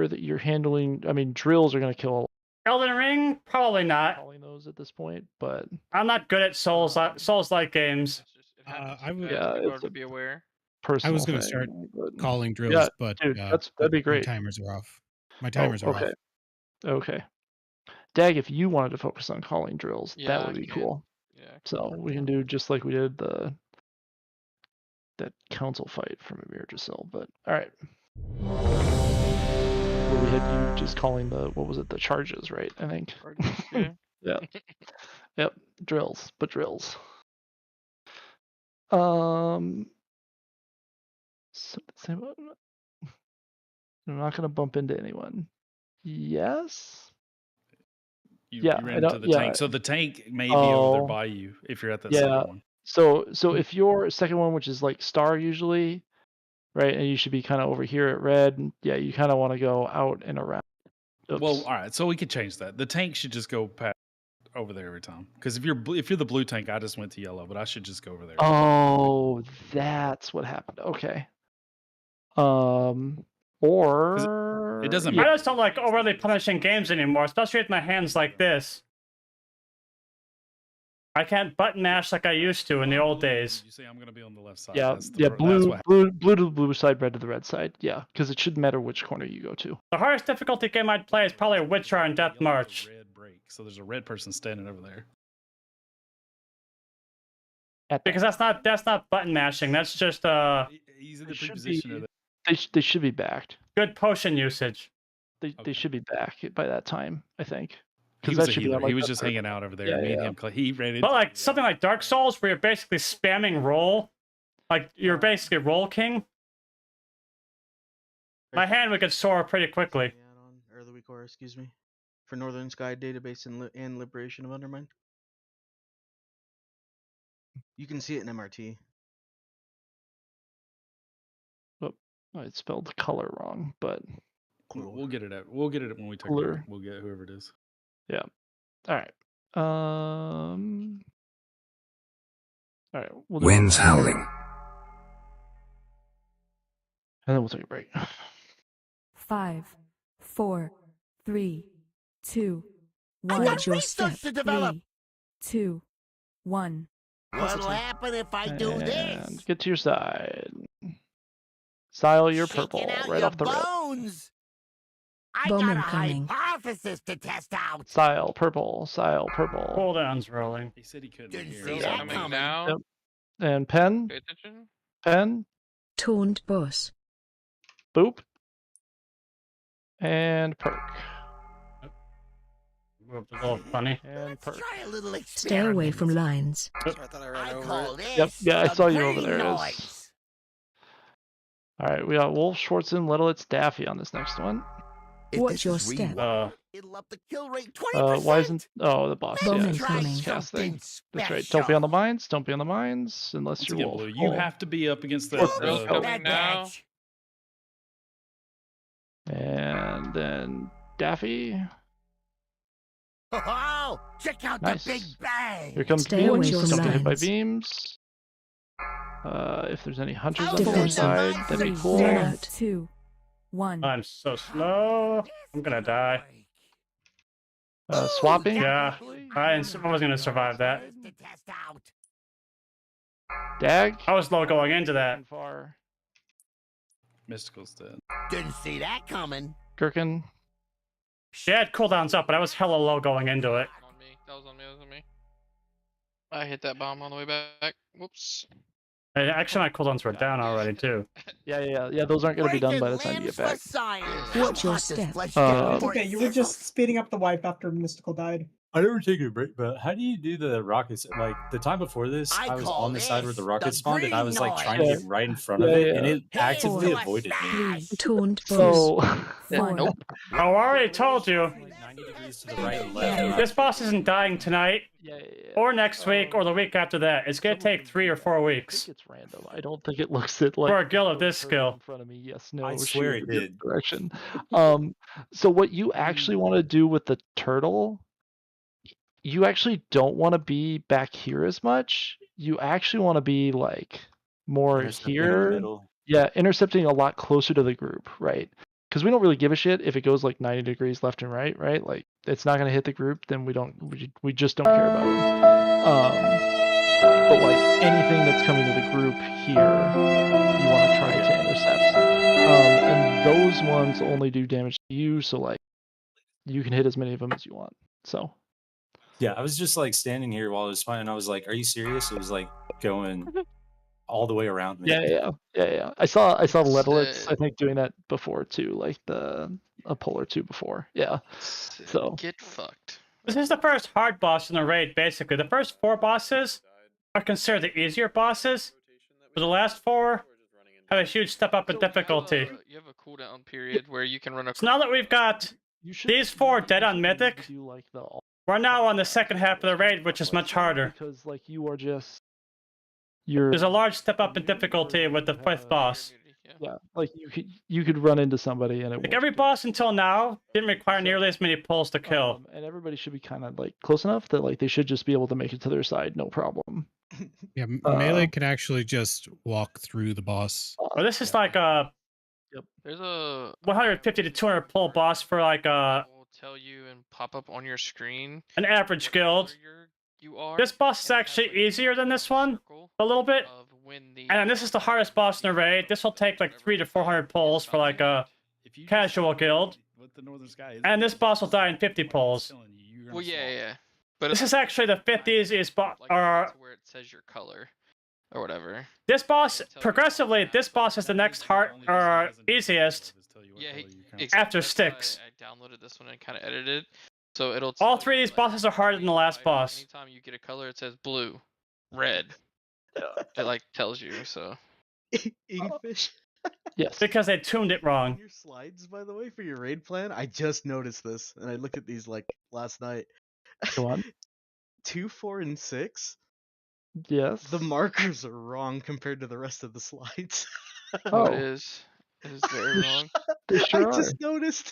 that you're handling. I mean, drills are going to kill Elden Ring, probably not. calling those at this point, but I'm not good at Souls-like games. I would. yeah, People it's to a be aware. personal I was going to thing, start but- calling drills, Yeah, but dude, that'd be my great. timers are off. My timers are okay. off. Okay. Dag, if you wanted to focus on calling drills, Yeah, that would I be can. cool. Yeah. So we can do just like we did that council fight from Amir Jasil. But all right. Well, we had you just calling the charges, right? I think. Yeah. Yeah. Yep. Drills. So I'm not gonna bump into anyone. Yes. You Yeah, ran I into don't- the yeah. tank. So the tank may be over there Oh. by you if you're at that Yeah. second one. So if your second one, which is like star usually, right, and you should be kind of over here at red. Yeah, you kind of want to go out and around. Oops. Well, all right. So we could change that. The tank should just go past over there every time. Because if you're the blue tank, I just went to yellow, but I should just go over there. Oh, that's what happened. Okay. Or it doesn't I matter. just don't like overly punishing games anymore, especially with my hands like this. I can't button mash like I used to in the old days. You say I'm gonna be on the left side. Yeah, blue to the blue side, red to the red side. Yeah, because it shouldn't matter which corner you go to. The hardest difficulty game I'd play is probably Witcher and Death March. Red break. So there's a red person standing over there. Because that's not button mashing. That's just He's in the pre-positioner. They should be backed. Good potion usage. They should be back by that time, I think. He was a healer. He was just hanging out over there. Yeah, Me and him, he ran into. But like something like Dark Souls, where you're basically spamming roll, like you're basically roll king. My hand would get sore pretty quickly. Early week or excuse me, for Northern Sky database and Liberation of Undermine. You can see it in MRT. Oh, I spelled color wrong, but we'll get it at when we take cooler. We'll get whoever it is. Yeah. All right. All right. We'll do Wind's howling. And then we'll take a break. 5, 4, 3, 2, I 1. got Your research step. to develop. 3, 2, 1. What'll happen if I do this? And get to your side. Style your purple Shaking out right your off the rip. bones. I Bowman got a coming. hypothesis to test out. Style purple. Style purple. Cooldowns rolling. He said he couldn't Didn't hear. see us. that Coming coming. now. Yep. And pen. Pay attention. Pen. Taunt boss. Boop. And perk. A little funny. And perk. Try a little Stay away from lines. I call this Yep. Yeah, I the saw you over green there. noise. All right, we got Wolf, Schwartzen, Little. It's Daffy on this next one. If Watch this your is step. rewild, it'll up the kill rate 20%. Why isn't the boss? Bowman it's coming. this cast thing. Something That's right. Don't be on the special. mines. Don't be on the mines unless Once you're again, Wolf. Blue, you Oh. have to be up against the. Bill's coming now. And then Daffy. Oh, check out Nice. the big bang. Here comes Stay away beams. from Don't get hit by lines. beams. If there's any hunters on the Defend other the side, mines that'd be and cool. stand. 3, 2, 1. I'm so slow. I'm gonna die. Swapping. Yeah, I was gonna survive that. To test out. Dag. I was low going into that. Far. Mystical's dead. Didn't see that coming. Gherkin. She had cooldowns up, but I was hella low going into it. On me. That was on me. That was on me. I hit that bomb on the way back. Whoops. And actually, my cooldowns were down already too. Yeah. Those aren't gonna be done by the time you get back. Watch your step. It's okay, you were just speeding up the wipe after Mystical died. I never take a break, but how do you do the rockets? Like the time before this, I was on the side where the rockets spawned, and I was like trying to get right in front of it, and it actively avoided me. 3, taunt boss. So. 1. Nope. Oh, I already told you. 90 degrees to the right and left. This boss isn't dying tonight, Yeah. or next week, or the week after that. It's gonna take 3 or 4 I weeks think it's random. I don't think it looks at like for a guild of this person skill. in front of me. Yes, no. I swear shoot, it did. Direction. So what you actually want to do with the turtle, you actually don't want to be back here as much. You actually want to be like more Intercepting in the here. middle. Yeah, intercepting a lot closer to the group, right? Because we don't really give a shit if it goes like 90 degrees left and right, right? Like it's not going to hit the group, then we just don't care about it. But like anything that's coming to the group here, you want to try to intercept. And those ones only do damage to you, so like you can hit as many of them as you want. So Yeah, I was just like standing here while I was spawning, and I was like, "Are you serious?" It was like going all the way around me. Yeah. I saw the Letlets, Sick. I think, doing that before too, like a pull or two before. Yeah. So Get fucked. This is the first hard boss in the raid, basically. The first 4 bosses are considered the easier bosses, but the last 4 have a huge step up in difficulty. You have a cooldown period where you can run So now that we've got these 4 dead on Mythic, do like the we're now on the second half of the raid, which is much harder. because like you are just you're There's a large step up in difficulty with the 5th boss. Yeah, like you could run into somebody and it Like won't. every boss until now didn't require nearly as many pulls to kill. And everybody should be kind of like close enough that like they should just be able to make it to their side, no problem. Yeah, melee can actually just walk through the boss. Well, this is like a There's a 150 to 200 pull boss for like will tell you and pop up on your screen an average guild. you are. This boss is actually easier than this one, a little bit. And then this is the hardest boss in the raid. This will take like 300 to 400 pulls for like a casual guild. What the Northern Sky is. And this boss will die in 50 pulls. Well, yeah. But This is actually the 5th easiest boss. where it says your color or whatever. This boss, progressively, this boss is the next hard or easiest after Styx. I downloaded this one and kind of edited. So it'll All 3 of these bosses are harder than the last boss. Anytime you get a color, it says blue, red. It like tells you. So Inkfish. Yes. Because they tuned it wrong. Your slides, by the way, for your raid plan, I just noticed this, and I looked at these like last night. Go on. 2, 4, and 6. Yes. The markers are wrong compared to the rest of the slides. Oh, it is. It is very wrong. They sure I are. just noticed.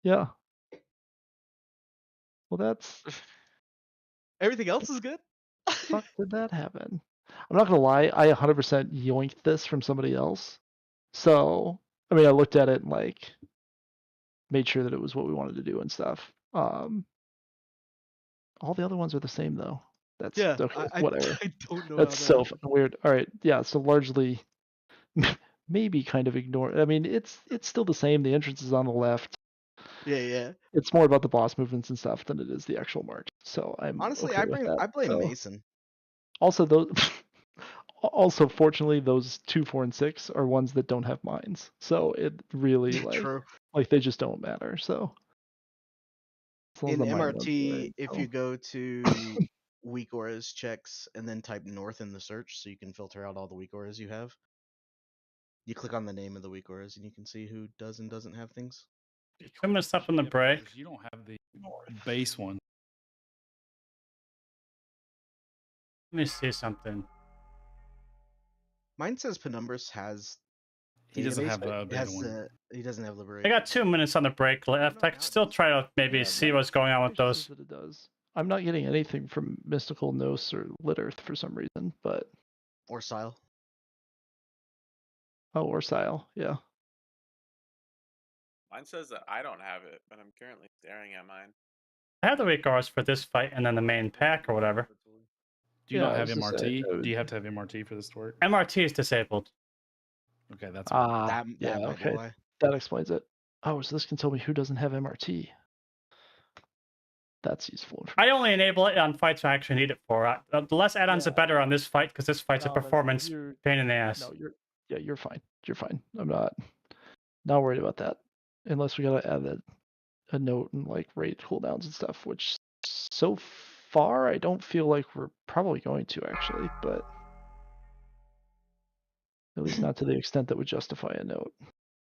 Yeah. Well, that's. Everything else is good. Fuck did that happen? I'm not gonna lie. I 100% yoinked this from somebody else. So I mean, I looked at it and like made sure that it was what we wanted to do and stuff. All the other ones are the same though. That's Yeah, okay, whatever. I don't know. That's how so that fucking weird. All right, yeah. So largely, maybe kind of ignore. I mean, it's still the same. The entrance is on the left. Yeah. It's more about the boss movements and stuff than it is the actual mark. So I'm Honestly, okay with that. I blame So, Mason. Also, those. Also, fortunately, those 2, 4, and 6 are ones that don't have mines. So it really True. like they just don't matter. So as long as In the mine ones are MRT, right, if so. you go to weak auras checks and then type north in the search, so you can filter out all the weak auras you have. You click on the name of the weak auras, and you can see who does and doesn't have things. I messed up on the break. You don't have the base one. Let me see something. Mine says Penumbras has. He doesn't database, have but a it beta has, one. he doesn't have liberation. I got 2 minutes on the break left. I could still try to maybe see what's going on with those. That it does. I'm not getting anything from Mystical Gnosis or Lit Earth for some reason, but Or Sile. or Sile, yeah. Mine says that I don't have it, but I'm currently staring at mine. I have the weak auras for this fight and then the main pack or whatever. Do you Yeah, not I have was just saying, MRT? Do you have to have MRT for this to work? MRT is disabled. Okay, that's Ah, That yeah, might be okay. why. That explains it. Oh, so this can tell me who doesn't have MRT. That's useful information. I only enable it on fights I actually need it for. The less add-ons, the better on this fight because this fight's a No, then performance you're- pain in the ass. No, you're fine. You're fine. I'm not worried about that. Unless we gotta add a note and like raid cooldowns and stuff, which so far I don't feel like we're probably going to actually, but at least not to the extent that would justify a note.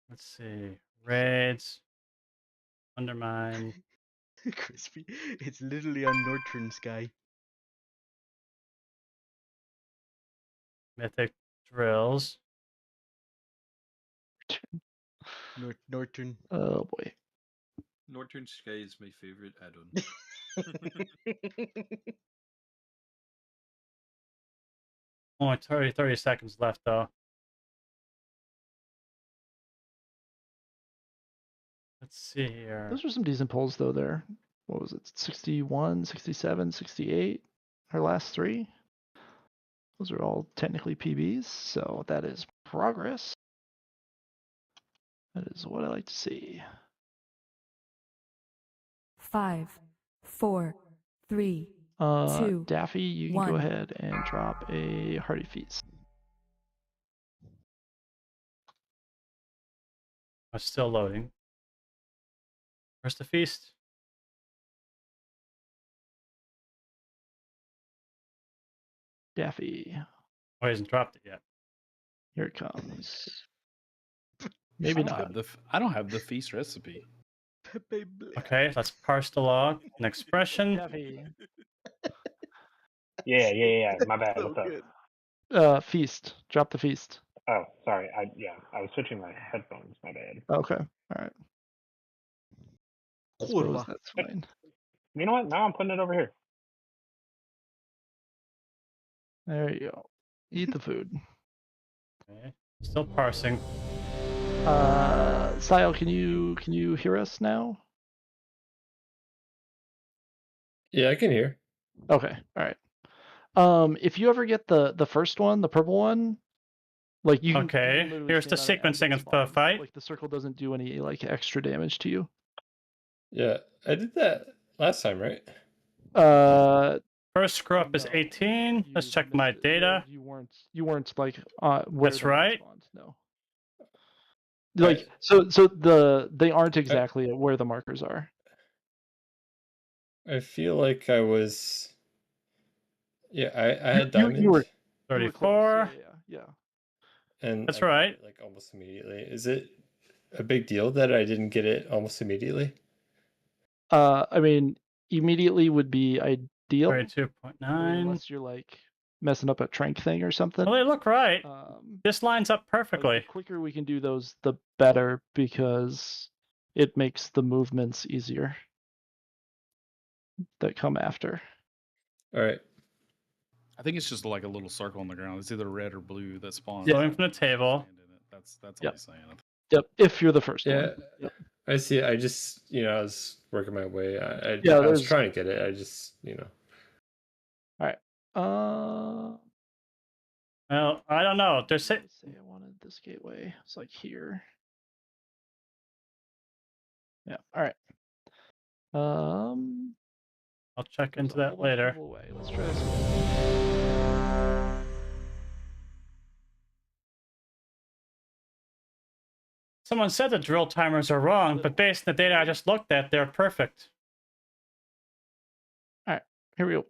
Let's see. Raids. Undermine. Crispy. It's literally on Northern Sky. Mythic drills. Northern. Oh boy. Northern Sky is my favorite add-on. Only 30 seconds left though. Let's see here. Those are some decent polls though there. What was it? 61, 67, 68. Our last 3. Those are all technically PBs, so that is progress. That is what I like to see. 5, 4, 3, 2, Daffy, you can 1. go ahead and drop a hearty feast. I'm still loading. Where's the feast? Daffy, Oh, he hasn't dropped it yet. here it comes. Maybe not. I don't have the feast recipe. Okay, let's parse the log. An expression. Daffy. Yeah. My bad. What's up? Feast. Drop the feast. Oh, sorry. I was switching my headphones. My bad. Okay. All right. I suppose that's fine. You know what? Now I'm putting it over here. There you go. Eat the food. Okay. Still parsing. Sile, can you hear us now? Yeah, I can hear. Okay. All right. If you ever get the first one, the purple one, like you can Okay, literally here's the stand on it as it sequencing of the spawns. fight. Like the circle doesn't do any like extra damage to you. Yeah, I did that last time, right? First screw up is 18. Let's check my data. You weren't like where That's the one right. spawned, no. Like so they aren't exactly where the markers are. I feel like I was. Yeah, I had You diamond. were 34. Yeah. And that's I got right. it, like almost immediately. Is it a big deal that I didn't get it almost immediately? I mean, immediately would be ideal. 32.9. Unless you're like messing up a trank thing or something. Well, they look right. This lines up perfectly. Like, the quicker we can do those, the better, because it makes the movements easier that come after. All right. I think it's just like a little circle on the ground. It's either red or blue that spawns. Going from the table. That's all Yep. he's saying. Yep. If you're the first Yeah, one. Yep. I see. I just, I was working my way. I was there's- trying to get it. I just, All right. Well, I don't know. There's say I wanted this gateway. It's like here. Yeah. All right. I'll check into that later. Let's try this. Someone said the drill timers are wrong, but based on the data I just looked at, they're perfect. All right. Here we go.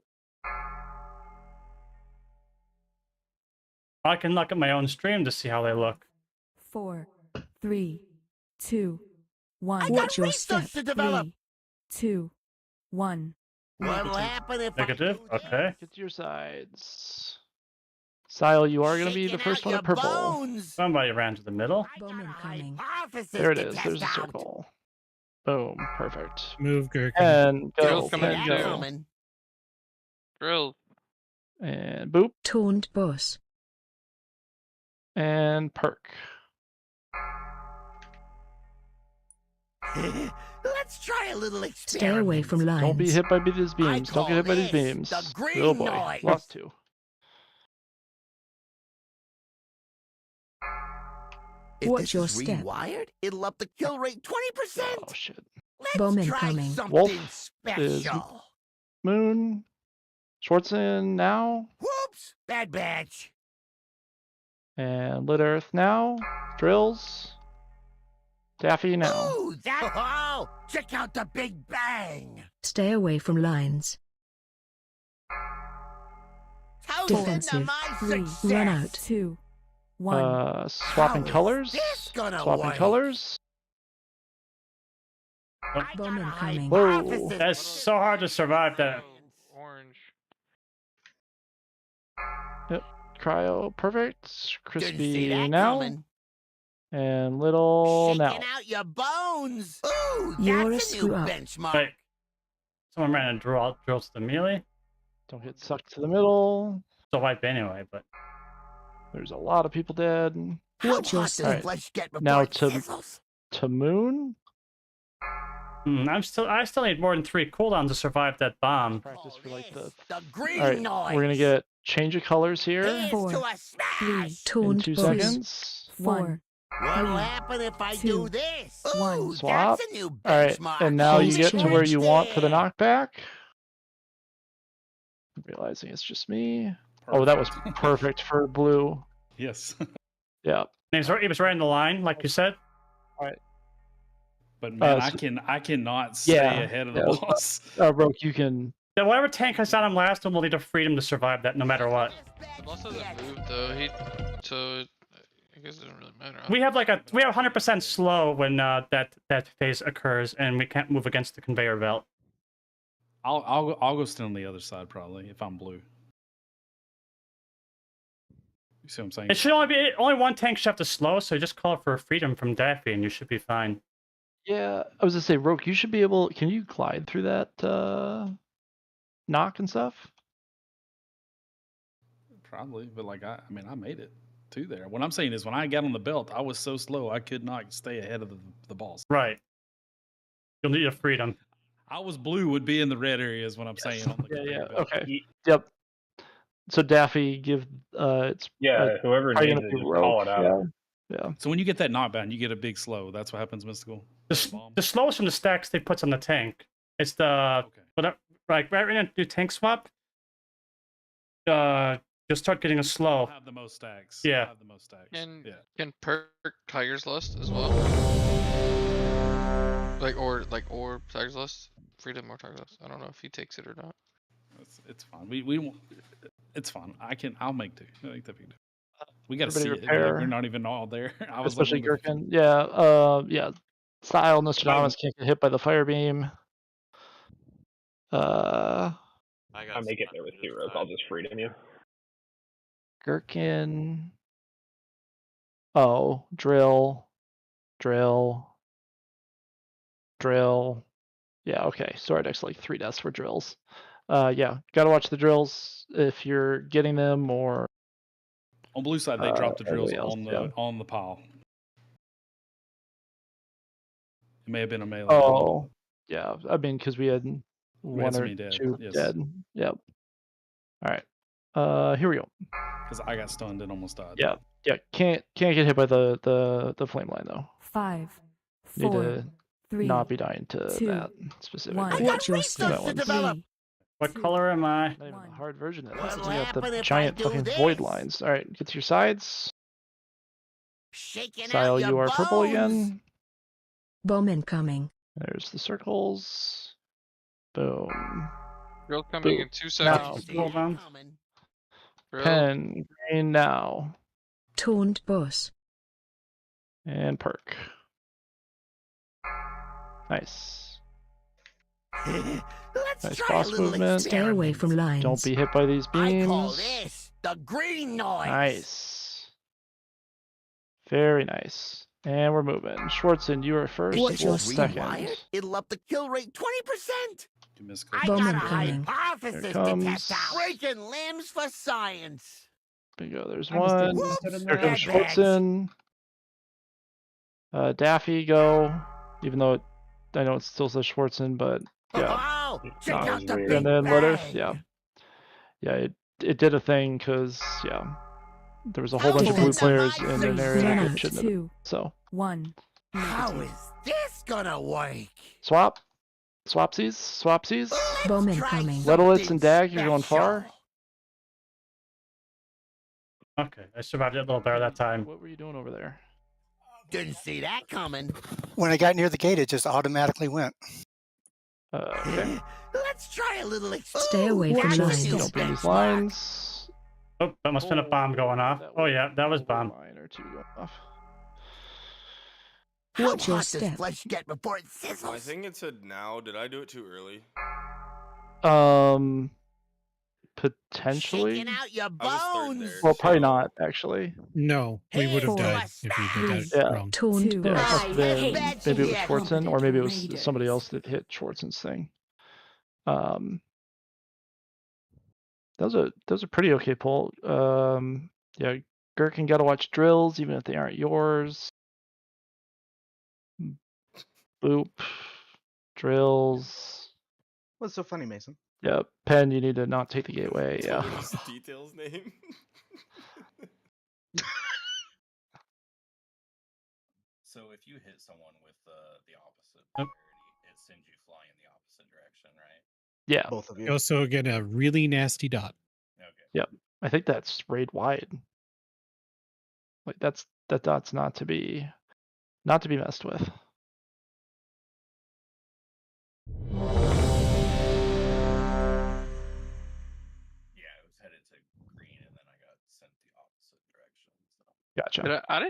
I can look at my own stream to see how they look. 4, 3, 2, 1. I got Watch your research step. to develop. 3, 2, 1. What'll happen if Negative. Okay. Get to your sides. Sile, you are going to be the first one at purple. Somebody ran to the middle. Bowman coming. There it is. There's a circle. Boom. Perfect. Move, Gherkin. And go. Drill coming And down. go. Drill. And boop. Taunt boss. And perk. Let's try a little experiment. Stay away from lines. Don't be hit by these beams. Don't get hit by these this beams. the green Oh boy. noise. Lost 2. If Watch this your is step. rewired, it'll up the kill rate 20%. Oh shit. Let's Bowman try coming. something Wolf is special. Moon. Schwartzen now. Whoops! Bad batch. And Lit Earth now. Drills. Daffy now. Ooh, that! Oh, check out the Big Bang. Stay away from lines. How's Defensive. my 3. success? Run out. 2, 1. Swapping How is colors. this gonna Swapping work? colors. Bowman coming. Whoa. That's so hard to survive that. Orange. Yep. Cryo. Perfect. Didn't see Crispy that now. coming. And little now. Shaking out your bones. Ooh, You're that's a a new screw up. benchmark. Wait. Someone ran a drill to the melee. Don't get sucked to the middle. Still wipe anyway, but There's a lot of people dead. How Watch your hot does step. flesh get before Now it to sizzles? Moon. I still need more than 3 cooldowns to survive that bomb. Practice for like The the. green All right. noise. We're gonna get change of colors here. Here's 4, to a 3. smash. In Taunt 2 boss. seconds. 4. What'll 3, happen if I 2, do this? Ooh, 1. Swap. that's a new All right. benchmark. And now you Hold get to change. where you want for the there. knockback. Realizing it's just me. Oh, that was perfect for blue. Yes. Yeah. He was right in the line, like you said. But man, so- I cannot stay Yeah. ahead of the Yeah, boss. Roke, you can. Then whatever tank has on him last one will need the freedom to survive that no matter what. The boss doesn't move though. So I guess it doesn't really matter. We have 100% slow when that phase occurs, and we can't move against the conveyor belt. I'll go stand on the other side probably if I'm blue. You see what I'm saying? It should only be one tank should have to slow, so just call for freedom from Daffy and you should be fine. Yeah, I was gonna say, Roke, you should be able. Can you glide through that knock and stuff? Probably, but like I mean, I made it to there. What I'm saying is, when I got on the belt, I was so slow I could not stay ahead of the boss. Right. You'll need a freedom. I was blue would be in the red area is what I'm saying. On the Yeah. conveyor belt. Okay. Yep. So Daffy, give it's whoever probably needs gonna it, be just Roke. call it out. Yeah. So when you get that knockdown, you get a big slow. That's what happens, Mystical. The slowest from the stacks they puts on the tank. It's the whatever. Right now, do tank swap. Just start getting a slow. I'll have the most stacks. Yeah. I'll have the most stacks. Can perk Tiger's Lust as well? Or Tiger's Lust? Freedom or Tiger's Lust? I don't know if he takes it or not. It's fine. We won't. It's fine. I'll make two. I think that'd be good. We got to see Everybody it. Like, repair. they're not even all there. I was Especially looking at the- Gherkin. Yeah. Style Nostradamus can't get hit by the fire beam. I make it there with 2 Roke. I'll just freedom you. Gherkin. Oh, drill. Yeah, okay. Sworddeck's like 3 deaths for drills. Yeah, gotta watch the drills if you're getting them or. On blue side, they dropped the drills everybody else, on the pile. It may have been a melee. Oh, yeah. I mean, because we had one so or many dead, 2 yes. dead. Yep. All right. Here we go. Because I got stunned and almost died. Yeah. Can't get hit by the flame line though. 5, Need 4, to 3, not be dying to 2, that specific. 1. Watch your step. 3. What color am I? Not even a hard version of this. What'll You got happen the if giant I do fucking this? void lines. All right, get to your sides. Shaking Style, out your you are purple bones. again. Bomb incoming. There's the circles. Boom. Drill coming in 2 seconds. Now. Drill. Pen, green now. Taunt boss. And perk. Nice. Let's Nice try a boss little movement. Stay away from lines. Don't be hit by these beams. I call this the green noise. Nice. Very nice. And we're moving. Schwartzen, you are first. What's Wolf second. rewired? It'll up the kill rate 20%. I Bomb got a incoming. hypothesis Here to comes- test out. Breaking limbs for science. Bingo, there's I was one. thinking Here comes that. Bad Schwartzen. Daffy, go. Even though I know it still says Schwartzen, but yeah. Oh, check Nah, out the and big then Letter, bang. it did a thing because there was a whole bunch of blue players in an area Run that out. shouldn't have. 2, So 1. How is this gonna work? swap, swapsies. Bomb Let's try incoming. Lettlets and Dag, you're going special. far. Okay, I survived it a little better that time. What were you doing over there? Didn't see that coming. When I got near the gate, it just automatically went. Okay. Let's try a little. Stay away from Watch lines. this Open these benchmark. lines. Oh, that must have been a bomb going off. Oh yeah, that was bomb. Line or 2 going off. How Watch your hot does step. flesh get before it I sizzles? think it said now. Did I do it too early? Potentially. Shaking out your I was third bones. there. Well, probably not actually. No, we would have Hey, died what's if you did that? that Yeah. wrong. Taunt Yeah, it must boss. have been, bet maybe it was you had Schwartzen, or maybe it was Raiders. somebody else that hit Schwartzen's thing. That was a pretty okay pull. Yeah, Gherkin got to watch drills, even if they aren't yours. Boop, drills. What's so funny, Mason? Yep, Pen, you need to not take the gateway. Tell Yeah. me this details name. So if you hit someone with the opposite Yep. polarity, it sends you flying in the opposite direction, right? Yeah. Both of You you. also get a really nasty dot. Okay. Yep. I think that's raid wide. Like that dot's not to be messed with. Yeah, it was headed to green, and then I got sent the opposite direction. So Gotcha. I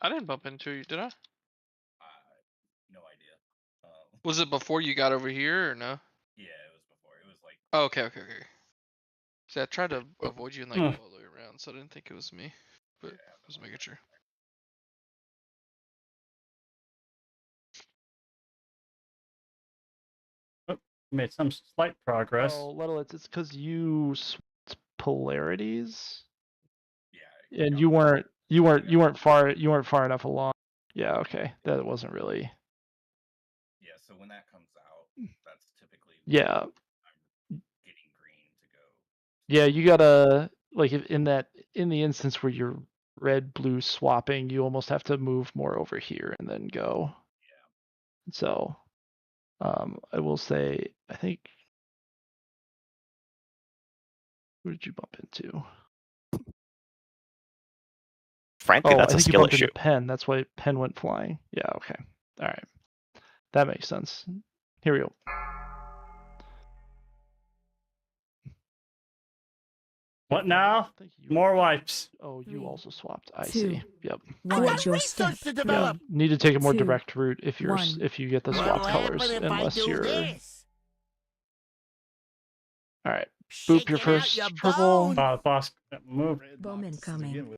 didn't bump into you, did I? no idea. Was it before you got over here or no? Yeah, it was before. It was like Oh, okay. See, I tried to avoid you and like go all the way around. own, so I didn't think it was me. But I was making sure. Oh, made some slight progress. Oh, Lettelitz, it's because you swapped polarities. Yeah. And you weren't far enough along. Yeah, okay. That wasn't really. Yeah, so when that comes out, that's typically Yeah. I'm getting green to go. Yeah, you gotta like in the instance where you're red blue swapping, you almost have to move more over here and then go. Yeah. So, I will say, I think. Who did you bump into? Frankly, that's I a think you skill bumped issue. into Pen. That's why Pen went flying. Yeah. Okay. All right. That makes sense. Here we go. What now? More wipes. Oh, you also swapped. I 2, see. Yep. 1. got Your research step. to develop. Yeah. Need to take a more 2, direct route if you're 1. if you get the What'll swapped colors, happen if I unless do you're. this? All right. Boop your Shaking out first your purple. bones. Boss move. Bowman coming.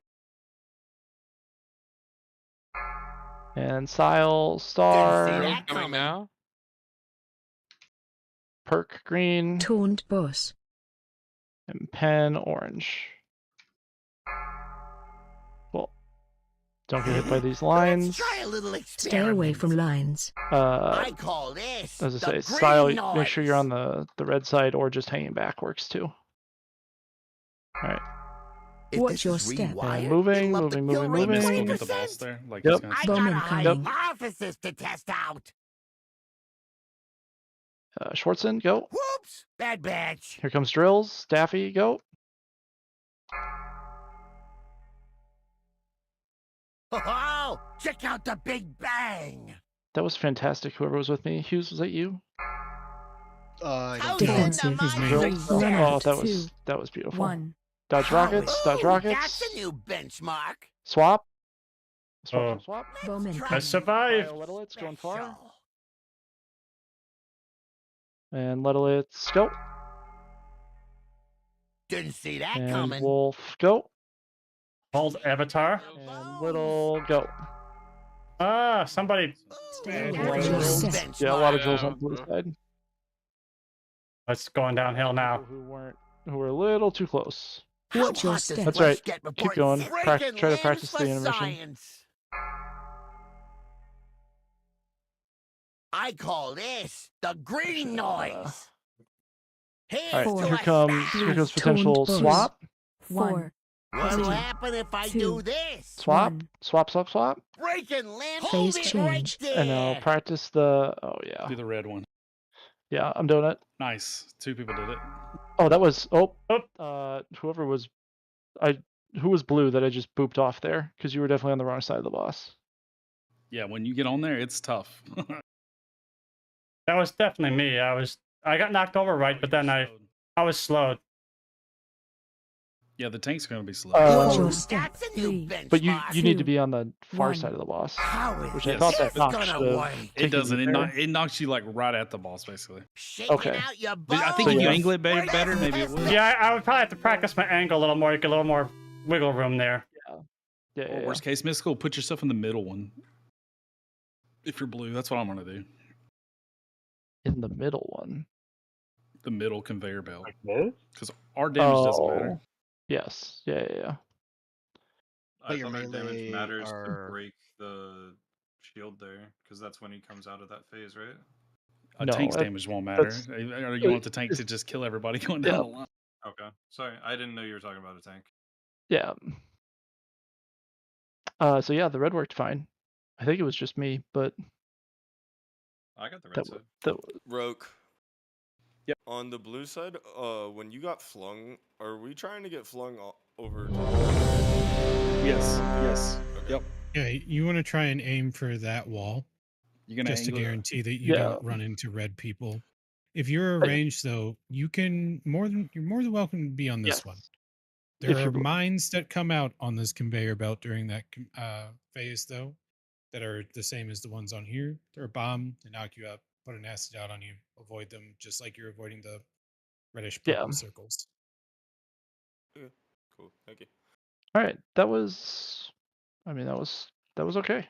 And Sile Didn't see star. that Coming coming. now. Perk green. Taunt boss. And Pen orange. Cool. Don't get hit by these lines. Let's try a little Stay away from lines. I call this As I the say, Sile, green make sure you're noise. on the red side or just hanging back works too. All right. If Watch this your is step. rewired, And moving, it'll up the moving, kill moving, rate moving. With the boss 20%. there, like Yep. he's gonna I Bowman got a coming. hypothesis to test out. Schwartzen, go. Whoops! Bad batch. Here comes drills. Staffy, go. Oh, check out the big bang. That was fantastic. Whoever was with me. Hughes, was that you? Defensive. Drills? Run Oh, out. that was beautiful. 1. Dodge rockets. Dodge rockets. That's a new benchmark. Swap. Oh. Swap. Bowman I coming. survived. Lettelitz going far. And Lettelitz, go. Didn't see that And coming. Wolf, go. Hold Avatar. And Little, go. Ah, somebody. Stay A away lot from of your drills. step. Yeah, a lot of drills Yeah, on the blue side. It's going downhill now. People who were a little too close. Watch your Hot does step. That's flesh right. get Keep before it going. freaking Try to lives practice for the animation. science? I call this the green noise. Here's All right, to here a comes smash. potential Toned boss. swap. 4. What'll 2, happen if I 2, do this? Swap. 1. Swap. Breaking limb. Phase Hold it change. right And now there. practice the. Oh yeah. do the red one. Yeah, I'm doing it. Nice. 2 people did it. Oh, that was. Whoever was. Who was blue that I just booped off there? Because you were definitely on the wrong side of the boss. Yeah, when you get on there, it's tough. That was definitely me. I got knocked over right, but then I was slowed. Yeah, the tank's gonna be slow. Watch your Um, step. That's a new 3. benchmark. But you need to 2, be on the far 1. side of the boss, How is which Yes. I thought this that knocked gonna should have work? It taken doesn't. you It, there. it knocks you like right at the boss, basically. Shaking Okay. out your But I bones. think if you yeah. angle it better, maybe it would. Yeah, I would probably have to practice my angle a little more. Get a little more wiggle room there. Yeah. Or worst case, mystical, put yourself in the middle one. If you're blue, that's what I'm gonna do. In the middle one. The middle conveyor belt. Like this? Because our damage doesn't matter. Oh. Yes. Yeah. I But your thought our damage melee matters are- to break the shield there, because that's when he comes out of that phase, right? A No, tank's that- damage won't matter. that's- Or you want the tank to just kill everybody going down Yeah. the line. Okay, sorry, I didn't know you were talking about a tank. Yeah. So yeah, the red worked fine. I think it was just me, but I got the red that side. that Roke. Yep. On the blue side, when you got flung, are we trying to get flung over? Yes. Okay. Yep. Yeah, you want to try and aim for that wall, You're gonna just to angle it. guarantee that you Yeah. don't run into red people. If you're But- arranged, though, you're more than welcome to be on this Yes. one. If There are you're bl- mines that come out on this conveyor belt during that phase, though, that are the same as the ones on here. They're a bomb. They knock you up, put an acid out on you. Avoid them, just like you're avoiding the reddish purple Yeah. circles. Cool. Thank you. All right, that was okay.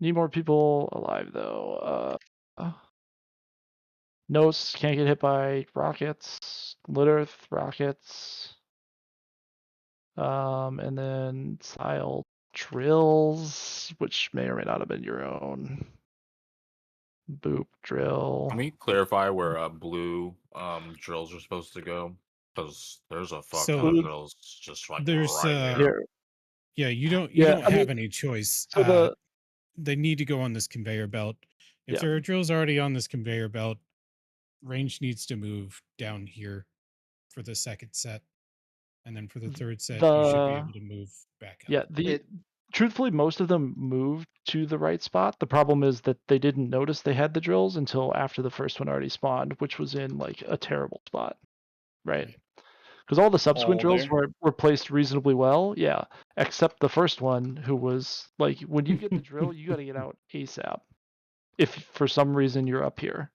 Need more people alive though. Nos can't get hit by rockets. Litterth rockets. And then Sile drills, which may or may not have been your own. Boop drill. Can we clarify where blue drills are supposed to go? Because there's a fuck ton of drills just like there's right here. Yeah, you don't have any choice. So they need to go on this conveyor belt. If Yeah. there are drills already on this conveyor belt, range needs to move down here for the second set, and then for the third set, you should be able to move back up. Yeah, truthfully, most of them moved to the right spot. The problem is that they didn't notice they had the drills until after the first one already spawned, which was in like a terrible spot, right? Because all the subsequent drills were placed reasonably well, yeah, except the first one, who was like, when you get the drill, you got to get out ASAP. If for some reason you're up here,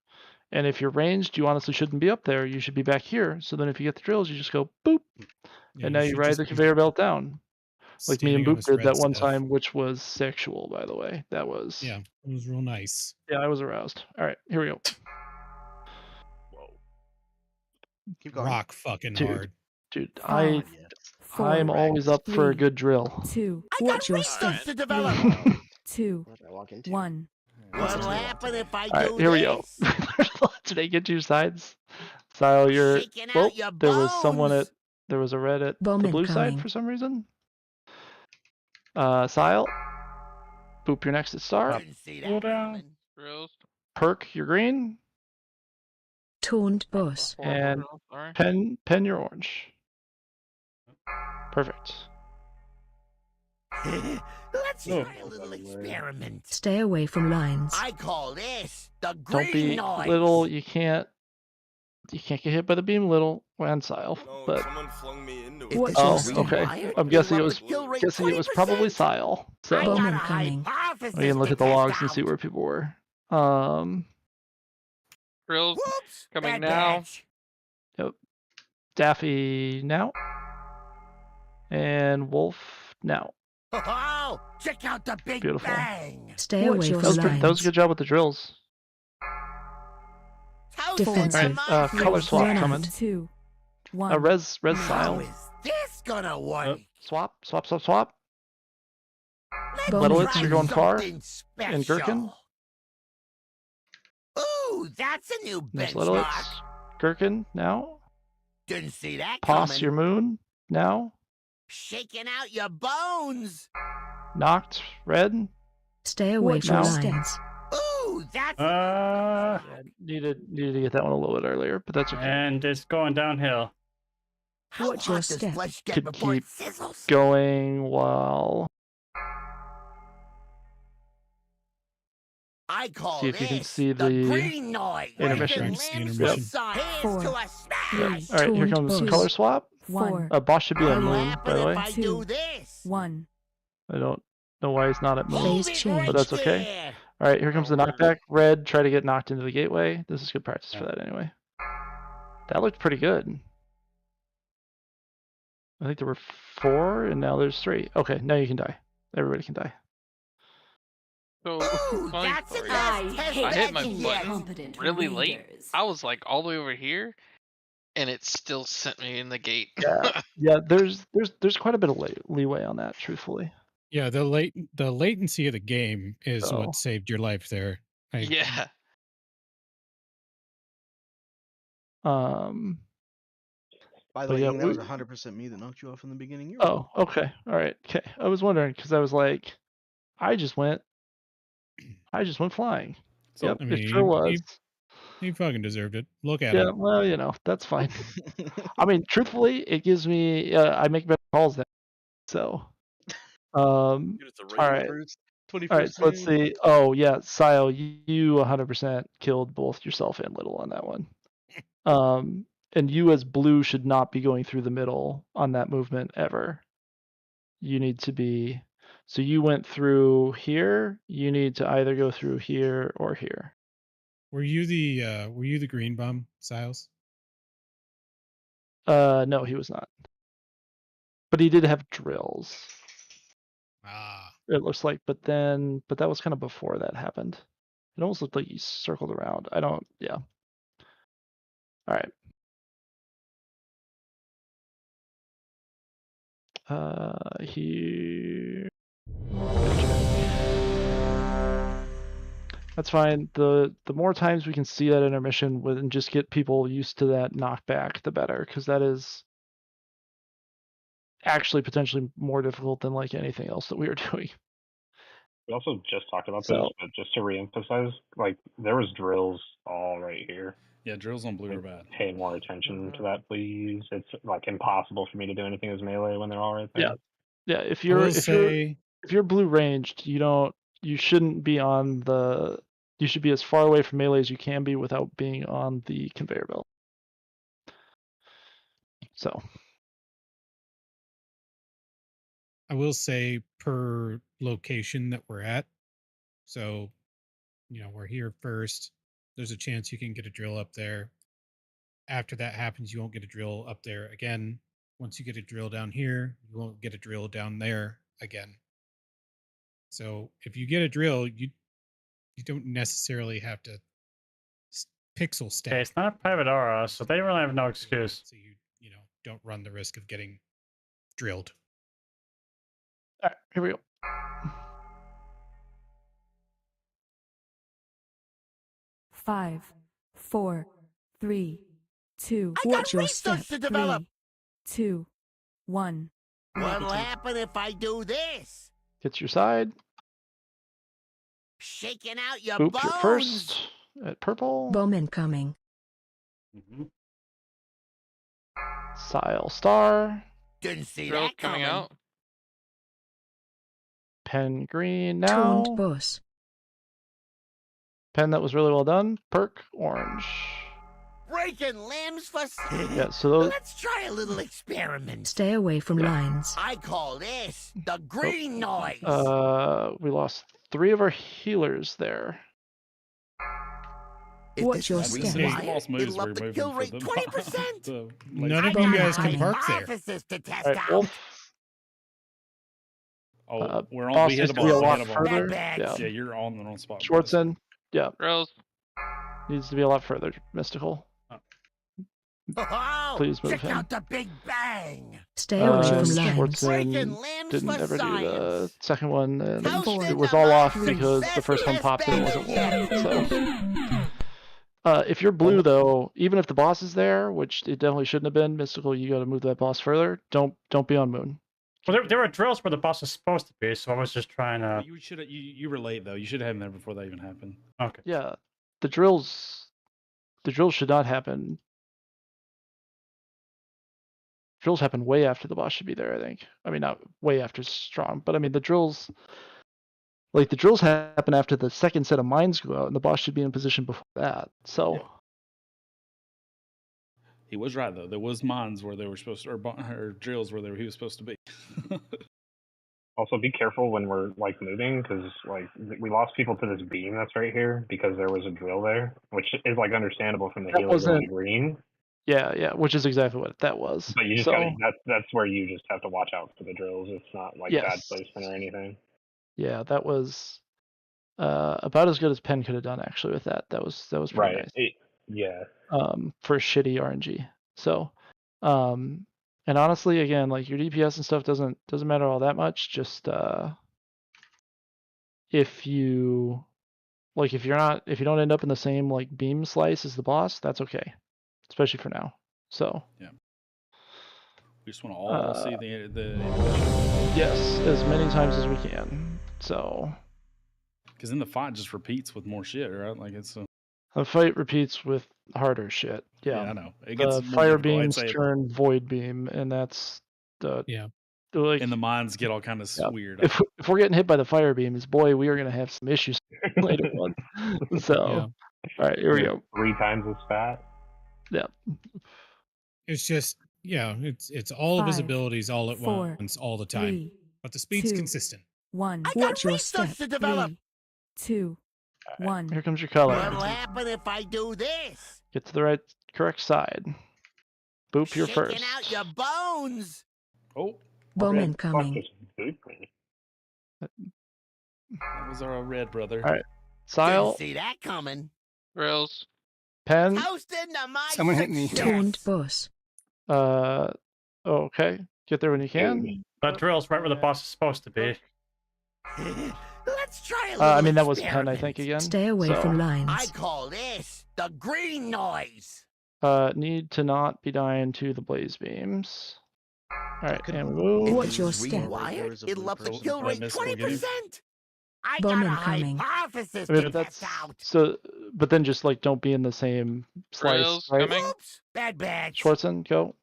and if you're ranged, you honestly shouldn't be up there. You should be back here. So then if you get the drills, you just go boop, and now you ride the conveyor belt down. Like me and Boop did that one time, which was sexual, by the way. That was it was real nice. Yeah, I was aroused. All right, here we go. Keep going. Rock fucking hard. Dude, I'm always up for a good drill. 2. Watch your step. to develop. 2. 1. What'll happen if I All right, do here we go. Did I get two sides? Sile, you're. Shaking Well, out your there was someone bones. there was a red at Bomb the blue side incoming. for some reason. Sile, Boop, you're next at star. Didn't see that coming. Drills. Perk, you're green. Taunt boss. And pen, you're orange. Perfect. Let's try a little experiment. Stay away from lines. I call this the Don't green be noise. little. You can't get hit by the beam, little. And Sile, No, but someone flung me into If it. this oh, is okay. wired, I'm guessing it it'll was up the kill rate probably 20%. Sile. So I got Bomb a incoming. hypothesis we can look to at the test logs and see out. where people were. Drills Whoops, coming bad now. batch. Yep. Daffy now. And Wolf now. Oh, check out the big Beautiful. bang. Stay away from That lines. was a good job with the drills. Defensive. All right, color swap Run out. coming. 2. 1. Res How Sile. is this gonna work? Swap. Let's Littlets, try you're going far. something And Gherkin. special. Ooh, that's a new Nice benchmark. Littlets. Gherkin now. Didn't see that Poss coming. your moon now. Shaking out your bones. Knocked red. Stay away What from now? lines. Ooh, that's Needed to get that one a little bit earlier, but that's okay. And it's going downhill. how Watch your hot does step. flesh get Could before it keep sizzles? going while I call see if you can this see the the green noise. intermission. Breaking Trying to see limbs intermission. with science. Four, Here's to a Yep. smash. All right, here Taunt comes boss. color swap. 4. Boss should be at What'll moon, by happen the way. if I do this? 1. I don't know why he's not at moon, Phase Hold it change. right but that's okay. there. All right, here comes the knockback. Red, try to get knocked into the gateway. This is good practice for that anyway. That looked pretty good. I think there were 4, and now there's 3. Okay, now you can die. Everybody can die. So Ooh, funny that's story. enough. Test I hit my that button yet. really late. I was like all the way over here, and it still sent me in the gate. Yeah, there's quite a bit of leeway on that, truthfully. Yeah, the latency of the game is So- what saved your life there. Yeah. By the but way, yeah, Ian, that was we- 100% me that knocked you off in the beginning. You're Oh, okay. All right. Okay. I was wondering because I was like, I just went flying. So, Yep, I it mean, sure was. he fucking deserved it. Look at Yeah, him. well, that's fine. I mean, truthfully, it gives me I make better calls now. So, all right. All right, so let's see. Oh yeah, Sile, you 100% killed both yourself and Little on that one. And you as blue should not be going through the middle on that movement ever. You need to be. So you went through here. You need to either go through here or here. Were you the green bum, Siles? No, he was not. But he did have drills. Ah. It looks like, but that was kind of before that happened. It almost looked like he circled around. Yeah. All right. Here. That's fine. The more times we can see that intermission and just get people used to that knockback, the better, because that is actually potentially more difficult than like anything else that we were doing. We also just talked about So- this, but just to reemphasize, like there was drills all right here. Yeah, drills on blue are bad. Pay more attention to that, please. It's like impossible for me to do anything as melee when they're all right there. Yeah. If I will you're say, if you're blue ranged, you shouldn't be on the. You should be as far away from melee as you can be without being on the conveyor belt. So I will say per location that we're at. So, we're here first. There's a chance you can get a drill up there. After that happens, you won't get a drill up there again. Once you get a drill down here, you won't get a drill down there again. So if you get a drill, you don't necessarily have to pixel stack. Okay, it's not a private aura, so they really have no excuse. So you don't run the risk of getting drilled. all right, here we go. Five, 4, 3, 2. I got Watch your research step. to develop. 3, 2, 1. What'll happen if I do this? Get your side. Shaking out your Boop bones. your first at purple. Bomb incoming. Sile star. Didn't see Drill that coming out. Pen green now. Taunt boss. Pen that was really well done. Perk orange. Breaking limbs for. Yeah, so those. Let's try a little experiment. Stay away from lines. I call this the green noise. We lost 3 of our healers there. Watch your step. It'll up the kill rate 20%. None of you guys can park there. Hypothesis to test All right, out. Wolf. We're on. Boss We hit needs a to be a ball. lot We hit a ball. further. Bad Yeah. Yeah, you're on the wrong spot. Schwartzen. Yeah. Drills. Needs to be a lot further. Mystical. Oh, Please move check him. out the Big Bang. Stay away from lines. Breaking Schwartzen limbs didn't for ever do the science. second one, and Toasted it was the all off most because the first one best popped and it wasn't yet. Wolf. So, if you're blue though, even if the boss is there, which it definitely shouldn't have been, Mystical, you got to move that boss further. Don't be on Moon. Well, there were drills where the boss was supposed to be, so I was just trying to. You should. You were late though. You should have him there before that even happened. Okay. Yeah, the drills should not happen. Drills happen way after the boss should be there, I think. I mean, not way after strong, but I mean the drills happen after the second set of mines go out, and the boss should be in position before that. So He was right though. There was mines where they were supposed to, or drills where he was supposed to be. Also, be careful when we're like moving because like we lost people to this beam that's right here because there was a drill there, which is like understandable from the That healer going wasn't- green. yeah, which is exactly what that was. But you just So gotta, that's where you just have to watch out for the drills. It's not like bad Yes. placement or anything. yeah, that was about as good as Penn could have done actually with that. That was pretty Right. nice. Yeah. For shitty RNG. So, and honestly, again, like your DPS and stuff doesn't matter all that much. Just if you don't end up in the same like beam slice as the boss, that's okay, especially for now. So Yeah. We just want to all see the. yes, as many times as we can. So Because then the fight just repeats with more shit, right? Like it's. the fight repeats with harder shit. Yeah, I know. It the gets more fire difficult. I'd beams say- turn void beam, and that's the like, and the mines get all kind of yeah, weird. If we're getting hit by the fire beams, boy, we are going to have some issues later on. So, all right, here we go. 3 times as fat. Yeah. It's just it's all of his 5, abilities all at 4, once all the time, 3, but the speed's 2, consistent. 1. I got Watch your research step. to develop. 3, 2, 1. Here comes your color. What'll happen if I do this? Get to the correct side. Boop your Shaking first. out your bones. Oh, Bomb Fuck incoming. just booped me. That was our red brother. All right. Didn't Sile, see that coming. Rails. Pen. Toast into my Someone hit me. success. Taunt boss. Okay. Get there when you can. That drill's right where the boss is supposed to be. Let's try a little I mean, that was Pen, I think, again. Stay away so, from lines. I call this the green noise. Need to not be dying to the blaze beams. All right, and we move. Watch your step. Rewired, it'll up the kill rate 20%. I Bomb got a incoming. hypothesis I mean, to but that's test out. so. But then just like don't be in the same slice, Rails right? coming. Oops, bad batch. Schwartzen, go.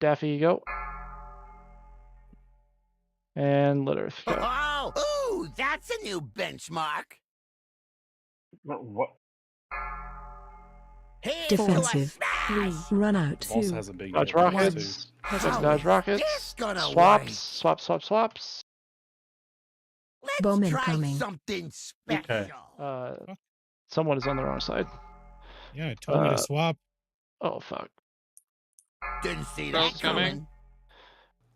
Daffy, go. And Litterth, go. Oh, ooh, that's a new benchmark. What? Here's Defensive. to a 3. Run out. Boss 2. has a big Dodge hitbox, rockets. How Dodge is rockets. this gonna Swaps. work? Swaps. Let's Bomb try incoming. something special. Okay. Someone is on the wrong side. Yeah, it told me to swap. Oh fuck. Didn't see Rails that coming. coming.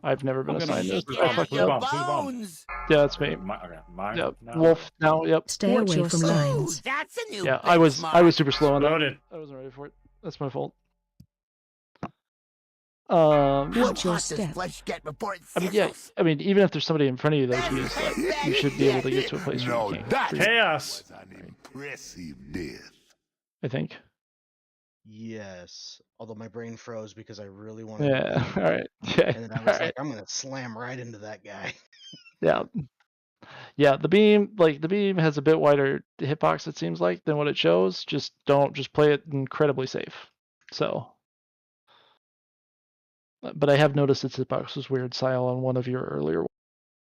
I've never been I'm gonna assigned this. Shake I out fucked your up. bones. Yeah, it's me. Mine. Yep. No. Wolf now. Yep. Stay Watch away your from step. Ooh, lines. that's a new Yeah, benchmark. I was super slow on that. Loaded. I wasn't ready for it. That's my fault. How Watch your hot does step. flesh get before it I mean, yeah. sizzles? I mean, even if there's somebody in front of you, though, geez, like, you should be able to get to a place where you can't. that Chaos. impressive death. I think. Yes. Although my brain froze because I really wanted Yeah. to. All right. Okay. And then I All was right. like, I'm gonna slam right into that guy. Yeah. Yeah. The beam has a bit wider hitbox. It seems like than what it shows. Just play it incredibly safe. So. But I have noticed its hitbox was weird, Sile, on one of your earlier,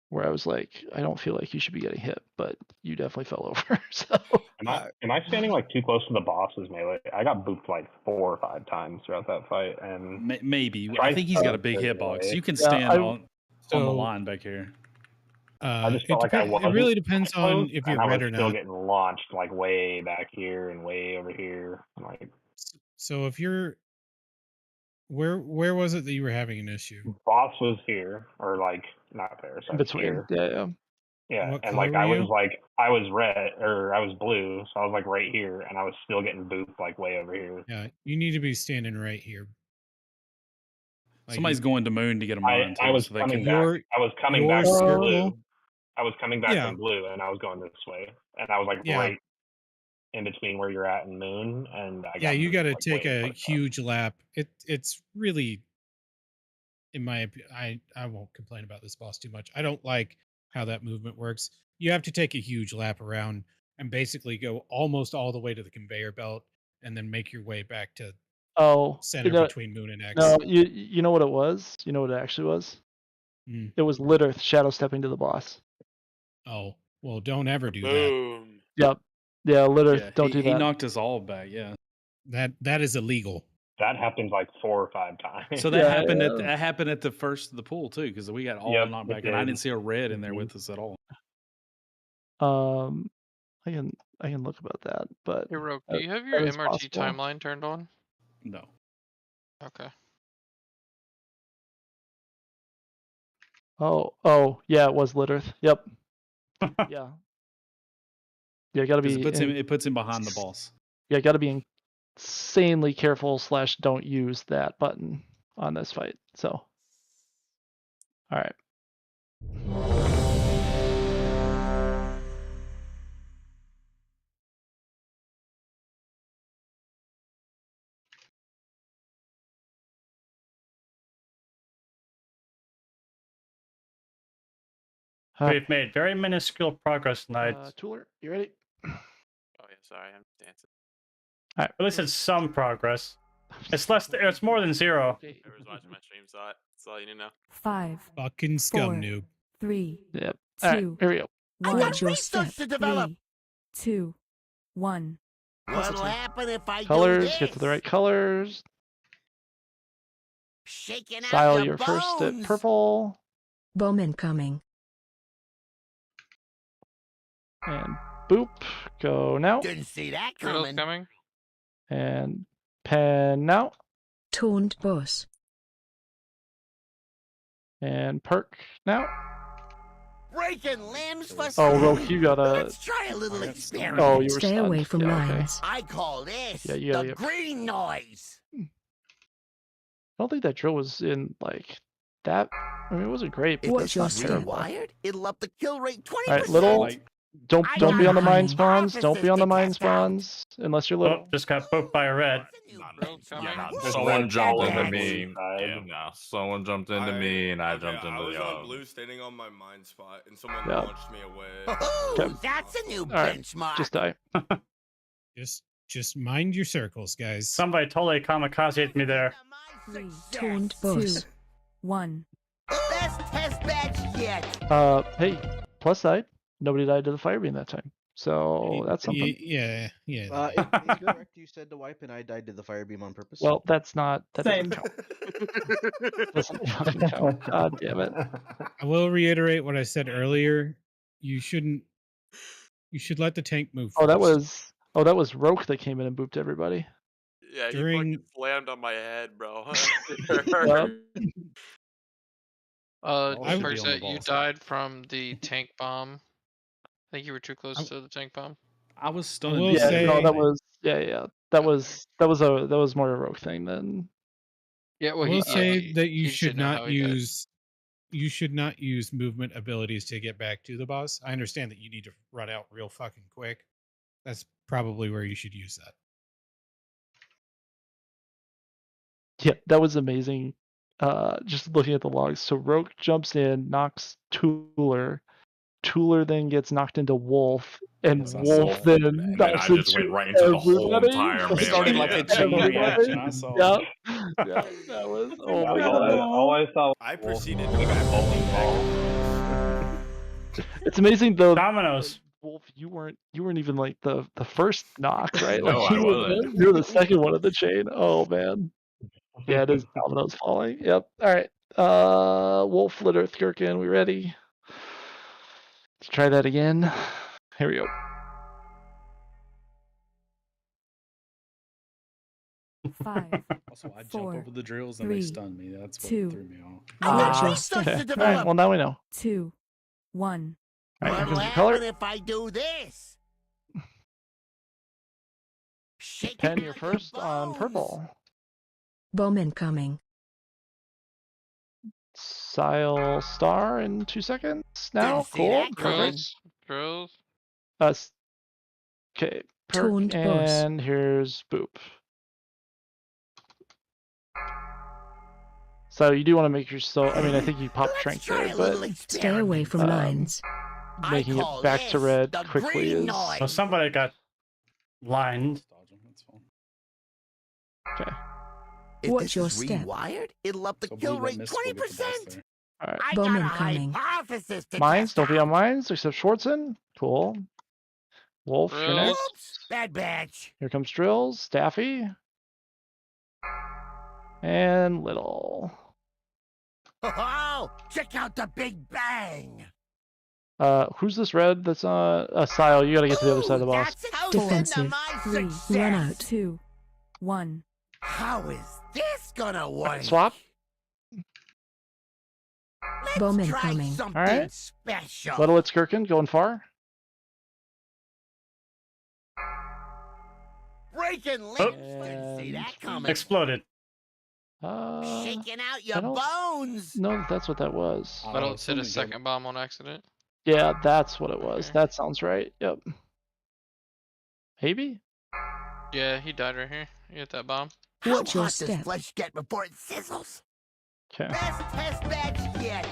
where I was like, I don't feel like you should be getting hit, but you definitely fell over. So. Am I standing like too close to the boss's melee? I got booped like 4 or 5 times throughout that fight, and Maybe. I think he's got a big hitbox. You can stand on the line back here. I just felt like I was. It really depends on if you're red or I was still not. getting launched like way back here and way over here. Like, So if you're where was it that you were having an issue? boss was here, or like not there, so Between. here. Yeah. Yeah, What and color like were I you? was like I was red or I was blue, so I was like right here, and I was still getting booped like way over here. Yeah, you need to be standing right here. Like Somebody's going to moon to get a mine. I was coming back. I was coming back from blue. I was coming back from blue, and I was going this way, and I was like right in between where you're at and moon, and you got to take a huge lap. It's really, in my opinion, I won't complain about this boss too much. I don't like how that movement works. You have to take a huge lap around and basically go almost all the way to the conveyor belt, and then make your way back to center between moon and X. No, you know what it was? You know what it actually was? It was Litterth shadow stepping to the boss. Oh, well, don't ever do Boom. Yep. Yeah, Litterth, don't do that. He knocked us all back, yeah. That is illegal. That happened like 4 or 5 times. So that happened at the first of the pool too, because we got all knocked back, and I did. didn't see a red in there with us at all. I can look about that, but Hey, Rogue, do you have your that is MRT possible. timeline turned on? No. Okay. Oh, yeah, it was Litterth. Yep. Yeah. Yeah, gotta be. It puts him behind the boss. Yeah, gotta be insanely careful / don't use that button on this fight. So. All right. We've made very minuscule progress tonight. Tooler, you ready? Oh yeah, sorry, I'm dancing. All right. At least it's some progress. It's less. It's more than 0. Whoever's watching my stream saw it. That's all you need to know. 5. Fucking scum 4, noob. 3. Yep. 2. All right, here we go. I 1. got Your research step. to develop. 3, 2, 1. What'll happen if I Colors, do this? get to the right colors. Shaking out Style your your first at bones. purple. Bomb incoming. And boop. Go now. Didn't see that Riddle's coming. coming. And pen now. Taunt boss. And perk now. Breaking limbs for Oh, speed. Roke, you gotta. Let's try a little experiment. Oh, you were Stay stunned. away from yeah, okay. lines. I call this Yeah, you gotta the get. green noise. I don't think that drill was in like that. I mean, it wasn't great, but If that's this not is terrible. rewired, it'll up the kill rate 20%. All right, little. Don't I be got on the mine a spawns. Don't be on the mine hypothesis to test out. spawns unless you're little. Oh, just got booped by a red. Someone jumped into Red me. blue side. Yeah, no. Someone jumped into me, and I jumped into I was the on blue standing on my mine spot, and someone Yeah. launched me away. Okay. That's a new All right, benchmark. just die. Just mind your circles, guys. Somebody totally kamikazed me there. Taunt boss. 1. Best test batch yet. Hey, plus side, nobody died to the fire beam that time, so that's something. Yeah. In correct, you said to wipe, and I died to the fire beam on purpose. Well, that's not. That Same. doesn't count. Doesn't count. God damn it. I will reiterate what I said earlier. You should let the tank move. Oh, that first. was Roke that came in and booped everybody. Yeah, he During- fucking slammed on my head, bro. Yep. I would be on the Percent, ball you side. died from the tank bomb. I think you were too close to the tank bomb. I was I stunned. will Yeah, say, no, that was that was more a Roke thing than. Yeah, I well, will say he that you just should didn't know how not he died. use movement abilities to get back to the boss. I understand that you need to run out real fucking quick. That's probably where you should use that. Yeah, that was amazing. Just looking at the logs. So Roke jumps in, knocks Tooler. Tooler then gets knocked into Wolf, and That's Wolf Wolf. then And then knocks I just into went right into the whole everybody. entire It started melee. like a chain Everybody. reaction. I saw. Yep. Yeah, that was. Oh my god. All I saw. I was proceeded to Wolf grab bowling the ball. It's amazing though. Dominoes. Wolf, you weren't even like the first knock, right? No, Like I wasn't. you were the second one of the chain. Oh man. Yeah, it is dominoes falling. Yep. All right. Wolf, Lit Earth, Gherkin, we ready? Let's try that again. Here we go. Also, I jump 4, over the drills and they 3, stun me. That's what 2, threw me off. Watch your It starts step. to Okay. All develop. right. Well, now we know. 2, 1. All right. Here What'll comes the color. happen if I do this? Shake Pen, out you're your first on bones. purple. Bomb incoming. Sile Star in 2 seconds. Now, see cool. that Perfect. coming. Drills. Okay. Perk, Taunt boss. and here's Boop. So you do want to make yourself. I mean, I think you pop Let's Trank try there, a but little Stay away experiment. from lines. making I it call back to this red the quickly green is. noise. So somebody got lined. That's fine. Okay. If Watch this your is step. rewired, it'll up the So kill blue red rate mist will get the boss 20%. there. All right. I Bomb got a incoming. hypothesis to Mines, test don't be out. on mines except Schwartzen. Cool. Wolf, you're Drills. next. Oops, bad batch. Here comes Drills, Staffy, and Little. Oh, check out the big bang. Who's this red that's Sile? You gotta get to the other side of the boss. That's how into Defensive. my 3, success. run out. 2, 1. How is this gonna work? Swap. Let's Bomb try incoming. something All right. special. Little, it's Gherkin going far. Breaking limbs. Didn't see that coming. Exploded. Shaking out I your don't bones. know that that's what that was. But I'll hit a second bomb on accident. Yeah, that's what it was. Okay. That sounds right. Yep. Maybe? Yeah, he died right here. You hit that bomb. How Watch your hot does step. flesh get before it sizzles? Okay. Best test batch yet.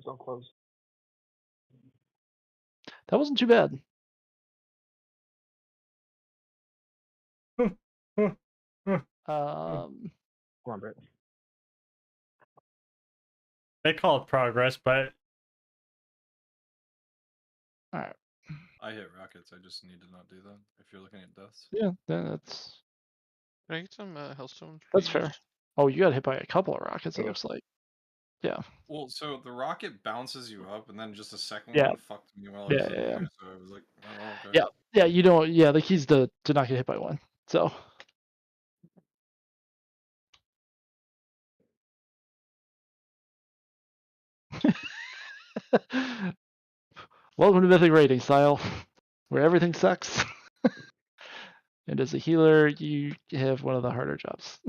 So close. That wasn't too bad. Um, Come on, Brett. They call it progress, but Alright. I hit rockets. I just need to not do that. If you're looking at deaths. Yeah, that's Can I get some Hellstone? that's please? fair. Oh, you got hit by a couple of rockets, it Yeah. looks like. Yeah. Well, so the rocket bounces you up, and then just a second Yeah. one fucked me while I was Yeah, up yeah, there. yeah. So I was like, oh, okay. Yeah. Yeah, you don't the key's to not get hit by one. So Welcome to Mythic Rating, Style, where everything sucks. And as a healer, you have one of the harder jobs.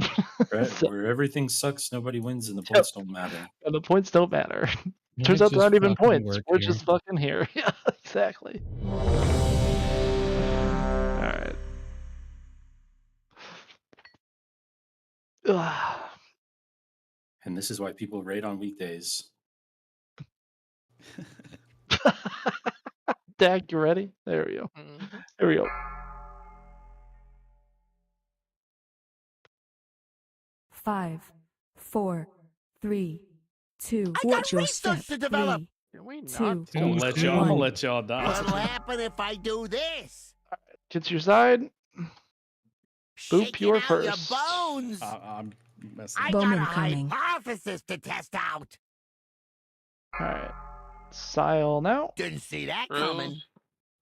So, Where everything sucks, nobody wins, and the points don't matter. and the points don't matter. Why Turns out there just aren't even fucking points. work We're here? just fucking here. Yeah, exactly. Alright. And this is why people raid on weekdays. Dak, you ready? There we go. There we go. Five, four, three, two. I Watch got your research step. to develop. 3, 2, I'm gonna let y'all. I'm gonna let y'all die. What'll happen if I do this? Get to your side. Boop, you are Shaking out your first. bones. I'm messing. I up. got a Bowman coming. hypothesis to test out. Alright. Sile now. Didn't see that Rules.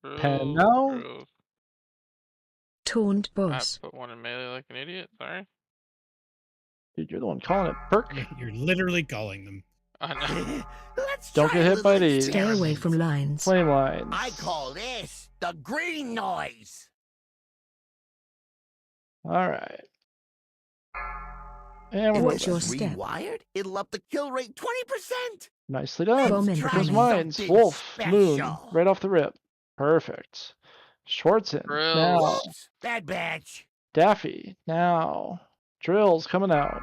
coming. Pen now. Rules. Taunt I boss. put one in melee like an idiot. Sorry. Dude, you're the one calling it. Perk. You're literally calling them. I know. Let's Don't try get a hit by little these. Stay away from lines. Flame lines. I call this the green noise. Alright. And If we're it's moving. step. rewired, it'll up the kill rate 20%. Nicely done. Bowman Here comes coming. mines. Something Wolf. Moon. special. Right off the rip. Perfect. Schwartzen. Drills. Now. Oops, bad batch. Daffy. Now. Drills coming out.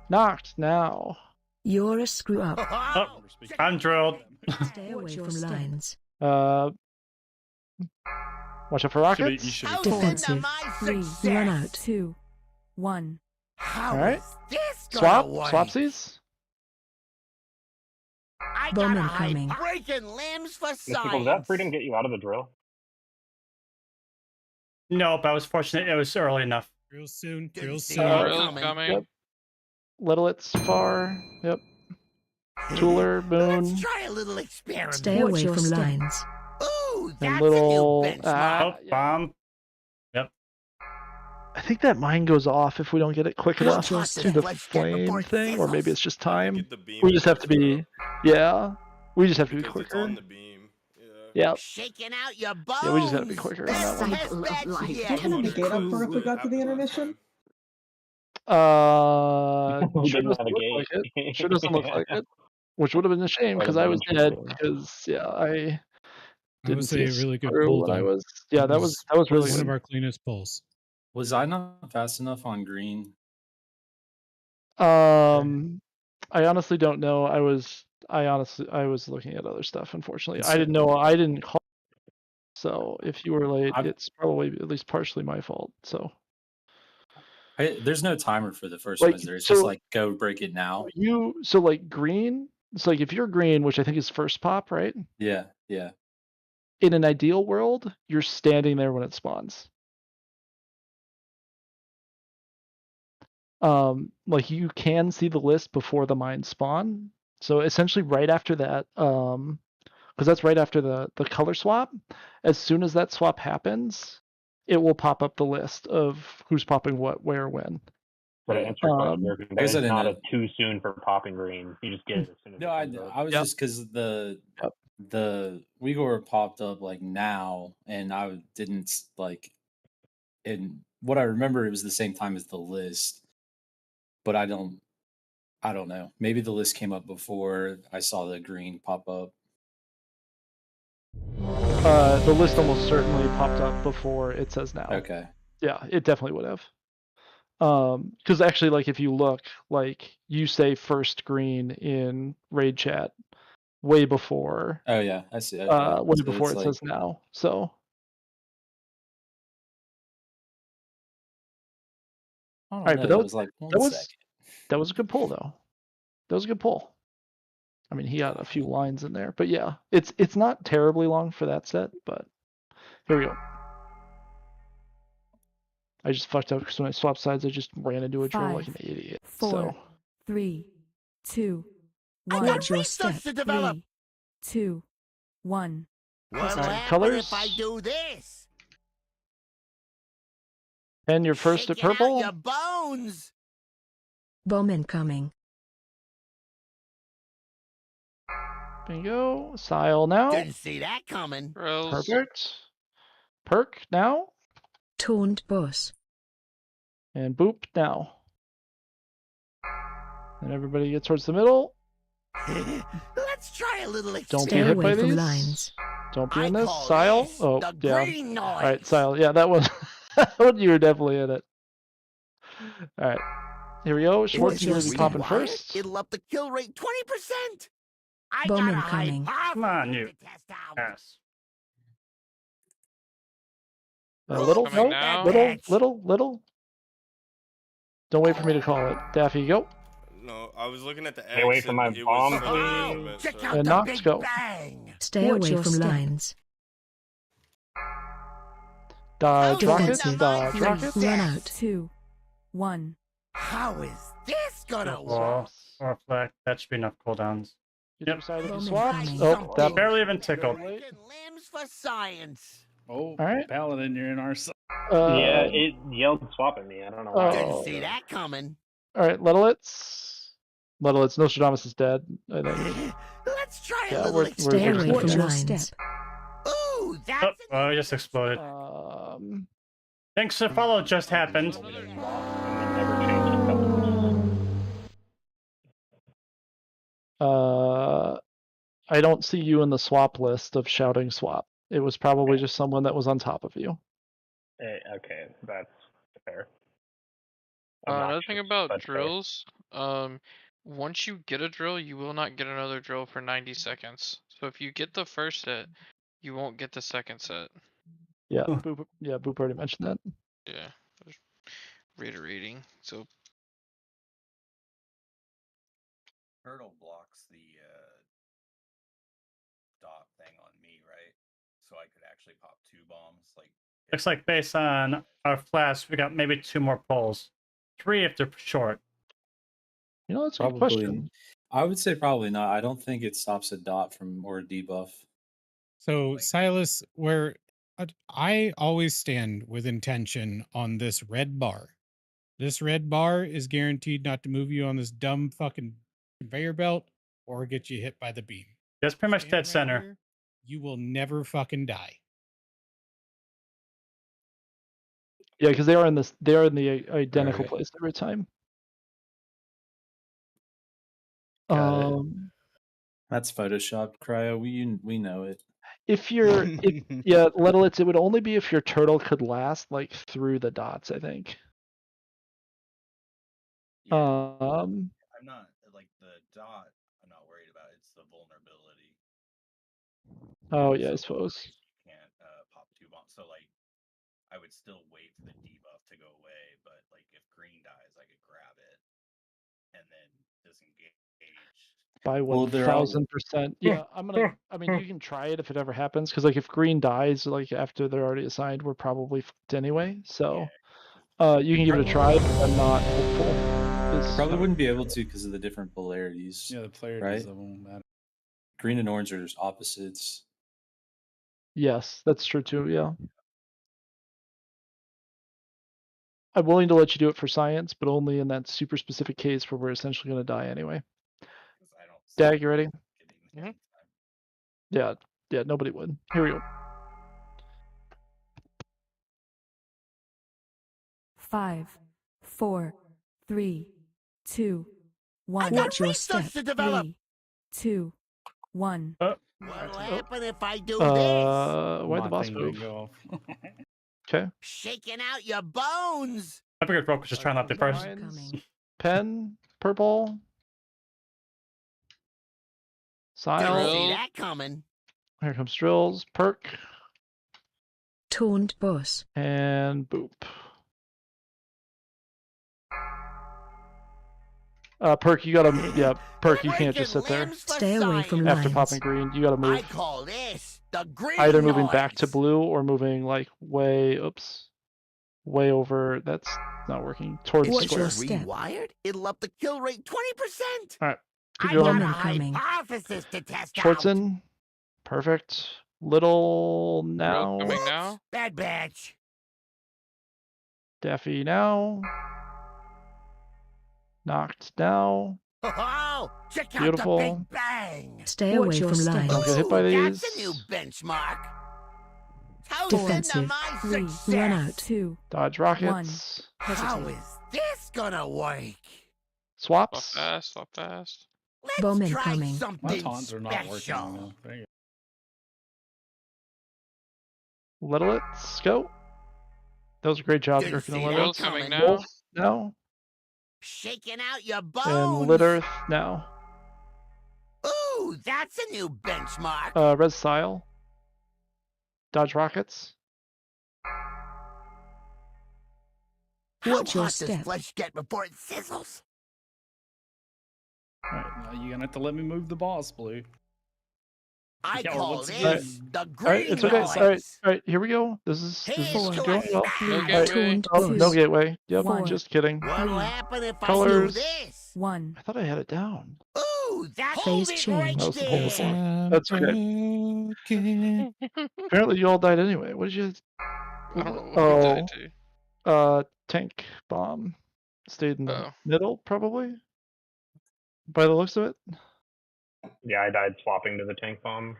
Knocked. Now. You're a screw up. Oh, I'm drilled. Stay away from lines. Watch out for rockets. You should How's Defensive. into my 3, success? run out. 2, 1. How Alright. is this Swap. gonna work? Swapsies. I got Bowman a coming. breaking limbs for Mystical, did that science. freedom get you out of the drill? Nope, I was fortunate. It was early enough. Real soon. Didn't Real see soon. that Drills coming. coming. Yep. Littlets far. Yep. Tooler. Moon. Let's try a little experiment. Stay away from lines. Ooh, And that's little. a new benchmark. Oh, bomb. Yep. I think that mine goes off if we don't get it quick We'll enough toss to this the flesh jet before flame it thing, or maybe fizzles. it's just I can time. get the beam We just have to first, be. though, Yeah. We just have to be because it's quicker. on the beam. Yeah. Yep. Shaking out your bones. Yeah, we just gotta be quicker on Best that one. test batch Do you yet. have a negate up for if we got to the intermission? We Sure didn't doesn't have a look gate. like it. Sure doesn't look like it. Which would have been a shame Would because have I been was dead. interesting. Because yeah, I I didn't would see say a a really good screw pull when I though. was. Yeah, that was really one good. of our cleanest pulls. Was I not fast enough on green? I honestly don't know. I was looking at other stuff. Unfortunately, I didn't know. I didn't call. So if you were late, it's probably at least partially my fault. So There's no timer for the first Like, one, is there? It's so- just like go break it now. so like green. It's like if you're green, which I think is first pop, right? Yeah, yeah. In an ideal world, you're standing there when it spawns. Like you can see the list before the mines spawn. So essentially right after that, because that's right after the color swap, as soon as that swap happens, it will pop up the list of who's popping what, where, when. But to answer your question, Eric, I guess I it's didn't not know. too soon for popping green. You just get it as soon as No, it comes up. I was just because the Uyghur popped up like now, and I didn't like. And what I remember, it was the same time as the list, but I don't know. Maybe the list came up before I saw the green pop up. The list almost certainly popped up before it says now. Okay. Yeah, it definitely would have. Because actually, like if you look, like you say first green in raid chat way before. Oh yeah, I see. Okay. Way So before it's it like- says now. So. I don't All right, know, but that was like one second. that was a good pull though. That was a good pull. I mean, he got a few lines in there, but yeah, it's not terribly long for that set. But here we go. I just fucked up because when I swapped sides, I just ran into a drill like an 5, idiot. 4, So 3, 2, I 1. got Watch your research step. to develop. 3, 2, 1. What'll Alright, happen colors. if I do this? and you're first at Shaking out purple. your bones. Bowman coming. Bingo. Sile now. Didn't see that coming. Perfect. Perk now. Taunt boss. And boop now. And everybody get towards the middle. Let's try a little Don't Stay be hit away by from these. lines. Don't be in I this. call Sile. this Oh, the yeah. green All right, noise. Sile. Yeah, that one. That one you were definitely in it. All right. Here we go. Schwartz is your going to be step. popping first. It'll up the kill rate 20%. I Bomb got a incoming. Come on, you. Yes. Little. Coming No. now. Little. Don't wait for me to call it. Daffy, go. No, I was looking at the Stay away X from and my it bomb, was for the please. movement, Check so- out And the Nox, big go. bang. Stay Watch away your from step. lines. Dodge rockets. Defensive. Dodge 3, rockets. run out. 2, 1. How is this gonna work? Wall. Or flag. That should be enough cooldowns. Get Yep. your side if you Bomb swap. incoming. Oh, that Barely even tickled. American limbs for science. Oh, All right. Paladin, you're in our side. Yeah, it yelled swap at me. I don't know why. Didn't see that coming. All right, Lettlitz. Nostradamus is dead, I think. Let's try Yeah, a little we're Stay just away gonna from go. lines. Ooh, that's Oh, well, it just exploded. Thanks for follow just happened. Never changed colors. I don't see you in the swap list of shouting swap. It was probably just someone that was on top of you. Okay, that's fair. I'm Another not thing sure, about but fair. drills, once you get a drill, you will not get another drill for 90 seconds. So if you get the first set, you won't get the second set. Yeah, Boop already mentioned that. Yeah, just reiterating. So Turtle blocks the dot thing on me, right? So I could actually pop 2 bombs. Like Looks like based on our flash, we got maybe 2 more pulls. 3 if they're short. You know, that's a good Probably. question. I would say probably not. I don't think it stops a dot from or a debuff. So Silas, where I always stand with intention on this red bar. This red bar is guaranteed not to move you on this dumb fucking conveyor belt or get you hit by the beam. That's pretty much Stand dead right center. here, you will never fucking die. Yeah, because they are in the identical Alright. place every time. Got it. That's photoshopped, Cryo. We know it. If you're, yeah, Lettlitz, it would only be if your turtle could last like through the dots, I think. I'm not like the dot. I'm not worried about. It's the vulnerability. Oh yeah, I suppose. You can't pop 2 bombs. So like, I would still wait for the debuff to go away. But like, if green dies, I could grab it and then disengage. By Well, they're all- 1,000%. Yeah, I mean, you can try it if it ever happens, because like if green dies, like after they're already assigned, we're probably fucked anyway. So, you can give it a try, but I'm not hopeful. Probably wouldn't be able to because of the different polarities. Yeah, the polarities right? of them matter. Green and orange are just opposites. Yes, that's true too. Yeah. I'm willing to let you do it for science, but only in that super specific case where we're essentially going to die anyway. Dag, you ready? Yeah, nobody would. Here we go. 5, 4, 3, 2, 1. I got Watch your research step. to develop. 3, 2, 1. What'll happen if I do Why'd the boss move? Okay. Shaking out your bones. I figured Broke was just trying to be first. Pen, purple. Didn't see Sile. that coming. Here comes drills. Perk. Taunt boss. And boop. Perk, you gotta, yeah, Perk, you can't just sit there. Stay away from After lines. popping green, you gotta I move. call this the green Either moving noise. back to blue or moving like way over. That's not working. Towards If square. it's rewired, it'll up the kill rate 20%. All right, keep I got going. a hypothesis to test out. Schwartzen, perfect. Little now. coming now. Bad batch. Daffy now. Knocked now. Oh, check out Beautiful. the Big Bang. Stay away from lines. Don't get hit by these. That's a new benchmark. Toast Defensive. into my 3. success. Run out. 2. Dodge rockets. How is this gonna work? Swap Swaps. fast, swap fast. Let's Bowman try coming. My something taunts are not working right special. now. There you Littlets, go. That was a great job, Didn't Gherkin and see that Littlets. coming coming. now. Wolf now. Shaking out your bones. And Litterth now. Ooh, that's a new benchmark. Res Sile. Dodge rockets. How Watch your hot does step. flesh get before it sizzles? go. All right, now you're gonna have to let me move the boss, Blue. I Yeah, call what's this this? the All right, green it's okay. noise. All right, here we go. This is Here's to going well. us. No All right. gateway. Oh, no gateway. Yep, Four. just kidding. What'll happen if Colors. I do this? 1. I thought I had it down. Ooh, that's Phase it change. right That was the whole there. point. That's okay. Apparently you all died anyway. What did you? I don't know what we died to. Tank bomb. Stayed in the Oh. middle, probably. By the looks of it. Yeah, I died swapping to the tank bomb.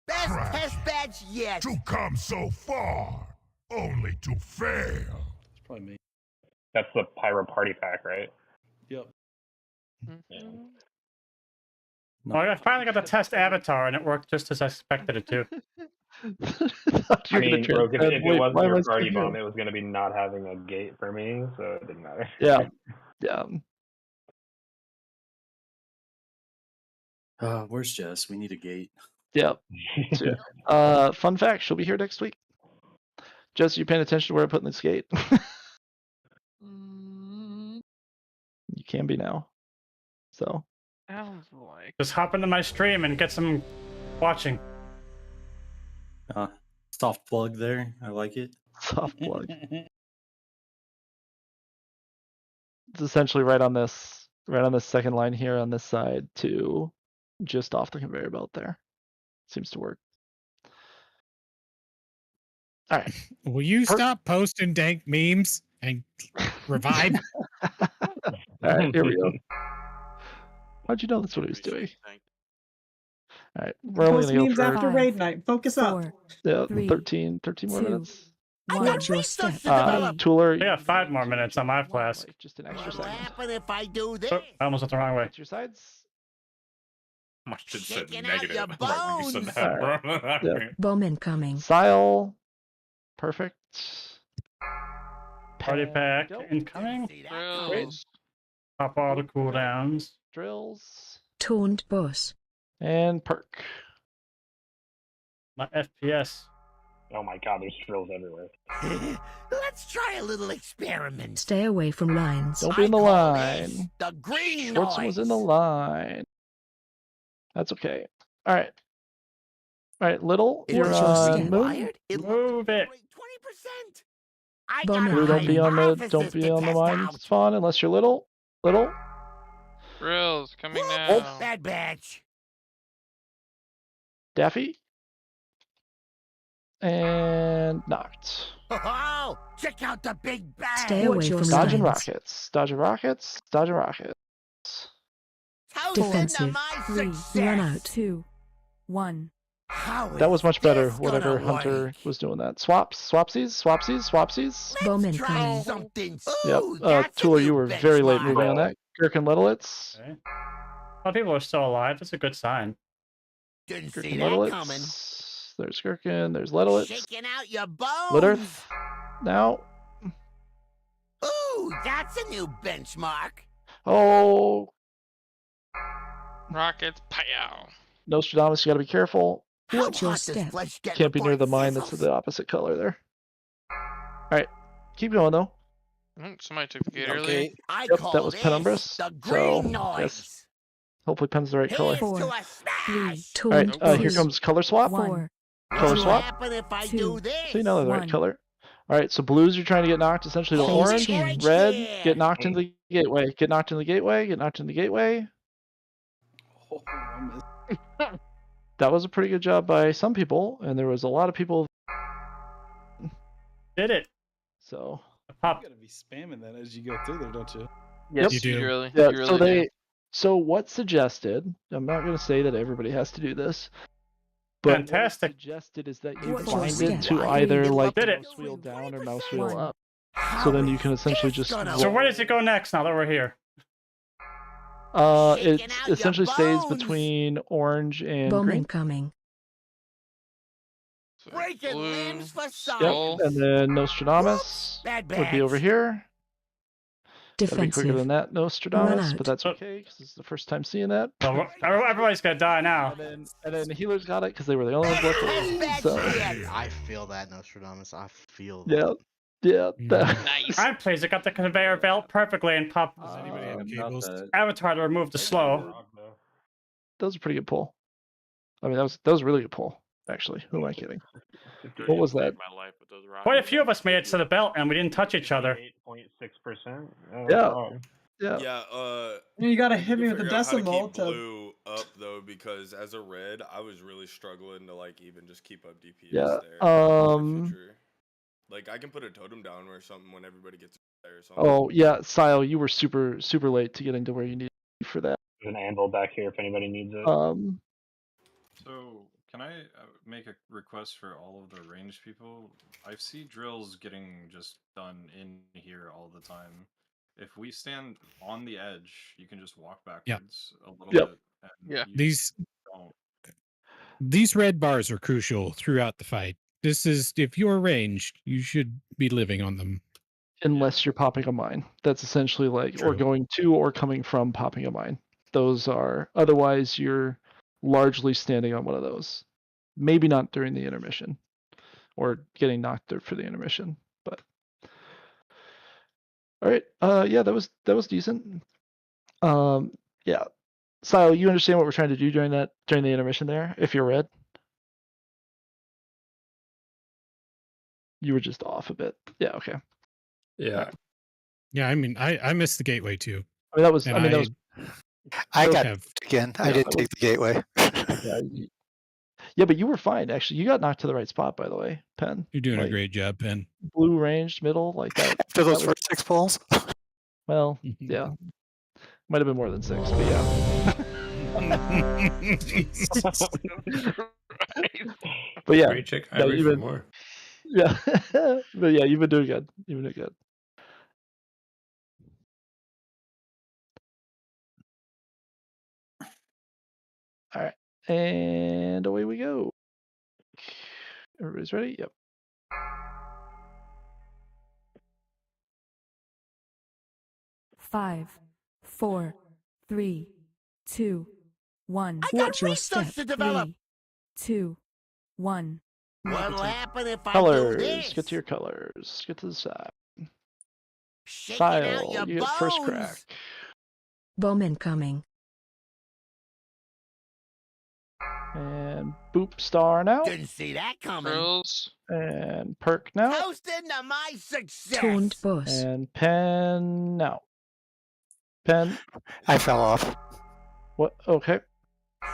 Best test badge yet. To come so far, only to fail. It's probably me. That's the Pyro Party Pack, right? Yep. Yeah. Well, I finally got the test avatar, and it worked just as I expected it to. I mean, Rogue, if it wasn't why am I your still party here? bomb, it was going to be not having a gate for me, so it didn't matter. Yeah. Yeah. Where's Jess? We need a gate. Yep. Fun fact, she'll be here next week. Jess, you paying attention to where I put in the skate? You can be now. So. Sounds like. Just hop into my stream and get some watching. Soft plug there. I like it. Soft plug. It's essentially right on this second line here on this side to just off the conveyor belt there. Seems to work. All right. Will you stop posting dank memes and revive? All right, here we go. How'd you know that's what he was doing? All right, we're only Post gonna memes go for after raid night. Focus up. 13 more minutes. I got research to Uh, develop. Tooler, I got 5 more minutes on my flask. just an extra What'll second. happen if I do this? Oh, I almost went the wrong way. What's your sides? I should said Shaking out your negative right when you said bones. that, bro. Yeah. Bowman coming. Sile. Perfect. Party pack Go. incoming. See that coming. Drills. Pop all the cooldowns. Drills. Taunt boss. And perk. My FPS. Oh my god, there's drills everywhere. Let's try a little experiment. Stay away from lines. Don't be in the I call line. this the green Schwartzen noise. was in the line. That's okay. All right. All right, Little, If you're it's on just move. wired, it Move it. 20%. I Bowman got Blue, don't be on the hypothesis to test mine out. spawn unless you're Little. Little. Drills coming Whoops, now. bad batch. Daffy. And knocked. Oh, check out the big bang. Stay away from Dodging lines. rockets. Dodging rockets. Dodging rockets. Toast into Defensive. my 3. success. Run out. 2. 1. How That was is much better, this whatever gonna Hunter work? was doing that. Swapsies. Bowman Try coming. something. Yep. Ooh, that's a Tula, new you were very late benchmark. moving on that. Gherkin Littlets. Okay. A lot of people are still alive. That's a good sign. Didn't see Gherkin that coming. Littlets. There's Gherkin. There's Littlets. Shaking out your bones. Litterth. Now. Ooh, that's a new benchmark. Oh, Rockets. Pow. Nostradamus, you gotta be careful. Watch How your hot does step. flesh get Can't be before near it the mine that's sizzles? the opposite color there. Alright. Keep going though. Somebody took the gate earlier. Okay. I Yep, call that was this Penumbrous. the So, green yes. noise. Hopefully Pen's the right color. Here's 4. to a 3. smash. Taunt. Alright, here 2. comes color swap. 1. Color What'll swap. happen if I 2. do this? So you know they're the right 1. color. Alright, so blues you're trying to get knocked essentially to Phase orange. change. Red, Yeah. get knocked into the gateway. Get knocked into the gateway. Get knocked into the gateway. Oh, I missed. That was a pretty good job by some people, and there was a lot of people. Did it. So You Pop. gotta be spamming that as you go through there, don't you? Yep. You do. really, Yeah. you So really do. so what's suggested? I'm not going to say that everybody has to do this, but Fantastic. what's suggested is that you What's your bind it step? to either like Did it. mouse wheel down or mouse wheel One. up. So then you can essentially just So where does it go next now that we're here? it essentially stays between orange and Bomb green. incoming. Breaking limbs for Yep. science. And then Nostradamus Bad would be over batch. here. Gotta be quicker Defensive. than that, Nostradamus, Run but out. that's okay because this is the first time seeing that. Well, everybody's gonna die now. And then the healers got it because they were the only ones left. So I feel that, Nostradamus. I feel that. yeah, yeah. Nice. I'm pleased it got the conveyor belt perfectly and popped Does anybody have cables? Avatar to remove the slow. That was a pretty good pull. I mean, that was a really good pull. Actually, who am I kidding? What was that? My life with those Quite a few of us made it to the belt and we didn't touch each other. 8.6%. Yeah. Yeah. Yeah, You gotta hit me with figure the out how to decimal keep to. blue up though, because as a red, I was really struggling to like even just keep up DPS Yeah. there. In the future. Like I can put a totem down or something when everybody gets there or something. Oh yeah, Sile, you were super late to getting to where you needed to be for that. There's an anvil back here if anybody needs it. So, can I make a request for all of the ranged people? I see drills getting just done in here all the time. If we stand on the edge, you can just walk backwards a little bit. And Yeah. you don't. These red bars are crucial throughout the fight. This is, if you're ranged, you should be living on them. Unless you're popping a mine. That's essentially like, or going to or coming from popping a mine. Those are, otherwise you're largely standing on one of those. Maybe not during the intermission or getting knocked out for the intermission, but. All right. Yeah, that was decent. Yeah. Sile, you understand what we're trying to do during the intermission there, if you're red? You were just off a bit. Yeah, okay. Yeah. Yeah, I mean, I missed the gateway too. I mean, that was. And I mean, that was. I got have- again. I Yeah, didn't take the gateway. Yeah, but you were fine actually. You got knocked to the right spot, by the way, Penn. You're doing a Like, great job, Penn. blue ranged middle like that. After those that was- first 6 pulls. Well, yeah, might have been more than 6, but yeah. But yeah, Great check yeah, Ivory you've for been, more. yeah, but yeah, you've been doing good. You've been doing good. All right, and away we go. Everybody's ready? Yep. Five, 4, 3, 2, 1. I got Watch your research step. to develop. 3, 2, 1. What'll happen if I do Colors. this? Get to your colors. Get to the side. Shaking out Sile, your you get first bones. crack. Bomb incoming. And boop star now. Didn't see that coming. Drills. And perk now. Toast into my success. Taunt boss. And pen now. Pen. I fell off. What? Okay.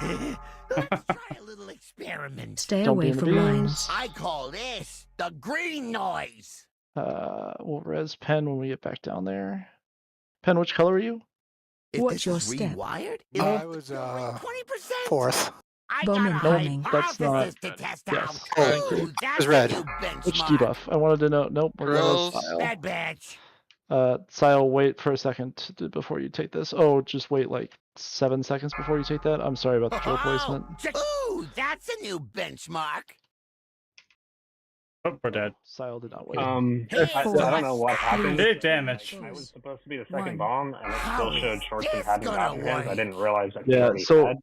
Let's try a little experiment. Stay Don't be away in the from beams. lines. I call this the green noise. We'll res pen when we get back down there. Pen, which color are you? If Watch this your is step. rewired, I was 20%. 4th. I Bomb got a incoming. That's not- hypothesis to test yes. out. Oh, Ooh, that's it's red. a new Which benchmark. debuff? I wanted to know. Nope. We're going Drills. to Sile. Bad batch. Sile, wait for a second before you take this. Oh, just wait like 7 seconds before you take that. I'm sorry about the drill placement. Ooh, that's a new benchmark. Oh, we're dead. Sile did not wait. I don't know what happened. Big damage. I was supposed to be the second One. bomb, and it still showed Schwartzen this hadn't gonna gotten his. I work? didn't realize that he Yeah, already so had.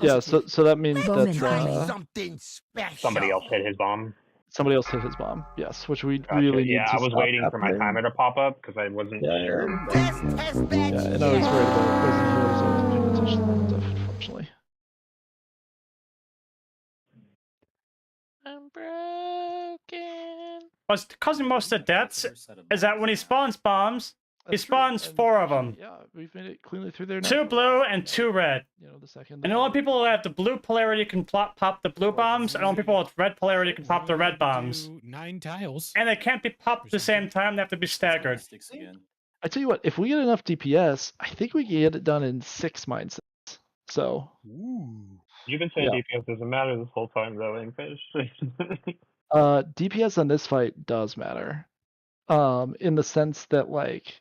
yeah, so that means Bomb that incoming. Something special. Somebody else hit his bomb. somebody else hit his bomb. Yes, which we Gotcha. really need Yeah, to I was stop waiting for my happening. timer to pop up because I wasn't Yeah, sure. Best test bench. Yeah, and I was worried about Resident Heroes ultimate touch stuff, unfortunately. I'm broken. What's causing most of the deaths is that when he spawns bombs, he That's true, spawns and 4 of them. Yeah, we've made it cleanly through there now. 2 blue and 2 red. You know, the second. And the only people who have the blue polarity can pop the blue bombs, and the only people with red polarity can pop the red bombs. Do 9 tiles. And they can't be popped at the same time, they have to be staggered. I tell you what, if we get enough DPS, I think we can get it done in 6 mindsets. So. You've been saying Yeah. DPS doesn't matter this whole time, though, Inkfish. DPS on this fight does matter. In the sense that, like,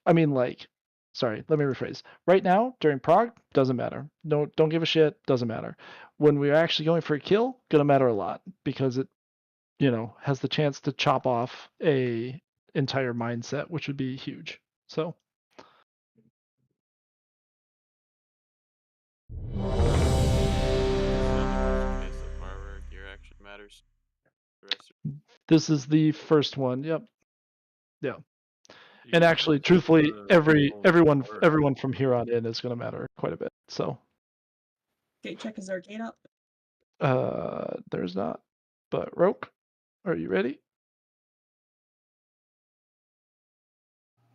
sorry, let me rephrase. Right now, during prog, doesn't matter. No, don't give a shit, doesn't matter. When we're actually going for a kill, gonna matter a lot because it, has the chance to chop off a entire mindset, which would be huge. So. Gear actually matters. The rest This is the first one. Yep. Yeah. You And can actually, also truthfully, put the everyone roll from here on in is going to matter quite a bit. So. Gate check, is there a gate up? There's not. But Roke, are you ready?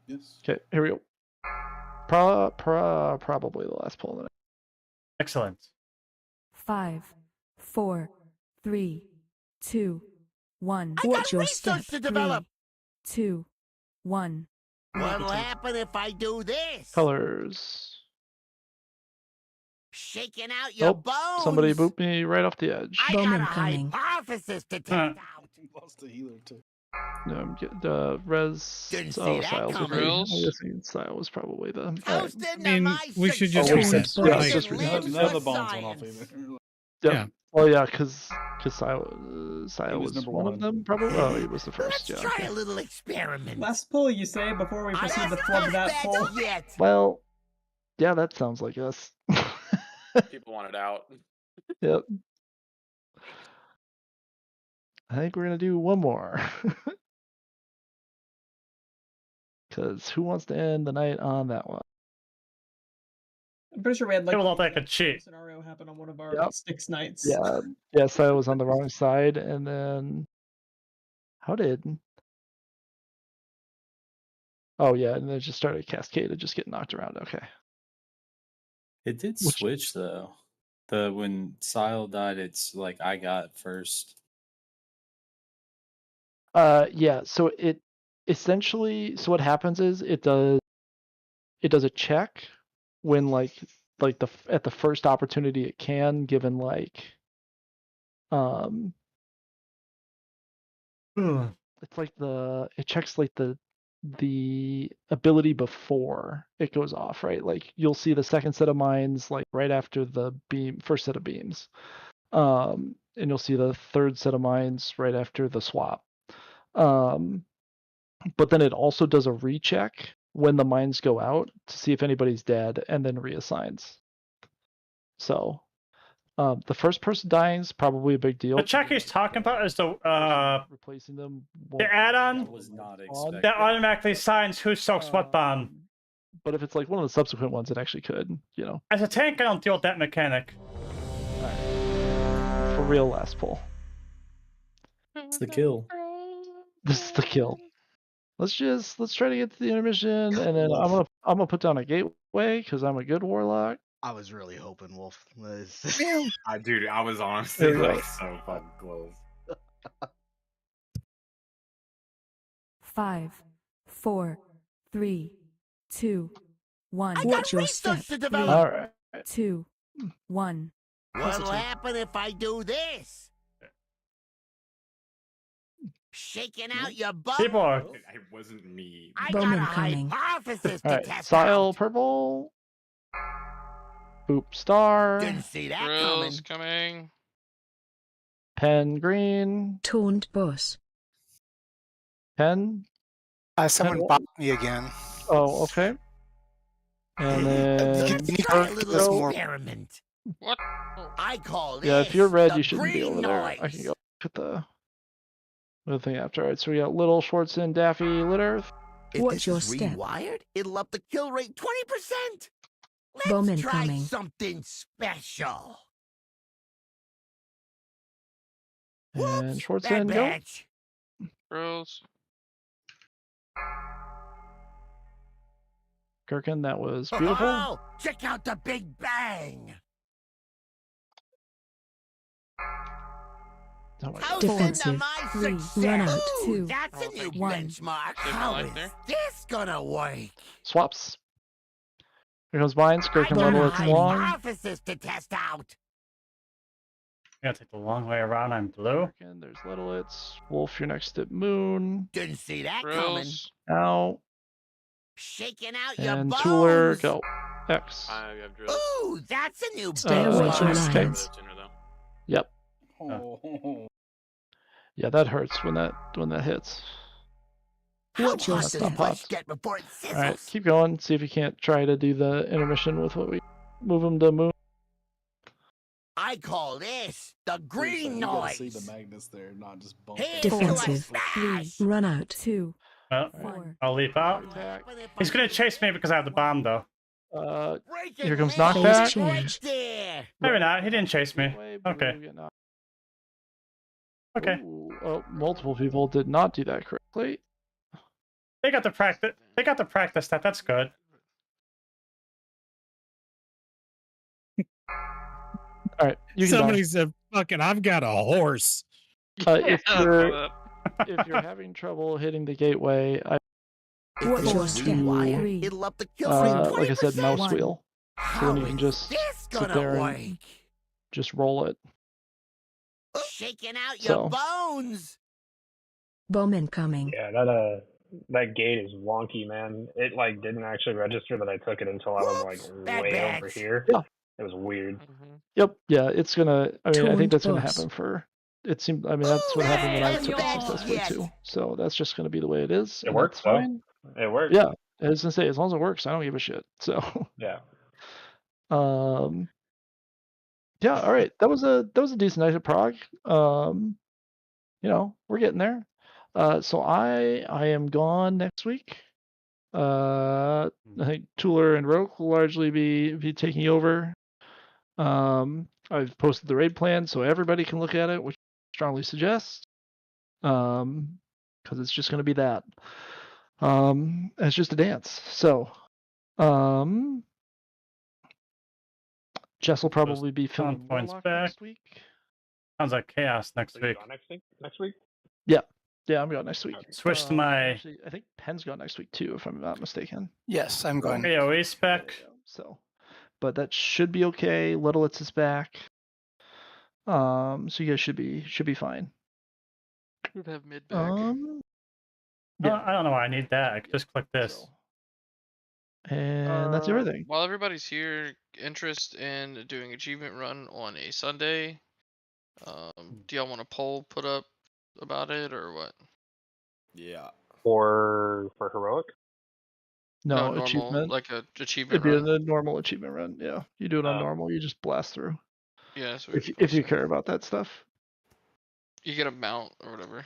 Yes. Okay, here we go. Probably the last pull of the night. Excellent. 5, 4, 3, 2, 1. I Watch got your research step. to develop. 3, 2, 1. What'll happen if I do this? Colors. Shaking out your bones. Somebody booped me right off the edge. I got a hypothesis to test out. Lost the healer too. The res. Didn't see that Styles would be. coming. I'm guessing Style was probably the. I mean, we should just resets. resets. Yeah, Like, just None resets. of the bombs went off either. Yeah. Well, yeah, because Sile was was number one of one. them, probably. Oh, he was the first. Let's Yeah. try a little experiment. Last pull, you say, before we proceed to flub that pull? Yet. Well, yeah, that sounds like us. people want it out. Yep. I think we're gonna do one more. Because who wants to end the night on that one? I'm pretty sure we had like It will look like a cheat. scenario happen on one of our Yep. Sticks nights. Yeah. Yes, I was on the wrong side, and then how did? Oh yeah, and then it just started a cascade of just getting knocked around. Okay. It did switch though. When Sile died, it's like I got first. Yeah. So it essentially, so what happens is it does a check when at the first opportunity it can, given it's like it checks like the ability before it goes off, right? Like you'll see the second set of mines like right after the first set of beams, and you'll see the third set of mines right after the swap. But then it also does a recheck when the mines go out to see if anybody's dead, and then reassigns. So the first person dying is probably a big deal. The check he's talking about is the replacing them. The add-on was not expected. that automatically assigns who soaks what bomb. But if it's like one of the subsequent ones, it actually could, As a tank, I don't deal with that mechanic. For real, last pull. It's the kill. This is the kill. Let's try to get to the intermission, and then I'm gonna put down a gateway because I'm a good warlock. I was really hoping Wolf. Dude, I was honestly There you go. like so fucking close. 5, 4, 3, 2, 1. I Watch got your research step. to develop. 3, All right. 2, 1. What'll happen if I do this? Shaking out your bones. People are. It wasn't me. I got a hypothesis All to right. test Sile out. purple. Boop star. Didn't see that Drills coming. Pen green. Taunt boss. Pen. Someone Pen- bopped me again. Oh, okay. And then Can you Try a do little this more? experiment. What? I call this yeah, if you're red, the you shouldn't be green over there. noise. I can go at the thing after. All right, so we got Little, Schwartzen, Daffy, Lit Earth. If Watch this your is step. rewired, it'll up the kill rate 20%. Let's Bomb try incoming. something special. And Bad Schwartzen, go. batch. Drills. Gherkin, that was beautiful. Oh, check out the Big Bang. Oh my Toast god. into Defensive. my 3. success. Run out. Ooh, 2. that's a new 1. benchmark. Saving How life is there. this gonna work? Swaps. Here comes mine. Skirk and I Little, got it's a long. hypothesis to test out. I gotta take the long way around. I'm blue. And there's Little, it's Wolf, you're next at Moon. Didn't see that coming. Drills. Out. Shaking out your And bones. Tooler, go. X. I have drills. Ooh, that's a new Stay away from X. lines. Yep. Oh. Yeah, that hurts when that hits. Watch your Hot does step. flesh get before it sizzles? Alright, keep going. See if you can't try to do the intermission with what we move them to Moon. I call this the You green gotta see noise. the magnets there, not just bump. Here's it. to a Defensive. 3. smash. Run out. 2. Well, 4. I'll leap out. He's gonna chase me because I have the bomb, though. Here comes Phase knockback. change. There. Maybe not. He didn't chase me. Okay. Okay. Ooh, oh, multiple people did not do that correctly. They got the practice. They got the practice that. That's good. All right, you can Somebody said, "Fucking, I've got a horse." if you're having trouble hitting the gateway, Watch your If step. it's wire, 3. it'll up the kill rate 20%. like I said, mouse 1. wheel. So How then you can is just this sit gonna there work? and just roll it. Shaking out So- your bones. Bomb incoming. Yeah, that gate is wonky, man. It like didn't actually register that I took it until I was like bad way bags. over here. Yeah. It was weird. Yep. Yeah, it's gonna. I mean, I think Taunt that's gonna boss. happen for. It seemed. I mean, that's what happened when I Hooray! took it Yes, successfully yes. too. So that's just gonna be the way it is. It and works that's though. fine. It works. Yeah, I was gonna say as long as it works, I don't give a shit. So. Yeah. Yeah. All right. That was a decent night at Prague. You know, we're getting there. So I am gone next week. I think Tooler and Roke will largely be taking over. I've posted the raid plan so everybody can look at it, which I strongly suggest. Because it's just going to be that. It's just a dance. So, Jess will probably be filming points Warlock back. next week. Sounds like chaos next So you week. gone next week? Next week? Yeah, I'm going next week. Switch to my Actually, I think Penn's going next week too, if I'm not mistaken. Yes, I'm going. AOE spec. So, but that should be okay. Littlets is back. So you guys should be fine. Would have mid back. Yeah. I don't know why I need that. I could just click this. And that's everything. While everybody's here, interest in doing achievement run on a Sunday. Do y'all want a poll put up about it or what? Yeah. For heroic? No, normal, achievement. like a achievement It'd run. be a normal achievement run. Yeah, you do it on normal. You just blast through. Yeah, so we can If you post care about that stuff. you get a mount or whatever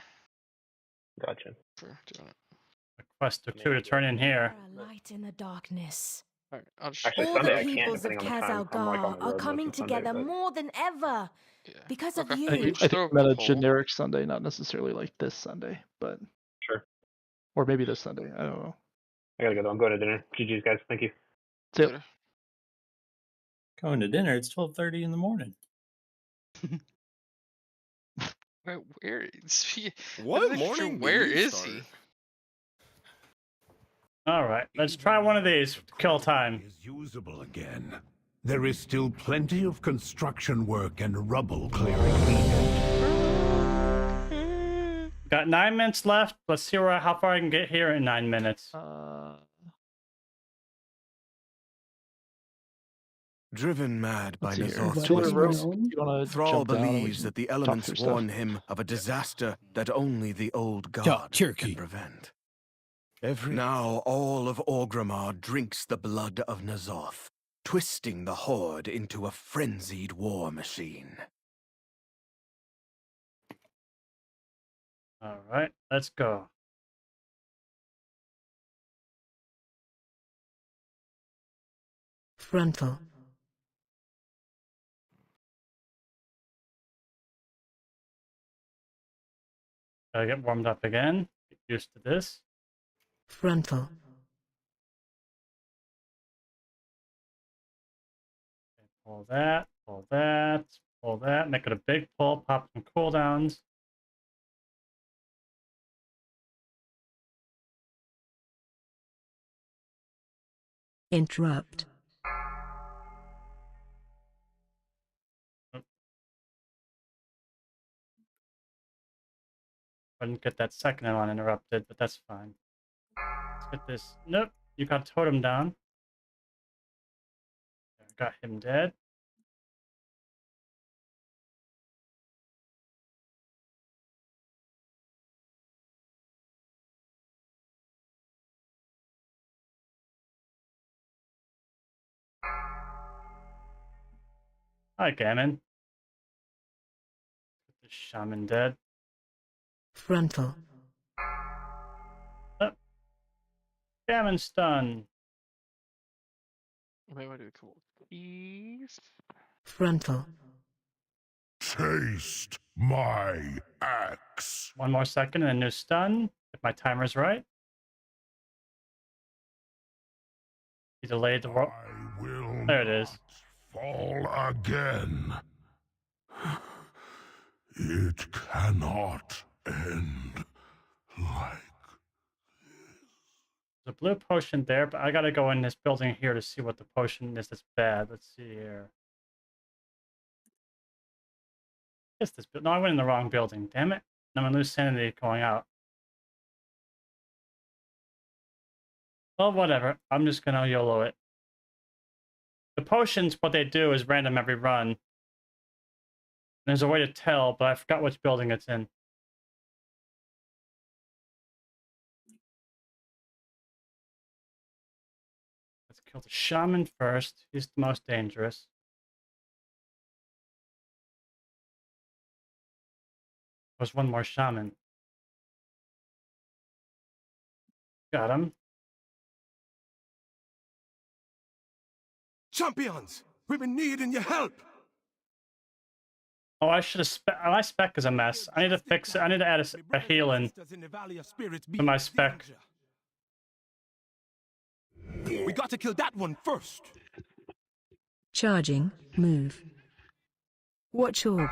Gotcha. for doing it. Quest or 2 to turn in here. A light in the darkness. Alright, I'll just Actually, All Sunday the I can't, peoples of depending on the time. I'm like on Kazalgar the are road coming most of Sunday, together but- more than ever because of you. I think I meant a generic Sunday, not necessarily like this Sunday, but Sure. or maybe this Sunday. I don't know. I gotta go though. I'm going to dinner. GG's guys. Thank you. See ya. Going to dinner. It's 12:30 in the morning. Where is he? What morning do Where you is start? he? All right, let's try one of these. Kill time. Is usable again. There is still plenty of construction work and rubble clearing needed. Got 9 minutes left. Let's see how far I can get here in 9 minutes. Driven mad by Let's see here. Nazar's Tooler, Roke, whispers, you wanna Thrall jump down and we believes can that the talk elements through stuff? warn him of a disaster that only the old god can prevent. Now all of Orgrimmar drinks the blood of Nazoth, twisting the Horde into a frenzied war machine. All right, let's go. Frontal. Gotta get warmed up again. Get used to this. Frontal. Pull that. Pull that. Pull that, make it a big pull, pop some cooldowns. Interrupt. Couldn't get that second one interrupted, but that's fine. Let's get this. Nope, you got totem down. Got him dead. Hi, Gammon. Get the shaman dead. Frontal. Oh. Gammon stun. Wait, what do we call these? Frontal. Taste my axe. One more second and a new stun, if my timer's right. He delayed the roll. There it is. Fall again. It cannot end like There's a blue potion there, but I gotta go in this building here to see what the potion is that's bad. Let's see here. It's this. No, I went in the wrong building. Damn it! I'm gonna lose sanity going out. Well, whatever. I'm just gonna YOLO it. The potions, what they do is random every run. There's a way to tell, but I forgot which building it's in. Let's kill the shaman first. He's the most dangerous. There's one more shaman. Got him. Champions, we've been needing your help. Oh, I should have my spec is a mess. I need to fix it. I need to add a heal in to my spec. We got to kill that one first. Charging. Move. Watch orb.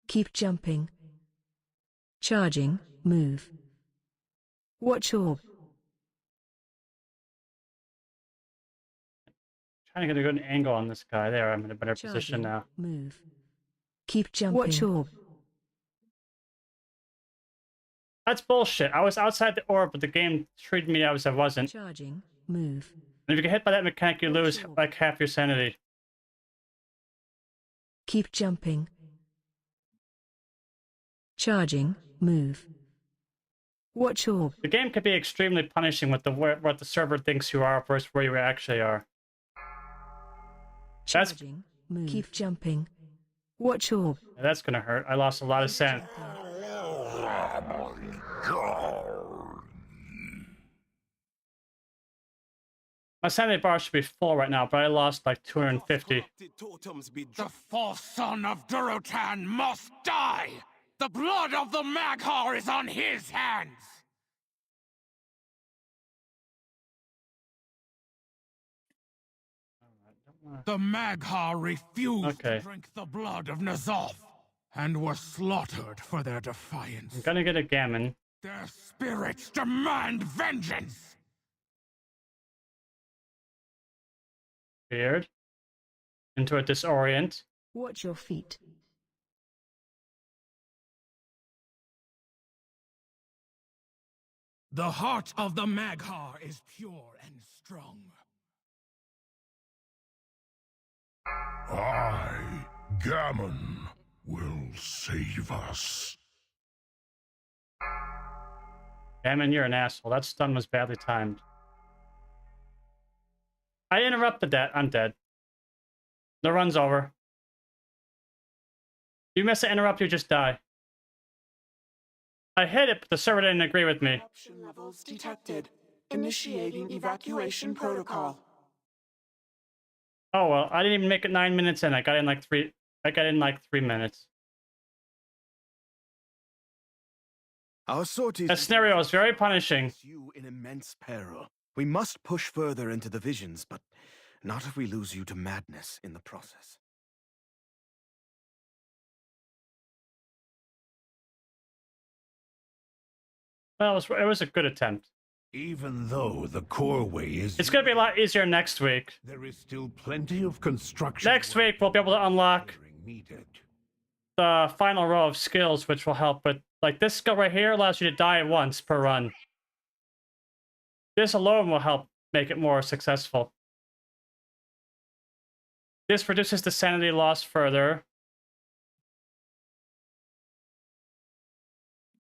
Keep jumping. Charging. Move. Watch orb. Trying to get a good angle on this guy. There, I'm in a better position now. Move. Keep jumping. Watch orb. That's bullshit. I was outside the orb, but the game treated me as I wasn't. Charging. Move. And if you get hit by that mechanic, you lose like half your sanity. Keep jumping. Charging. Move. Watch orb. The game can be extremely punishing with what the server thinks you are versus where you actually are. Charging. Move. Keep jumping. Watch orb. That's gonna hurt. I lost a lot of sanity. My sanity bar should be full right now, but I lost like 250. The false son of Durotan must die! The blood of the Maghar is on his hands! The Maghar refused to drink the blood of N'Zoth and were slaughtered for their defiance. I'm gonna get a gammon. Their spirits demand vengeance! Weird. Into a disorient. Watch your feet. The heart of the Maghar is pure and strong. I, Gammon, will save us. Gammon, you're an asshole. That stun was badly timed. I interrupted that. I'm dead. The run's over. You miss an interrupt, you just die. I hit it, but the server didn't agree with me. Corruption levels detected. Initiating evacuation protocol. Oh well, I didn't even make it 9 minutes in. I got in like 3 minutes. Our sorties. That scenario is very punishing. You in immense peril. We must push further into the visions, but Not if we lose you to madness in the process. Well, it was a good attempt. Even though the core way is... It's going to be a lot easier next week. There is still plenty of construction... Next week, we'll be able to unlock the final row of skills, which will help. But like this skill right here allows you to die once per run. This alone will help make it more successful. This reduces the sanity loss further.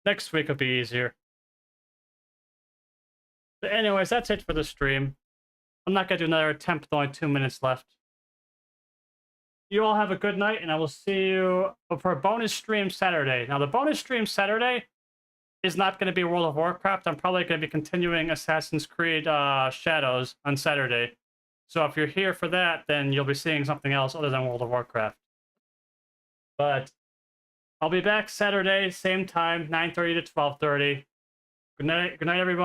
Next week will be easier. But anyways, that's it for the stream. I'm not going to do another attempt with only 2 minutes left. You all have a good night, and I will see you for a bonus stream Saturday. Now, the bonus stream Saturday is not going to be World of Warcraft. I'm probably going to be continuing Assassin's Creed Shadows on Saturday. So if you're here for that, then you'll be seeing something else other than World of Warcraft. But I'll be back Saturday, same time, 9:30 to 12:30. Good night, everyone.